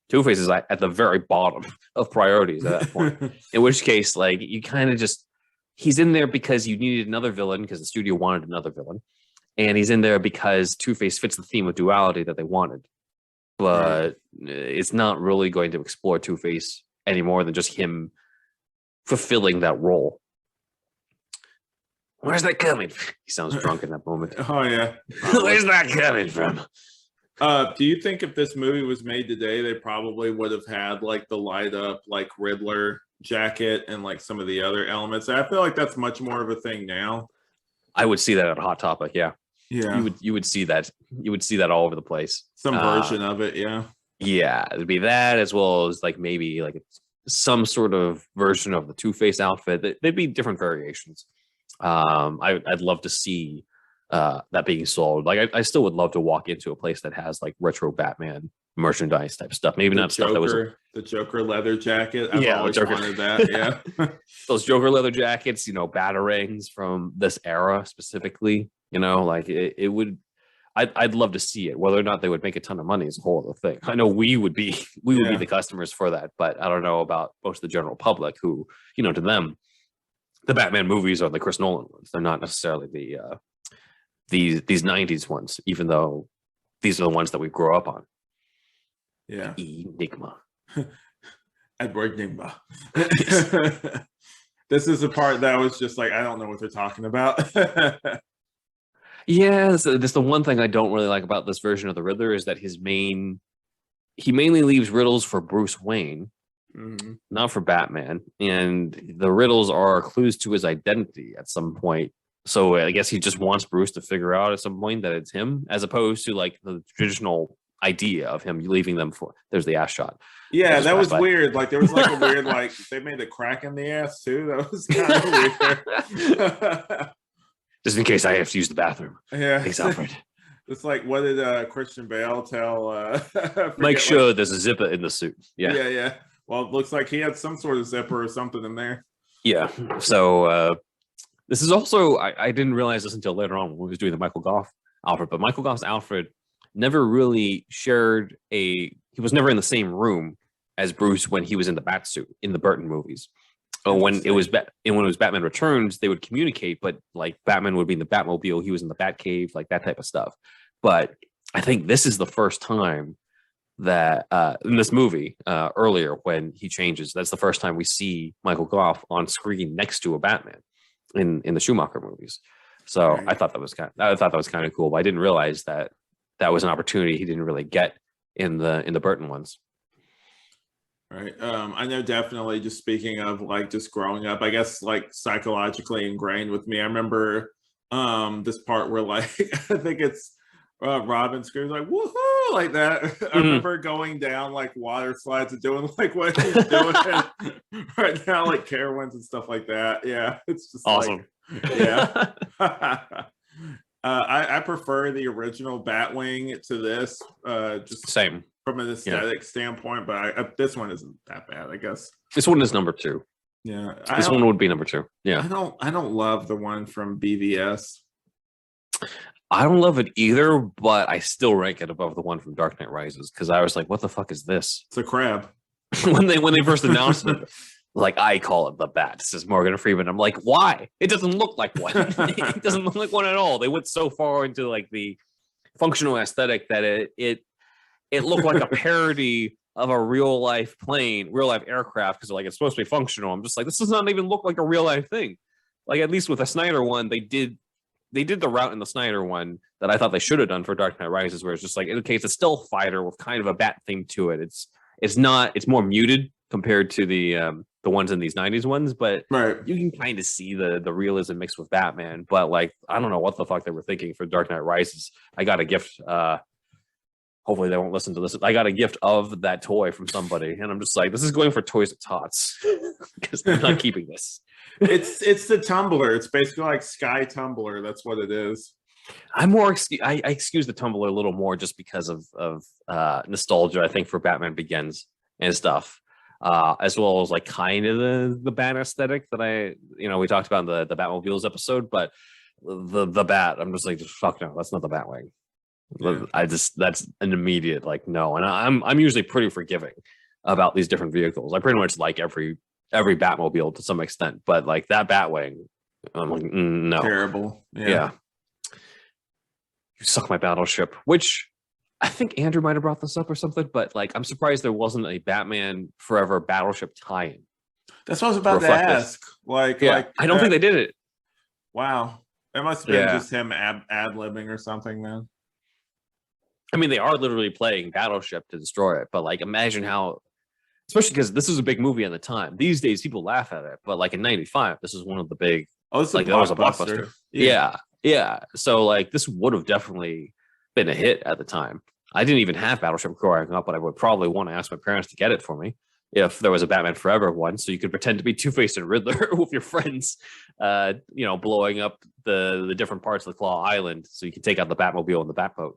Two-Face is at the very bottom of priorities at that point. In which case, like you kind of just, he's in there because you needed another villain because the studio wanted another villain. And he's in there because Two-Face fits the theme of duality that they wanted. But it's not really going to explore Two-Face any more than just him fulfilling that role. Where's that coming from? He sounds drunk in that moment. Oh, yeah. Where's that coming from? Do you think if this movie was made today, they probably would have had like the light up like Riddler jacket and like some of the other elements? I feel like that's much more of a thing now. I would see that at Hot Topic, yeah. Yeah. You would see that. You would see that all over the place. Some version of it, yeah. Yeah, it'd be that as well as like maybe like some sort of version of the Two-Face outfit. There'd be different variations. I'd love to see that being sold. Like I still would love to walk into a place that has like retro Batman merchandise type stuff. Maybe not stuff that was the Joker leather jacket. I've always wanted that. Yeah. Those Joker leather jackets, you know, batarangs from this era specifically, you know, like it would, I'd love to see it. Whether or not they would make a ton of money is a whole other thing. I know we would be the customers for that, but I don't know about most of the general public who, you know, to them, the Batman movies are the Chris Nolan ones. They're not necessarily these 90s ones, even though these are the ones that we grew up on. Yeah. Enigma. Edward Nigma. This is the part that was just like, I don't know what they're talking about. Yeah, that's the one thing I don't really like about this version of the Riddler is that he mainly leaves riddles for Bruce Wayne, not for Batman. And the riddles are clues to his identity at some point. So I guess he just wants Bruce to figure out at some point that it's him, as opposed to like the traditional idea of him leaving them for. There's the ass shot. Yeah, that was weird. Like there was like a weird like they made a crack in the ass too. That was kind of weird. Just in case I have to use the bathroom. Yeah. Thanks, Alfred. It's like, what did Christian Bale tell? Make sure there's a zipper in the suit. Yeah. Yeah. Well, it looks like he had some sort of zipper or something in there. Yeah. So this is also, I didn't realize this until later on when we was doing the Michael Goff Alfred, but Michael Goff's Alfred never really he was never in the same room as Bruce when he was in the Batsuit in the Burton movies. When it was Batman Returns, they would communicate, but like Batman would be in the Batmobile, he was in the Batcave, like that type of stuff. But I think this is the first time that in this movie earlier when he changes, that's the first time we see Michael Goff on screen next to a Batman in the Schumacher movies. So right. I thought that was kind of cool, but I didn't realize that was an opportunity he didn't really get in the Burton ones. Right. I know definitely just speaking of like just growing up, I guess like psychologically ingrained with me. I remember this part where like I think it's Robin screams like woohoo like that. I remember going down like water slides and doing like what he's doing right now, like Carowinds and stuff like that. Yeah, it's just awesome. Like, yeah. I prefer the original Batwing to this. Just same. From an aesthetic standpoint, but this one isn't that bad, I guess. This one is number 2. Yeah, this one would be number 2. Yeah, I don't love the one from BVS. I don't love it either, but I still rank it above the one from Dark Knight Rises because I was like, "What the fuck is this?" It's a crab. when they first announced it, like I call it the Bat. This is Morgan Freeman. I'm like, why? It doesn't look like one. It doesn't look like one at all. They went so far into like the functional aesthetic that it looked like a parody of a real life aircraft because like it's supposed to be functional. I'm just like, this does not even look like a real life thing. Like at least with a Snyder one, they did they did the route in the Snyder one that I thought they should have done for Dark Knight Rises, where it's just like, okay, it's a stealth fighter with kind of a bat theme to it. It's more muted compared to the ones in these 90s ones, but Right. you can kind of see the realism mixed with Batman. But like, I don't know what the fuck they were thinking for Dark Knight Rises. I got a gift. Hopefully they won't listen to this. I got a gift of that toy from somebody, and I'm just like, this is going for Toys at Tots because I'm not keeping this. It's the Tumbler. It's basically like Sky Tumbler. That's what it is. I excuse the Tumbler a little more just because of nostalgia. I think for Batman Begins and stuff, as well as like kind of the bat aesthetic that we talked about in the Batmobiles episode, but the bat, I'm just like, fuck no, that's not the Batwing. Yeah. That's an immediate like no, and I'm usually pretty forgiving about these different vehicles. I pretty much like every Batmobile to some extent, but like that Batwing, I'm like no, terrible. Yeah. You suck my battleship, which I think Andrew might have brought this up or something, but like I'm surprised there wasn't a Batman Forever battleship tie-in. That's what I was about to ask. Like I don't think they did it. Wow, it must have been just him ad-libbing or something, man. I mean, they are literally playing Battleship to destroy it, but like, imagine how, especially because this was a big movie at the time. These days, people laugh at it, but like in '95, this is one of the big. Oh, it's like that was a blockbuster. Yeah. So like, this would have definitely been a hit at the time. I didn't even have Battleship growing up, but I would probably want to ask my parents to get it for me if there was a Batman Forever one, so you could pretend to be Two-Face and Riddler with your friends, blowing up the different parts of the Claw Island, so you could take out the Batmobile and the Batboat.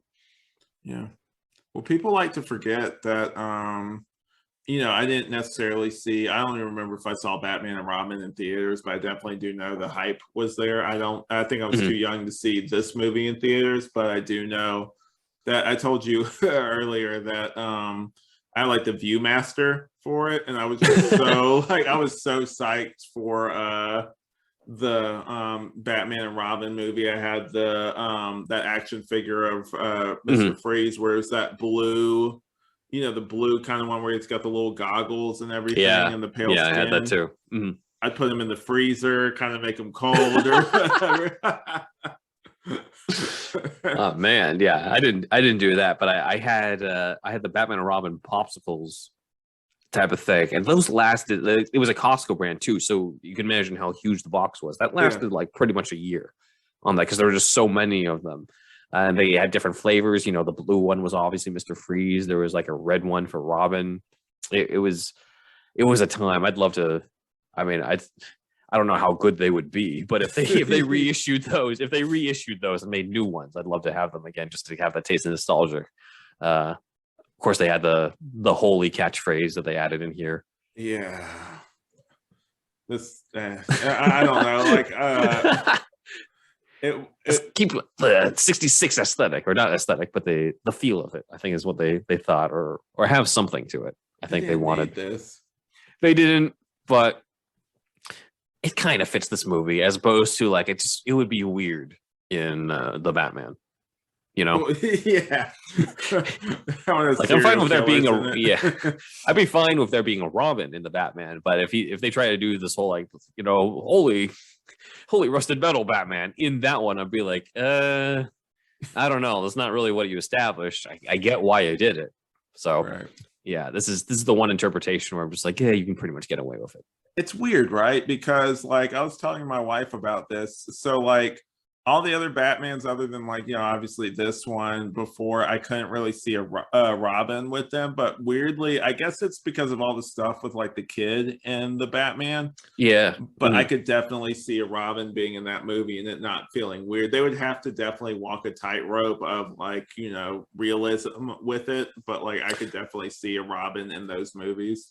Yeah. Well, people like to forget that, I didn't necessarily see, I don't even remember if I saw Batman and Robin in theaters, but I definitely do know the hype was there. I think I was too young to see this movie in theaters, but I do know that I told you earlier that I like the Viewmaster for it. And I was just so I was so psyched for the Batman and Robin movie. I had that action figure of Mr. Freeze, where it's that blue, the blue kind of one where it's got the little goggles and everything, and the pale skin. I had that too. I'd put him in the freezer, kind of make him cold or whatever. Oh man, yeah, I didn't do that, but I had the Batman and Robin popsicles type of thing, and those lasted. It was a Costco brand too, so you can imagine how huge the box was. That lasted like pretty much a year on that, because there were just so many of them, and they had different flavors. The blue one was obviously Mr. Freeze. There was like a red one for Robin. It was a time. I'd love to. I mean, I don't know how good they would be, but if they reissued those and made new ones, I'd love to have them again, just to have that taste of nostalgia. Of course, they had the holy catchphrase that they added in here. Yeah, this I don't know. Like keep the '66 aesthetic, or not aesthetic, but the feel of it. I think is what they thought, or have something to it. I think they wanted this. They didn't, but it kind of fits this movie, as opposed to like it would be weird in the Batman. Yeah. Like I'm fine with there being I'd be fine with there being a Robin in the Batman, but if they try to do this whole like holy rusted metal Batman in that one, I'd be like, I don't know, that's not really what you established. I get why you did it, so right. Yeah, this is the one interpretation where I'm just like, yeah, you can pretty much get away with it. It's weird, right? Because like I was telling my wife about this, so like all the other Batmans, other than like, obviously this one before, I couldn't really see a Robin with them. But weirdly, I guess it's because of all the stuff with like the kid and the Batman. Yeah. But I could definitely see a Robin being in that movie and it not feeling weird. They would have to definitely walk a tightrope of like, realism with it. But like, I could definitely see a Robin in those movies.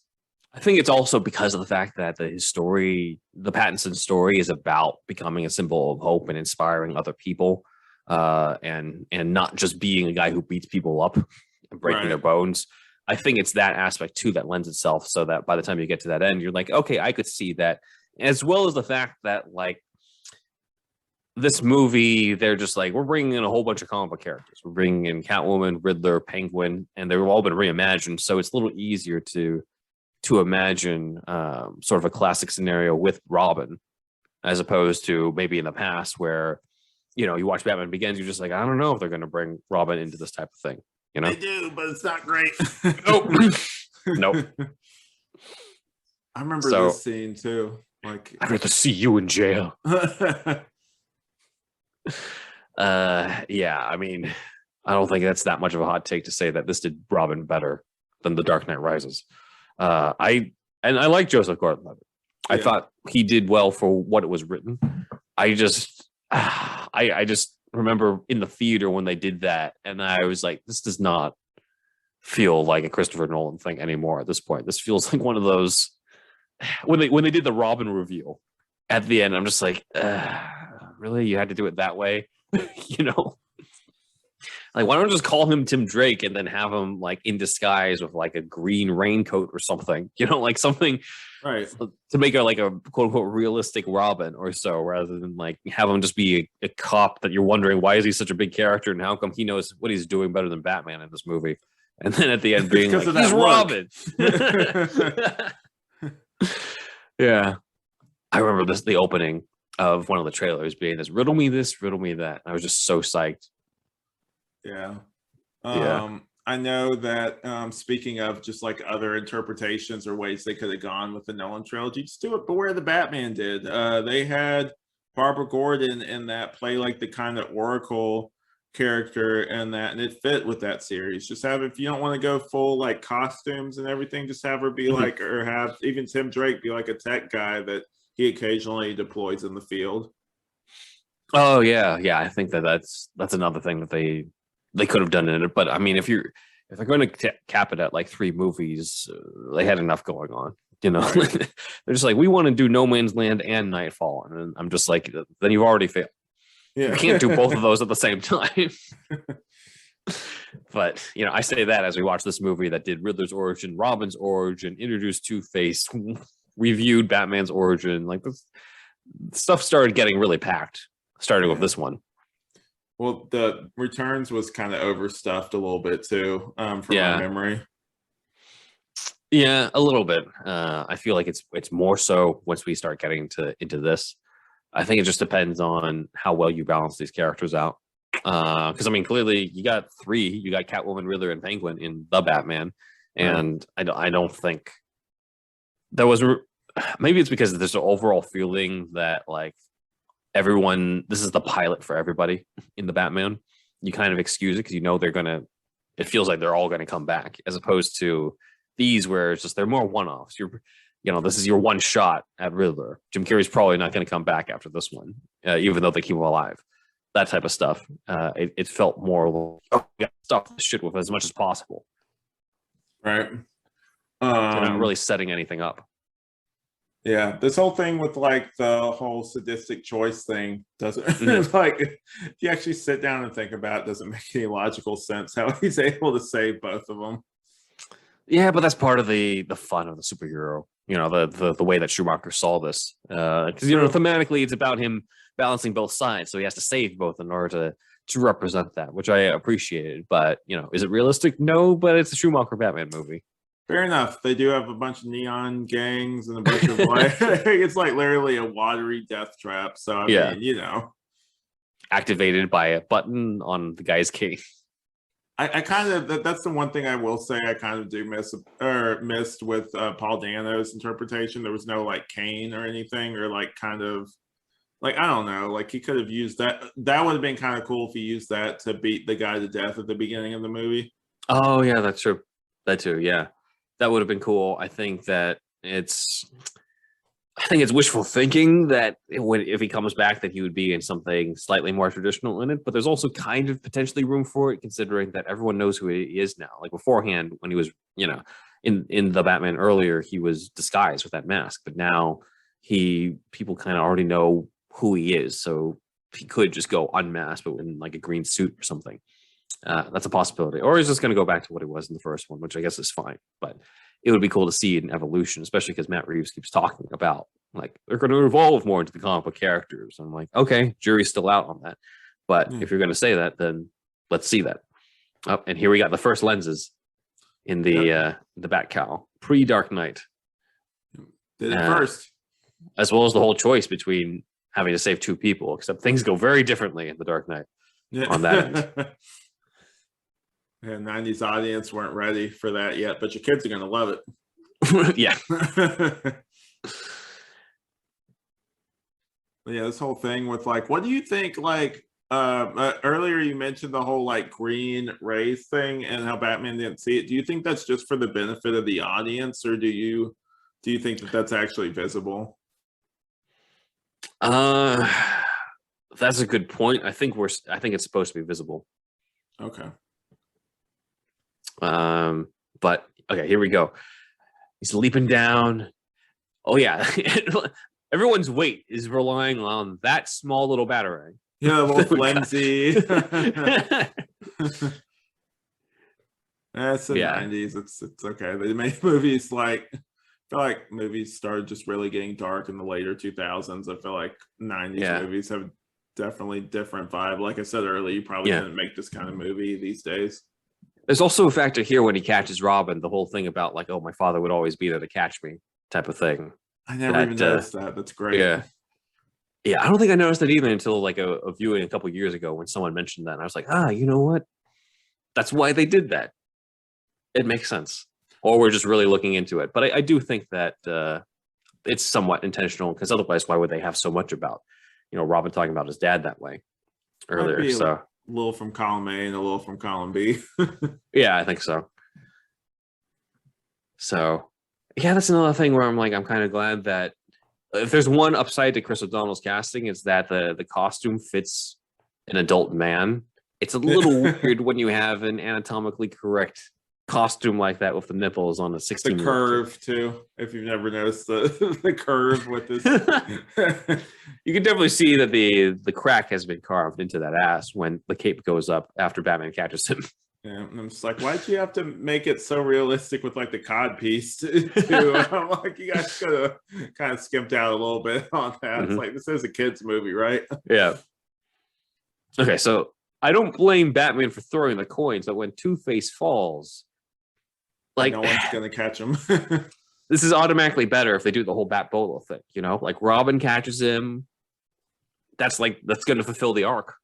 I think it's also because of the fact that the Pattinson story is about becoming a symbol of hope and inspiring other people, and not just being a guy who beats people up and breaking their bones. I think it's that aspect too that lends itself so that by the time you get to that end, you're like, okay, I could see that, as well as the fact that like this movie, they're just like, we're bringing in a whole bunch of comic book characters. We're bringing in Catwoman, Riddler, Penguin, and they've all been reimagined, so it's a little easier to imagine sort of a classic scenario with Robin, as opposed to maybe in the past where you watch Batman Begins, you're just like, I don't know if they're going to bring Robin into this type of thing. They do, but it's not great. Nope. Nope. I remember So, this scene too. Like, I'd rather see you in jail. Yeah, I mean, I don't think that's that much of a hot take to say that this did Robin better than The Dark Knight Rises. I like Joseph Gordon-Levitt. I thought he did well for what it was written. I just remember in the theater when they did that, and I was like, this does not feel like a Christopher Nolan thing anymore at this point. This feels like one of those when they did the Robin reveal at the end. I'm just like, really, you had to do it that way, you know? Like, why don't you just call him Tim Drake and then have him like in disguise with like a green raincoat or something, like something right, to make it like a quote unquote realistic Robin or so, rather than like have him just be a cop that you're wondering why is he such a big character and how come he knows what he's doing better than Batman in this movie, and then at the end being like, he's Robin. Yeah, I remember the opening of one of the trailers being riddle me this, riddle me that. I was just so psyched. Yeah. Yeah. I know that speaking of just like other interpretations or ways they could have gone with the Nolan trilogy, just do it but where the Batman did. They had Barbara Gordon in that play like the kind of Oracle character and that, and it fit with that series. Just have, if you don't want to go full like costumes and everything, just have her be like, or have even Tim Drake be like a tech guy that he occasionally deploys in the field. Oh yeah, I think that's another thing that they could have done in it. But I mean, if they're going to cap it at like 3 movies, they had enough going on. They're just like, we want to do No Man's Land and Nightfall, and I'm just like, then you've already failed. Yeah. You can't do both of those at the same time. But I say that as we watch this movie that did Riddler's origin, Robin's origin, introduced Two-Face, reviewed Batman's origin. Like, this stuff started getting really packed, starting with this one. Well, the Returns was kind of overstuffed a little bit too, from my memory. Yeah, a little bit. I feel like it's more so once we start getting into this. I think it just depends on how well you balance these characters out. Because I mean, clearly you got 3. You got Catwoman, Riddler, and Penguin in the Batman, and I don't think there was. Maybe it's because there's an overall feeling that like everyone, this is the pilot for everybody in the Batman. You kind of excuse it because they're gonna. It feels like they're all gonna come back, as opposed to these where it's just they're more one-offs. This is your one shot at Riddler. Jim Carrey's probably not going to come back after this one, even though they keep him alive. That type of stuff. It felt more like, we got to stop this shit with as much as possible. Right. They're not really setting anything up. Yeah, this whole thing with like the whole sadistic choice thing doesn't like, if you actually sit down and think about it, doesn't make any logical sense how he's able to save both of them. Yeah, but that's part of the fun of the superhero. The way that Schumacher saw this, because thematically it's about him balancing both sides, so he has to save both in order to represent that, which I appreciated. But is it realistic? No, but it's a Schumacher Batman movie. Fair enough. They do have a bunch of neon gangs and a bunch of like it's like literally a watery death trap. So I mean, activated by a button on the guy's cape. I kind of, that's the one thing I will say I kind of do missed with Paul Dano's interpretation. There was no like cane or anything, or like kind of like, I don't know, like he could have used that. That would have been kind of cool if he used that to beat the guy to death at the beginning of the movie. Oh yeah, that's true. That too, yeah, that would have been cool. I think it's wishful thinking that if he comes back, that he would be in something slightly more traditional in it. But there's also kind of potentially room for it, considering that everyone knows who he is now. Like beforehand, when he was, in the Batman earlier, he was disguised with that mask. But now people kind of already know who he is. So he could just go unmasked, but in like a green suit or something. That's a possibility. Or he's just going to go back to what he was in the first one, which I guess is fine. But it would be cool to see an evolution, especially because Matt Reeves keeps talking about like they're going to evolve more into the comic book characters. I'm like, okay, jury's still out on that. But if you're going to say that, then let's see that. Oh, and here we got the first lenses in the Batcowl pre-Dark Knight. Did it first, as well as the whole choice between having to save two people, except things go very differently in The Dark Knight on that end. And 90s audience weren't ready for that yet, but your kids are going to love it. Yeah. Yeah, this whole thing with like, what do you think? Like, earlier you mentioned the whole like green race thing and how Batman didn't see it. Do you think that's just for the benefit of the audience, or do you think that that's actually visible? That's a good point. I think it's supposed to be visible. Okay. But okay, here we go. He's leaping down. Oh yeah. Everyone's weight is relying on that small little batarang. Yeah, a little flimsy. That's the 90s. It's okay. They made movies like, I feel like movies started just really getting dark in the later 2000s. I feel like 90s movies have definitely different vibe. Like I said earlier, you probably didn't make this kind of movie these days. There's also a factor here when he catches Robin, the whole thing about like, oh, my father would always be there to catch me type of thing. I never even noticed that. That's great. Yeah, I don't think I noticed that even until like a viewing a couple years ago when someone mentioned that. And I was like, you know what? That's why they did that. It makes sense. Or we're just really looking into it. But I do think that it's somewhat intentional, because otherwise, why would they have so much about, Robin talking about his dad that way earlier? So a little from column A and a little from column B. Yeah, I think so. So yeah, that's another thing where I'm like, I'm kind of glad that if there's one upside to Chris O'Donnell's casting, it's that the costume fits an adult man. It's a little weird when you have an anatomically correct costume like that with the nipples on a 16. The curve too. If you've never noticed the curve with this, you can definitely see that the crack has been carved into that ass when the cape goes up after Batman catches him. Yeah, I'm just like, why'd you have to make it so realistic with like the cod piece too? I'm like, you guys could have kind of skimped out a little bit on that. It's like, this is a kid's movie, right? Yeah. Okay, so I don't blame Batman for throwing the coins, but when Two-Face falls, like, no one's gonna catch him. This is automatically better if they do the whole Bat Bolo thing, like Robin catches him. That's gonna fulfill the arc.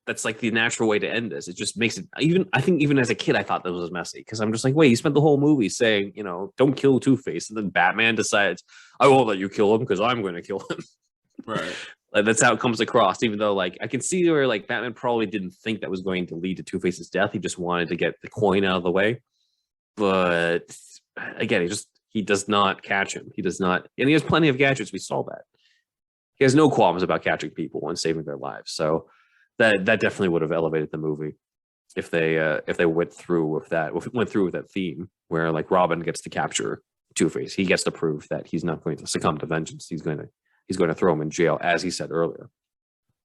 That's like the natural way to end this. It just makes it I think even as a kid, I thought this was messy, because I'm just like, wait, you spent the whole movie saying, don't kill Two-Face. And then Batman decides, I won't let you kill him because I'm going to kill him. Right. Like, that's how it comes across, even though like I can see where like Batman probably didn't think that was going to lead to Two-Face's death. He just wanted to get the coin out of the way. But again, he does not catch him. He does not, and he has plenty of gadgets. We saw that. He has no qualms about catching people and saving their lives. So that definitely would have elevated the movie if they went through with that theme where like Robin gets to capture Two-Face. He gets to prove that he's not going to succumb to vengeance. He's going to throw him in jail, as he said earlier.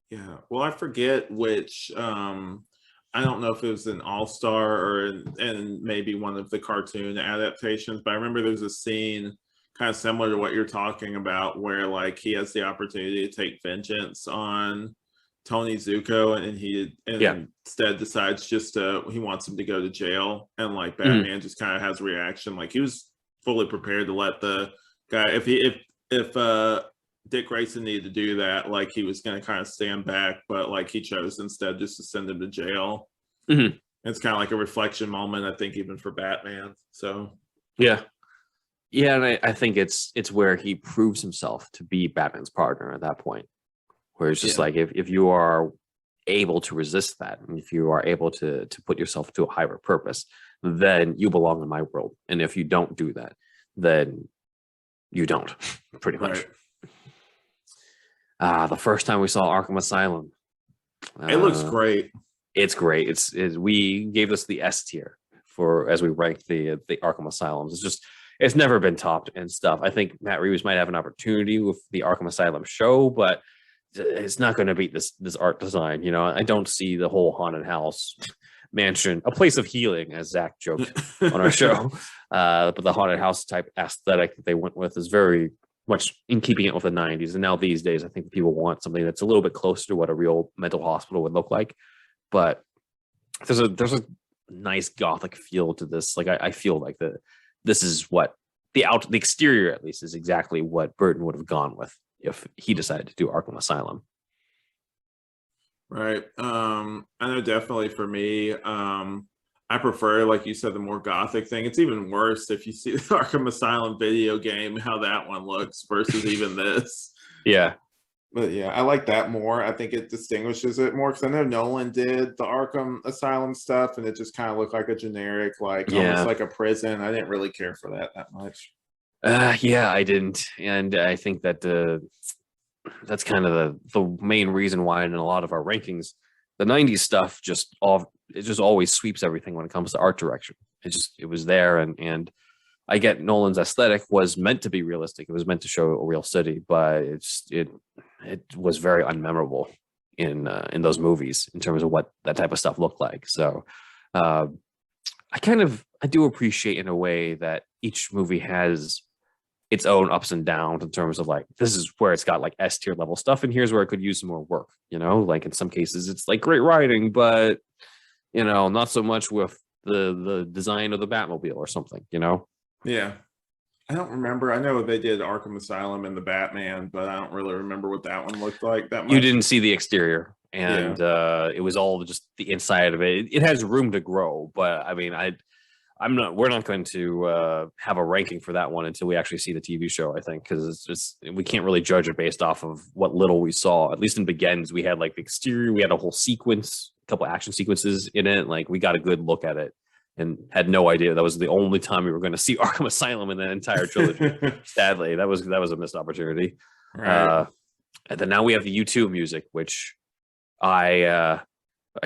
Yeah. Well, I forget which. I don't know if it was an All-Star or in maybe one of the cartoon adaptations, but I remember there's a scene kind of similar to what you're talking about where like he has the opportunity to take vengeance on Tony Zuko, and he instead decides he wants him to go to jail, and like Batman just kind of has a reaction like he was fully prepared to let the guy, if Dick Grayson needed to do that, like he was going to kind of stand back, but like he chose instead just to send him to jail. It's kind of like a reflection moment, I think, even for Batman. So yeah, and I think it's where he proves himself to be Batman's partner at that point. Where it's just like, if you are able to resist that, and if you are able to put yourself to a higher purpose, then you belong in my world. And if you don't do that, then you don't, pretty much. Right. The first time we saw Arkham Asylum. It looks great. It's great. We gave this the S tier as we ranked the Arkham Asylums. It's never been topped and stuff. I think Matt Reeves might have an opportunity with the Arkham Asylum show, but it's not going to beat this art design. I don't see the whole haunted house mansion, a place of healing, as Zach joked on our show. But the haunted house type aesthetic that they went with is very much in keeping it with the 90s. And now these days, I think people want something that's a little bit closer to what a real mental hospital would look like. But there's a nice gothic feel to this. Like I feel like this is what the exterior, at least, is exactly what Burton would have gone with if he decided to do Arkham Asylum. Right. I know definitely for me, I prefer, like you said, the more gothic thing. It's even worse if you see the Arkham Asylum video game, how that one looks versus even this. Yeah. But yeah, I like that more. I think it distinguishes it more because I know Nolan did the Arkham Asylum stuff, and it just kind of looked like a generic, like almost Yeah. like a prison. I didn't really care for that much. Yeah, I didn't. And I think that that's kind of the main reason why in a lot of our rankings, the 90s stuff it just always sweeps everything when it comes to art direction. It was there, and I get Nolan's aesthetic was meant to be realistic. It was meant to show a real city, but it was very unmemorable in those movies in terms of what that type of stuff looked like. So I do appreciate in a way that each movie has its own ups and downs in terms of like, this is where it's got like S tier level stuff, and here's where it could use some more work. Like in some cases it's like great writing, but not so much with the design of the Batmobile or something. Yeah. I don't remember. I know they did Arkham Asylum and the Batman, but I don't really remember what that one looked like that much. You didn't see the exterior, and it was all just the inside of it. It has room to grow, but I mean, we're not going to have a ranking for that one until we actually see the TV show, I think, because we can't really judge it based off of what little we saw. At least in Begins, we had like the exterior, we had a whole sequence, a couple action sequences in it. Like we got a good look at it and had no idea that was the only time we were going to see Arkham Asylum in the entire trilogy. Sadly, that was a missed opportunity. Right. And then now we have the U2 music, which I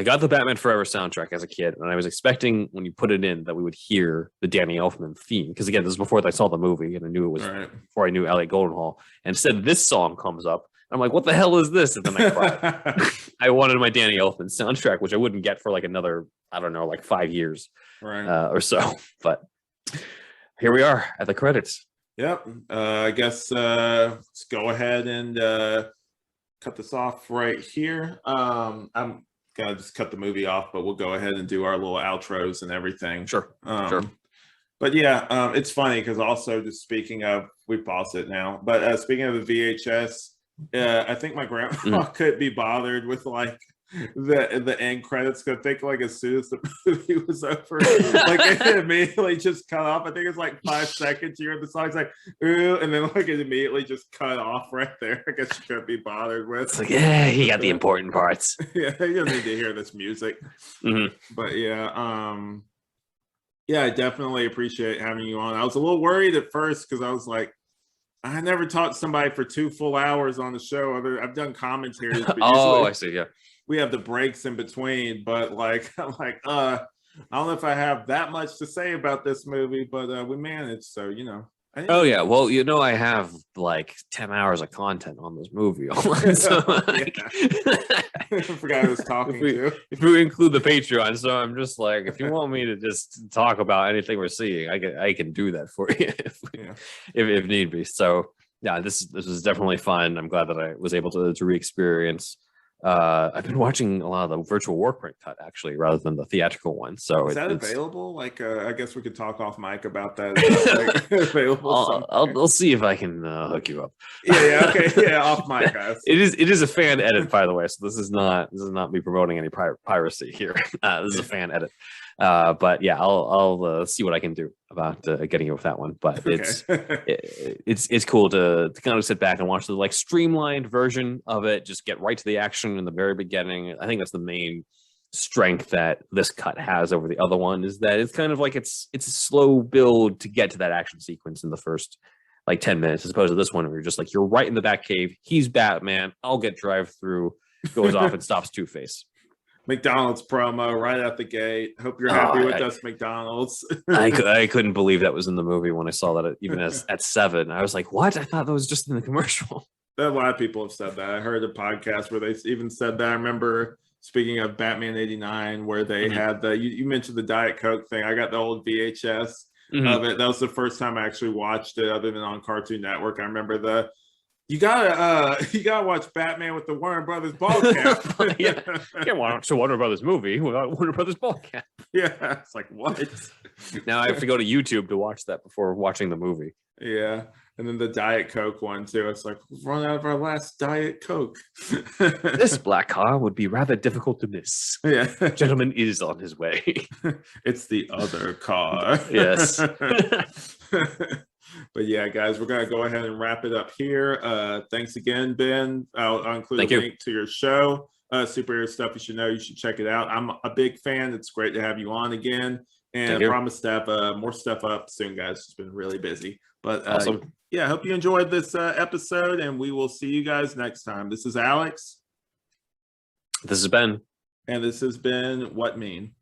got the Batman Forever soundtrack as a kid, and I was expecting when you put it in that we would hear the Danny Elfman theme. Because again, this is before I saw the movie, and I knew it was before I knew Elliot Goldenhall. And instead, this song comes up. I'm like, what the hell is this? And then I cried. I wanted my Danny Elfman soundtrack, which I wouldn't get for like another, I don't know, like 5 years or so. But here we are at the credits. Yep. I guess let's go ahead and cut this off right here. I'm gonna just cut the movie off, but we'll go ahead and do our little outros and everything. Sure. But yeah, it's funny because also just speaking of, we paused it now, but speaking of the VHS, I think my grandma couldn't be bothered with like the end credits. Because I think like as soon as the movie was over, like it immediately just cut off. I think it's like 5 seconds. You hear the song's like ooh, and then like it immediately just cut off right there. I guess she couldn't be bothered with. It's like, yeah, he got the important parts. Yeah, you don't need to hear this music. But yeah, yeah, I definitely appreciate having you on. I was a little worried at first because I was like, I never talked to somebody for 2 full hours on the show. I've done commentaries. But I see. Yeah, we have the breaks in between. But like, I'm like, I don't know if I have that much to say about this movie, but we managed. So Oh yeah, well I have like 10 hours of content on this movie. So, like, I forgot I was talking to. If we include the Patreon, so I'm just like, if you want me to just talk about anything we're seeing, I can do that for you if need be. So yeah, this was definitely fun. I'm glad that I was able to re-experience. I've been watching a lot of the virtual war print cut actually, rather than the theatrical one. So is that available? Like, I guess we could talk off mic about that. Is that like, available? I'll see if I can hook you up. Yeah. Okay. Yeah. Off mic, guys. It is a fan edit, by the way. So this is not me promoting any piracy here. This is a fan edit. But yeah, I'll see what I can do about getting you with that one. But it's cool to kind of sit back and watch the like streamlined version of it. Just get right to the action in the very beginning. I think that's the main strength that this cut has over the other one, is that it's kind of like it's a slow build to get to that action sequence in the first like 10 minutes, as opposed to this one where you're just like, you're right in the Batcave. He's Batman. I'll get drive through. Goes off and stops Two-Face. McDonald's promo right out the gate. Hope you're happy with us, McDonald's. I couldn't believe that was in the movie when I saw that, even at 7. I was like, what? I thought that was just in the commercial. A lot of people have said that. I heard a podcast where they even said that. I remember, speaking of Batman 89, where they had you mentioned the Diet Coke thing. I got the old VHS of it. That was the first time I actually watched it other than on Cartoon Network. I remember you gotta watch Batman with the Warner Brothers ball cap. Yeah, can't watch a Warner Brothers movie without Warner Brothers ball cap. Yeah, it's like, what? Now I have to go to YouTube to watch that before watching the movie. Yeah, And then the Diet Coke one too. It's like we've run out of our last Diet Coke. This black car would be rather difficult to miss. Yeah. Gentleman is on his way. It's the other car. Yes. But yeah, guys, we're gonna go ahead and wrap it up here. Thanks again, Ben. I'll include Thank a you. link to your show. Superhero stuff you should know. You should check it out. I'm a big fan. It's great to have you on again. And Thank I you. promise to have more stuff up soon, guys. It's been really busy. But Awesome. yeah, I hope you enjoyed this episode, and we will see you guys next time. This is Alex. This is Ben. And this has been What Mean.